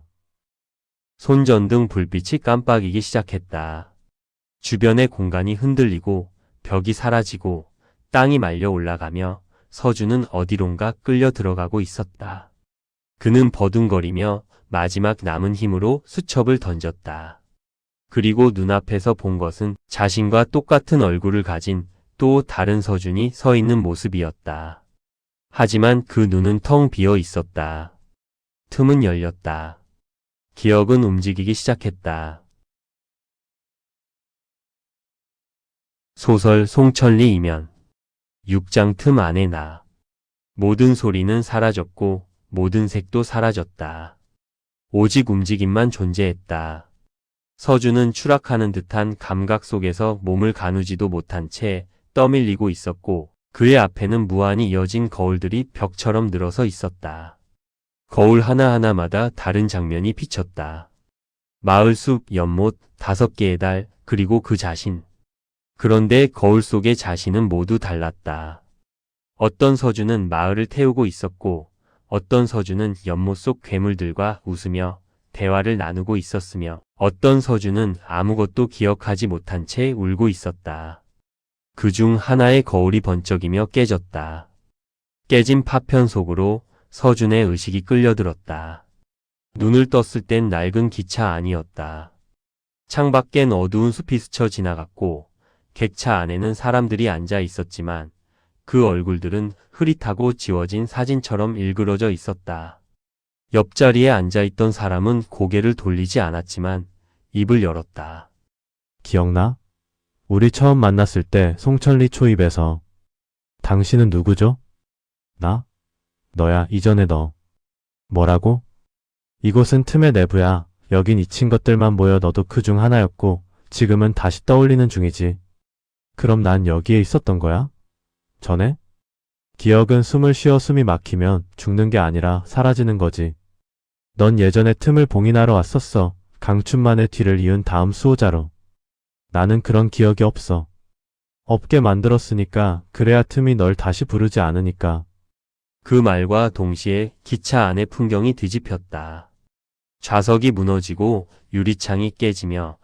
손전등 불빛이 깜빡이기 시작했다. 주변의 공간이 흔들리고 벽이 사라지고 땅이 말려 올라가며 서준은 어디론가 끌려 들어가고 있었다. 그는 버둥거리며 마지막 남은 힘으로 수첩을 던졌다. 그리고 눈앞에서 본 것은 자신과 똑같은 얼굴을 가진 또 다른 서준이 서 있는 모습이었다. 하지만 그 눈은 텅 비어 있었다. 틈은 열렸다. 기억은 움직이기 시작했다. 소설 송천리 이면 6장 틈 안에 나. 모든 소리는 사라졌고 모든 색도 사라졌다. 오직 움직임만 존재했다. 서준은 추락하는 듯한 감각 속에서 몸을 가누지도 못한 채 떠밀리고 있었고 그의 앞에는 무한히 이어진 거울들이 벽처럼 늘어서 있었다. 거울 하나하나마다 다른 장면이 비쳤다. 마을 숲, 연못, 5개의 달, 그리고 그 자신. 그런데 거울 속의 자신은 모두 달랐다. 어떤 서준은 마을을 태우고 있었고 어떤 서준은 연못 속 괴물들과 웃으며 대화를 나누고 있었으며 어떤 서준은 아무것도 기억하지 못한 채 울고 있었다. 그중 하나의 거울이 번쩍이며 깨졌다. 깨진 파편 속으로 서준의 의식이 끌려들었다. 눈을 떴을 땐 낡은 기차 안이었다. 창밖엔 어두운 숲이 스쳐 지나갔고 객차 안에는 사람들이 앉아 있었지만 그 얼굴들은 흐릿하고 지워진 사진처럼 일그러져 있었다. 옆자리에 앉아있던 사람은 고개를 돌리지 않았지만 입을 열었다. 기억나? 우리 처음 만났을 때 송천리 초입에서. 당신은 누구죠? 나? 너야, 이전에 너. 뭐라고? 이곳은 틈의 내부야. 여긴 잊힌 것들만 모여 너도 그 중 하나였고 지금은 다시 떠올리는 중이지. 그럼 난 여기에 있었던 거야? 전에? 기억은 숨을 쉬어 숨이 막히면 죽는 게 아니라 사라지는 거지. 넌 예전에 틈을 봉인하러 왔었어. 강춘만의 뒤를 이은 다음 수호자로. 나는 그런 기억이 없어. 없게 만들었으니까 그래야 틈이 널 다시 부르지 않으니까. 그 말과 동시에 기차 안의 풍경이 뒤집혔다. 좌석이 무너지고 유리창이 깨지며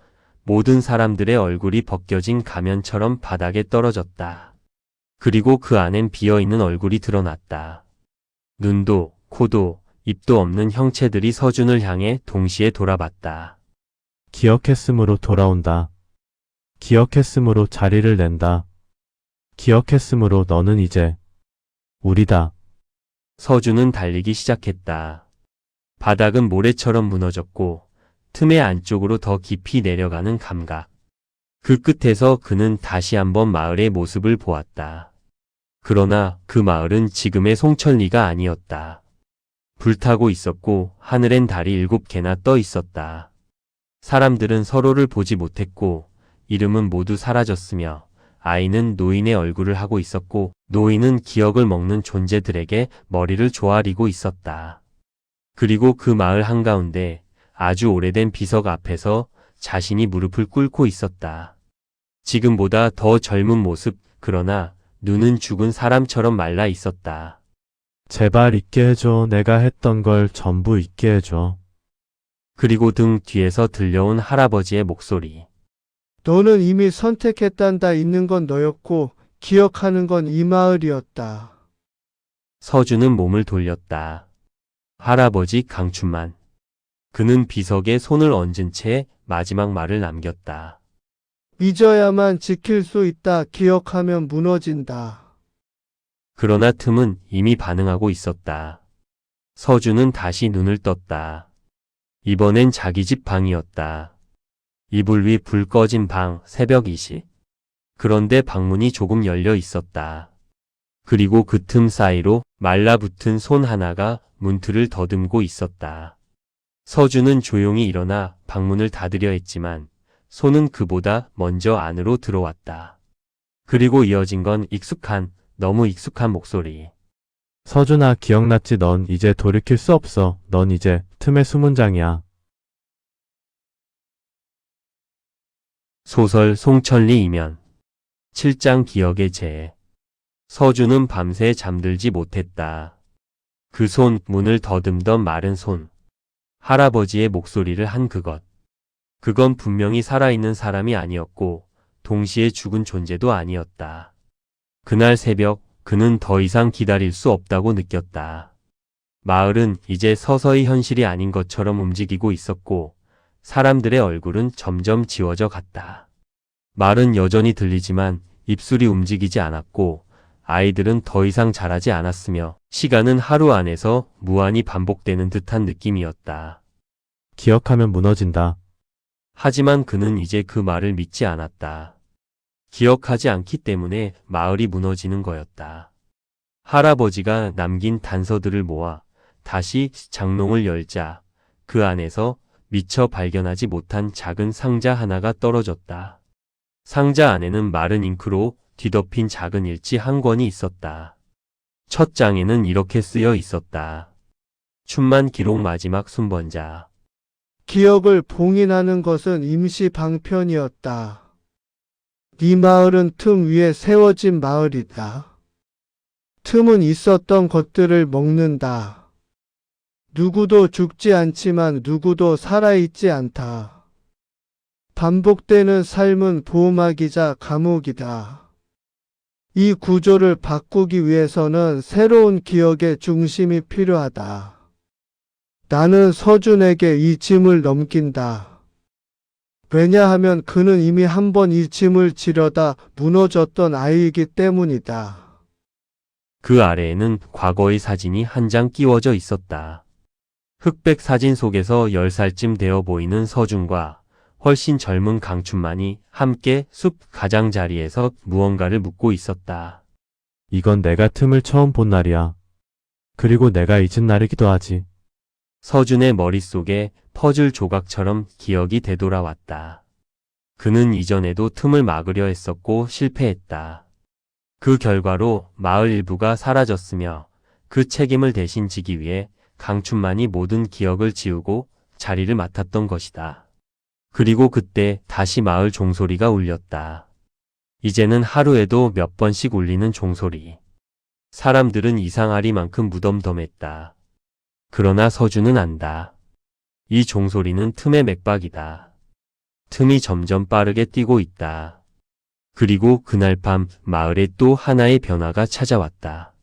모든 사람들의 얼굴이 벗겨진 가면처럼 바닥에 떨어졌다. 그리고 그 안엔 비어있는 얼굴이 드러났다. 눈도, 코도, 입도 없는 형체들이 서준을 향해 동시에 돌아봤다. 기억했으므로 돌아온다. 기억했으므로 자리를 낸다. 기억했으므로 너는 이제 우리다. 서준은 달리기 시작했다. 바닥은 모래처럼 무너졌고 틈의 안쪽으로 더 깊이 내려가는 감각. 그 끝에서 그는 다시 한번 마을의 모습을 보았다. 그러나 그 마을은 지금의 송천리가 아니었다. 불타고 있었고 하늘엔 달이 7개나 떠 있었다. 사람들은 서로를 보지 못했고 이름은 모두 사라졌으며 아이는 노인의 얼굴을 하고 있었고 노인은 기억을 먹는 존재들에게 머리를 조아리고 있었다. 그리고 그 마을 한가운데 아주 오래된 비석 앞에서 자신이 무릎을 꿇고 있었다. 지금보다 더 젊은 모습, 그러나 눈은 죽은 사람처럼 말라 있었다. 제발 잊게 해줘. 내가 했던 걸 전부 잊게 해줘. 그리고 등 뒤에서 들려온 할아버지의 목소리. 너는 이미 선택했단다. 있는 건 너였고 기억하는 건 이 마을이었다. 서준은 몸을 돌렸다. 할아버지 강춘만. 그는 비석에 손을 얹은 채 마지막 말을 남겼다. 잊어야만 지킬 수 있다. 기억하면 무너진다. 그러나 틈은 이미 반응하고 있었다. 서준은 다시 눈을 떴다. 이번엔 자기 집 방이었다. 이불 위 불 꺼진 방, 새벽 2시. 그런데 방문이 조금 열려 있었다. 그리고 그 틈 사이로 말라붙은 손 하나가 문틀을 더듬고 있었다. 서준은 조용히 일어나 방문을 닫으려 했지만 손은 그보다 먼저 안으로 들어왔다. 그리고 이어진 건 익숙한, 너무 익숙한 목소리. 서준아, 기억났지? 넌 이제 돌이킬 수 없어. 넌 이제 틈의 수문장이야. 소설 송천리 이면 7장 기억의 재. 서준은 밤새 잠들지 못했다. 그 손, 문을 더듬던 마른 손. 할아버지의 목소리를 한 그것. 그건 분명히 살아있는 사람이 아니었고 동시에 죽은 존재도 아니었다. 그날 새벽 그는 더 이상 기다릴 수 없다고 느꼈다. 마을은 이제 서서히 현실이 아닌 것처럼 움직이고 있었고 사람들의 얼굴은 점점 지워져 갔다. 말은 여전히 들리지만 입술이 움직이지 않았고 아이들은 더 이상 자라지 않았으며 시간은 하루 안에서 무한히 반복되는 듯한 느낌이었다. 기억하면 무너진다. 하지만 그는 이제 그 말을 믿지 않았다. 기억하지 않기 때문에 마을이 무너지는 거였다. 할아버지가 남긴 단서들을 모아 다시 장롱을 열자 그 안에서 미처 발견하지 못한 작은 상자 하나가 떨어졌다. 상자 안에는 마른 잉크로 뒤덮인 작은 일지 한 권이 있었다. 첫 장에는 이렇게 쓰여 있었다. 춘만 기록 마지막 순번자. 기억을 봉인하는 것은 임시 방편이었다. 이 마을은 틈 위에 세워진 마을이다. 틈은 있었던 것들을 먹는다. 누구도 죽지 않지만 누구도 살아있지 않다. 반복되는 삶은 보호막이자 감옥이다. 이 구조를 바꾸기 위해서는 새로운 기억의 중심이 필요하다. 나는 서준에게 이 짐을 넘긴다. 왜냐하면 그는 이미 한 번 이 짐을 지려다 무너졌던 아이이기 때문이다. 그 아래에는 과거의 사진이 한 장 끼워져 있었다. 흑백 사진 속에서 10살쯤 되어 보이는 서준과 훨씬 젊은 강춘만이 함께 숲 가장자리에서 무언가를 묻고 있었다. 이건 내가 틈을 처음 본 날이야. 그리고 내가 잊은 날이기도 하지. 서준의 머릿속에 퍼즐 조각처럼 기억이 되돌아왔다. 그는 이전에도 틈을 막으려 했었고 실패했다. 그 결과로 마을 일부가 사라졌으며 그 책임을 대신 지기 위해 강춘만이 모든 기억을 지우고 자리를 맡았던 것이다. 그리고 그때 다시 마을 종소리가 울렸다. 이제는 하루에도 몇 번씩 울리는 종소리. 사람들은 이상하리만큼 무덤덤했다. 그러나 서준은 안다. 이 종소리는 틈의 맥박이다. 틈이 점점 빠르게 뛰고 있다. 그리고 그날 밤 마을에 또 하나의 변화가 찾아왔다.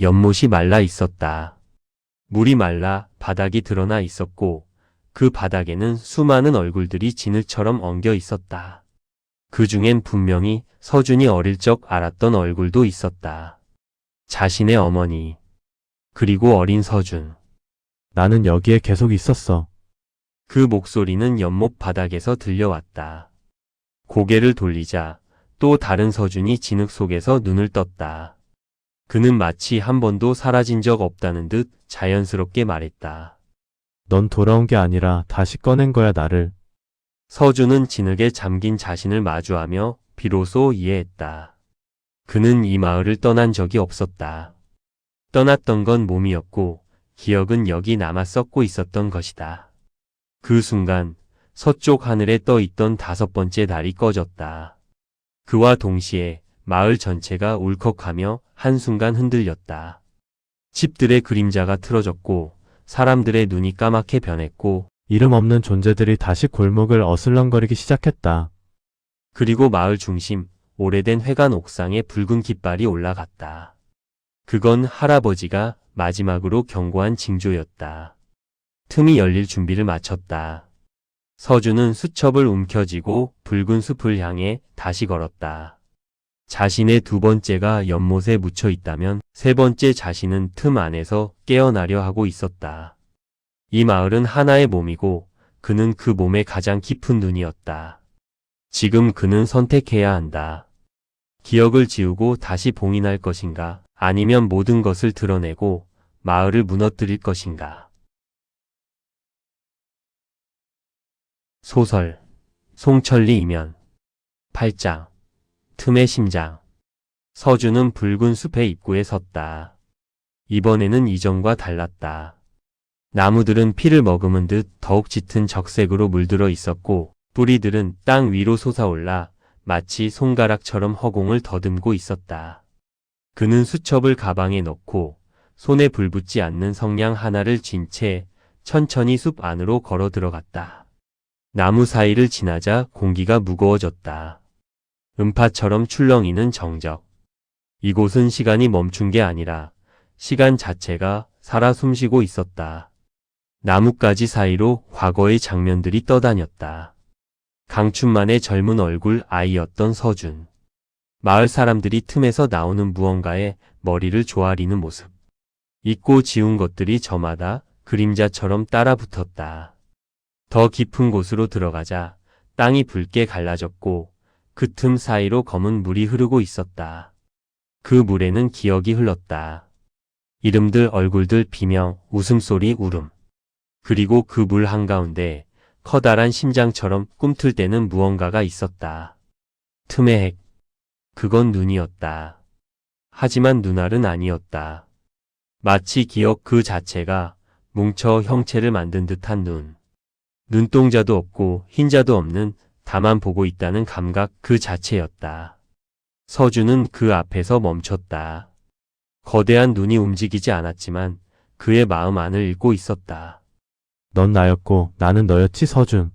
연못이 말라 있었다. 물이 말라 바닥이 드러나 있었고 그 바닥에는 수많은 얼굴들이 진흙처럼 엉겨 있었다. 그 중엔 분명히 서준이 어릴 적 알았던 얼굴도 있었다. 자신의 어머니, 그리고 어린 서준. 나는 여기에 계속 있었어. 그 목소리는 연못 바닥에서 들려왔다. 고개를 돌리자 또 다른 서준이 진흙 속에서 눈을 떴다. 그는 마치 한 번도 사라진 적 없다는 듯 자연스럽게 말했다. 넌 돌아온 게 아니라 다시 꺼낸 거야, 나를. 서준은 진흙에 잠긴 자신을 마주하며 비로소 이해했다. 그는 이 마을을 떠난 적이 없었다. 떠났던 건 몸이었고 기억은 여기 남아 썩고 있었던 것이다. 그 순간 서쪽 하늘에 떠 있던 5번째 달이 꺼졌다. 그와 동시에 마을 전체가 울컥하며 한순간 흔들렸다. 집들의 그림자가 틀어졌고 사람들의 눈이 까맣게 변했고 이름 없는 존재들이 다시 골목을 어슬렁거리기 시작했다. 그리고 마을 중심 오래된 회관 옥상에 붉은 깃발이 올라갔다. 그건 할아버지가 마지막으로 경고한 징조였다. 틈이 열릴 준비를 마쳤다. 서준은 수첩을 움켜쥐고 붉은 숲을 향해 다시 걸었다. 자신의 2번째가 연못에 묻혀 있다면 3번째 자신은 틈 안에서 깨어나려 하고 있었다. 이 마을은 하나의 몸이고 그는 그 몸의 가장 깊은 눈이었다. 지금 그는 선택해야 한다. 기억을 지우고 다시 봉인할 것인가, 아니면 모든 것을 드러내고 마을을 무너뜨릴 것인가. 소설 송천리 이면 8장 틈의 심장. 서준은 붉은 숲의 입구에 섰다. 이번에는 이전과 달랐다. 나무들은 피를 머금은 듯 더욱 짙은 적색으로 물들어 있었고 뿌리들은 땅 위로 솟아올라 마치 손가락처럼 허공을 더듬고 있었다. 그는 수첩을 가방에 넣고 손에 불붙지 않는 성냥 하나를 쥔 채 천천히 숲 안으로 걸어 들어갔다. 나무 사이를 지나자 공기가 무거워졌다. 음파처럼 출렁이는 정적. 이곳은 시간이 멈춘 게 아니라 시간 자체가 살아 숨쉬고 있었다. 나뭇가지 사이로 과거의 장면들이 떠다녔다. 강춘만의 젊은 얼굴 아이였던 서준. 마을 사람들이 틈에서 나오는 무언가에 머리를 조아리는 모습. 잊고 지운 것들이 저마다 그림자처럼 따라 붙었다. 더 깊은 곳으로 들어가자 땅이 붉게 갈라졌고 그 틈 사이로 검은 물이 흐르고 있었다. 그 물에는 기억이 흘렀다. 이름들, 얼굴들, 비명, 웃음소리, 울음. 그리고 그 물 한가운데 커다란 심장처럼 꿈틀대는 무언가가 있었다. 틈의 핵. 그건 눈이었다. 하지만 눈알은 아니었다. 마치 기억 그 자체가 뭉쳐 형체를 만든 듯한 눈. 눈동자도 없고 흰자도 없는 다만 보고 있다는 감각 그 자체였다. 서준은 그 앞에서 멈췄다. 거대한 눈이 움직이지 않았지만 그의 마음 안을 읽고 있었다. 넌 나였고 나는 너였지, 서준.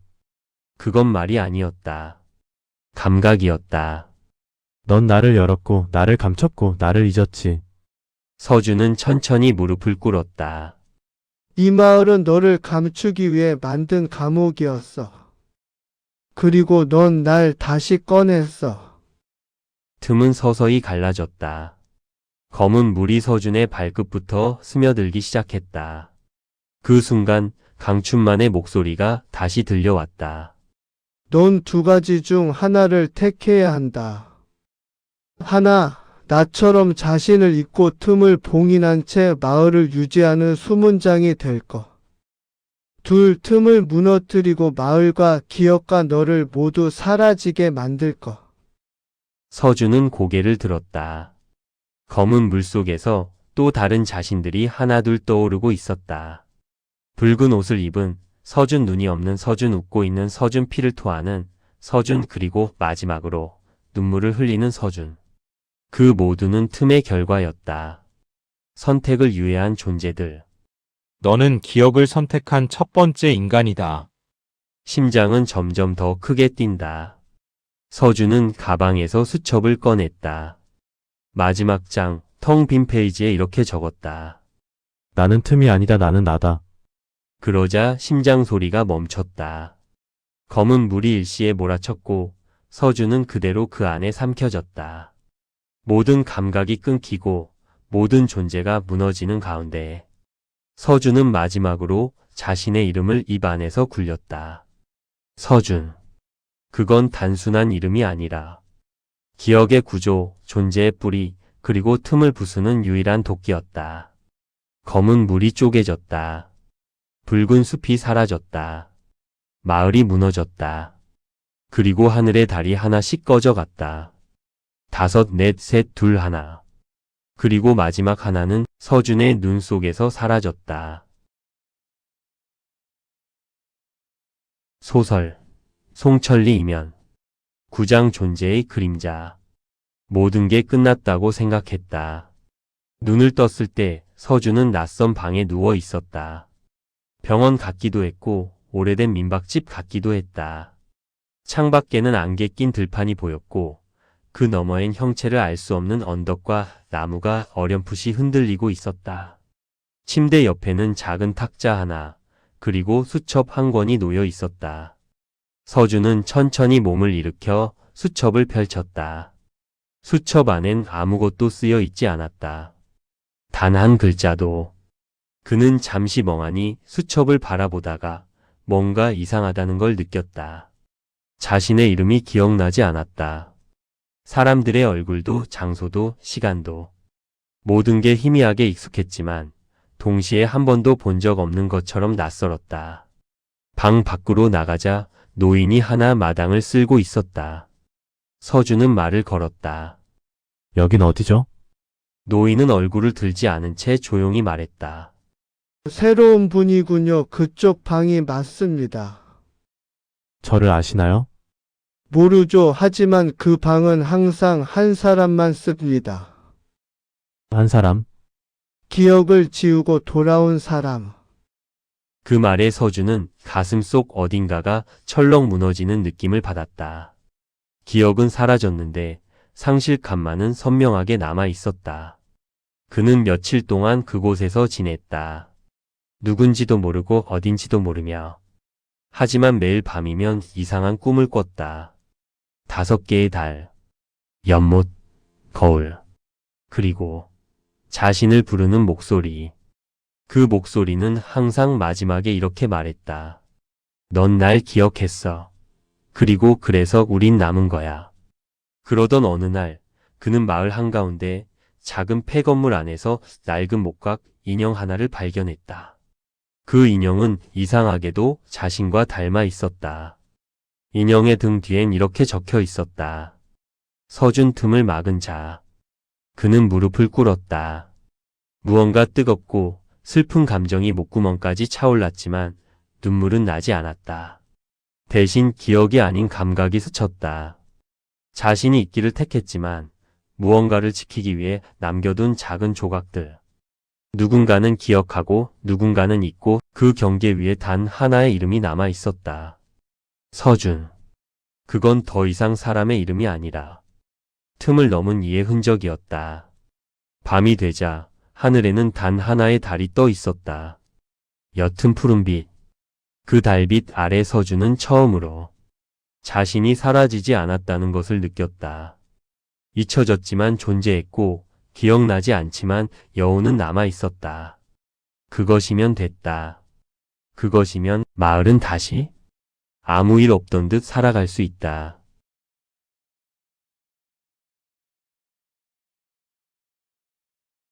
그건 말이 아니었다. 감각이었다. 넌 나를 열었고 나를 감췄고 나를 잊었지. 서준은 천천히 무릎을 꿇었다. 이 마을은 너를 감추기 위해 만든 감옥이었어. 그리고 넌 날 다시 꺼냈어. 틈은 서서히 갈라졌다. 검은 물이 서준의 발끝부터 스며들기 시작했다. 그 순간 강춘만의 목소리가 다시 들려왔다. 넌 2가지 중 하나를 택해야 한다. 하나, 나처럼 자신을 잊고 틈을 봉인한 채 마을을 유지하는 수문장이 될 것. 2, 틈을 무너뜨리고 마을과 기억과 너를 모두 사라지게 만들 것. 서준은 고개를 들었다. 검은 물 속에서 또 다른 자신들이 하나둘 떠오르고 있었다. 붉은 옷을 입은 서준, 눈이 없는 서준, 웃고 있는 서준, 피를 토하는 서준, 그리고 마지막으로 눈물을 흘리는 서준. 그 모두는 틈의 결과였다. 선택을 유예한 존재들. 너는 기억을 선택한 첫 번째 인간이다. 심장은 점점 더 크게 뛴다. 서준은 가방에서 수첩을 꺼냈다. 마지막 장, 텅 빈 페이지에 이렇게 적었다. 나는 틈이 아니다. 나는 나다. 그러자 심장 소리가 멈췄다. 검은 물이 일시에 몰아쳤고 서준은 그대로 그 안에 삼켜졌다. 모든 감각이 끊기고 모든 존재가 무너지는 가운데 서준은 마지막으로 자신의 이름을 입 안에서 굴렸다. 서준. 그건 단순한 이름이 아니라 기억의 구조, 존재의 뿌리, 그리고 틈을 부수는 유일한 도끼였다. 검은 물이 쪼개졌다. 붉은 숲이 사라졌다. 마을이 무너졌다. 그리고 하늘의 달이 하나씩 꺼져갔다. 5, 4, 3, 2, 1. 그리고 마지막 하나는 서준의 눈 속에서 사라졌다. 소설 송천리 이면 9장 존재의 그림자. 모든 게 끝났다고 생각했다. 눈을 떴을 때 서준은 낯선 방에 누워 있었다. 병원 같기도 했고 오래된 민박집 같기도 했다. 창밖에는 안개 낀 들판이 보였고 그 너머엔 형체를 알 수 없는 언덕과 나무가 어렴풋이 흔들리고 있었다. 침대 옆에는 작은 탁자 하나, 그리고 수첩 한 권이 놓여 있었다. 서준은 천천히 몸을 일으켜 수첩을 펼쳤다. 수첩 안엔 아무것도 쓰여 있지 않았다. 단 한 글자도. 그는 잠시 멍하니 수첩을 바라보다가 뭔가 이상하다는 걸 느꼈다. 자신의 이름이 기억나지 않았다. 사람들의 얼굴도 장소도 시간도. 모든 게 희미하게 익숙했지만 동시에 한 번도 본 적 없는 것처럼 낯설었다. 방 밖으로 나가자 노인이 하나 마당을 쓸고 있었다. 서준은 말을 걸었다. 여긴 어디죠? 노인은 얼굴을 들지 않은 채 조용히 말했다. 새로운 분이군요. 그쪽 방이 맞습니다. 저를 아시나요? 모르죠. 하지만 그 방은 항상 한 사람만 씁니다. 한 사람? 기억을 지우고 돌아온 사람. 그 말에 서준은 가슴 속 어딘가가 철렁 무너지는 느낌을 받았다. 기억은 사라졌는데 상실감만은 선명하게 남아 있었다. 그는 며칠 동안 그곳에서 지냈다. 누군지도 모르고 어딘지도 모르며. 하지만 매일 밤이면 이상한 꿈을 꿨다. 5개의 달, 연못, 거울, 그리고 자신을 부르는 목소리. 그 목소리는 항상 마지막에 이렇게 말했다. 넌 날 기억했어. 그리고 그래서 우린 남은 거야. 그러던 어느 날 그는 마을 한가운데 작은 폐건물 안에서 낡은 목각 인형 하나를 발견했다. 그 인형은 이상하게도 자신과 닮아 있었다. 인형의 등 뒤엔 이렇게 적혀 있었다. 서준 틈을 막은 자. 그는 무릎을 꿇었다. 무언가 뜨겁고 슬픈 감정이 목구멍까지 차올랐지만 눈물은 나지 않았다. 대신 기억이 아닌 감각이 스쳤다. 자신이 있기를 택했지만 무언가를 지키기 위해 남겨둔 작은 조각들. 누군가는 기억하고 누군가는 잊고 그 경계 위에 단 하나의 이름이 남아 있었다. 서준. 그건 더 이상 사람의 이름이 아니라 틈을 넘은 이의 흔적이었다. 밤이 되자 하늘에는 단 하나의 달이 떠 있었다. 옅은 푸른빛. 그 달빛 아래 서준은 처음으로 자신이 사라지지 않았다는 것을 느꼈다. 잊혀졌지만 존재했고 기억나지 않지만 여운은 남아 있었다. 그것이면 됐다. 그것이면 마을은 다시 아무 일 없던 듯 살아갈 수 있다.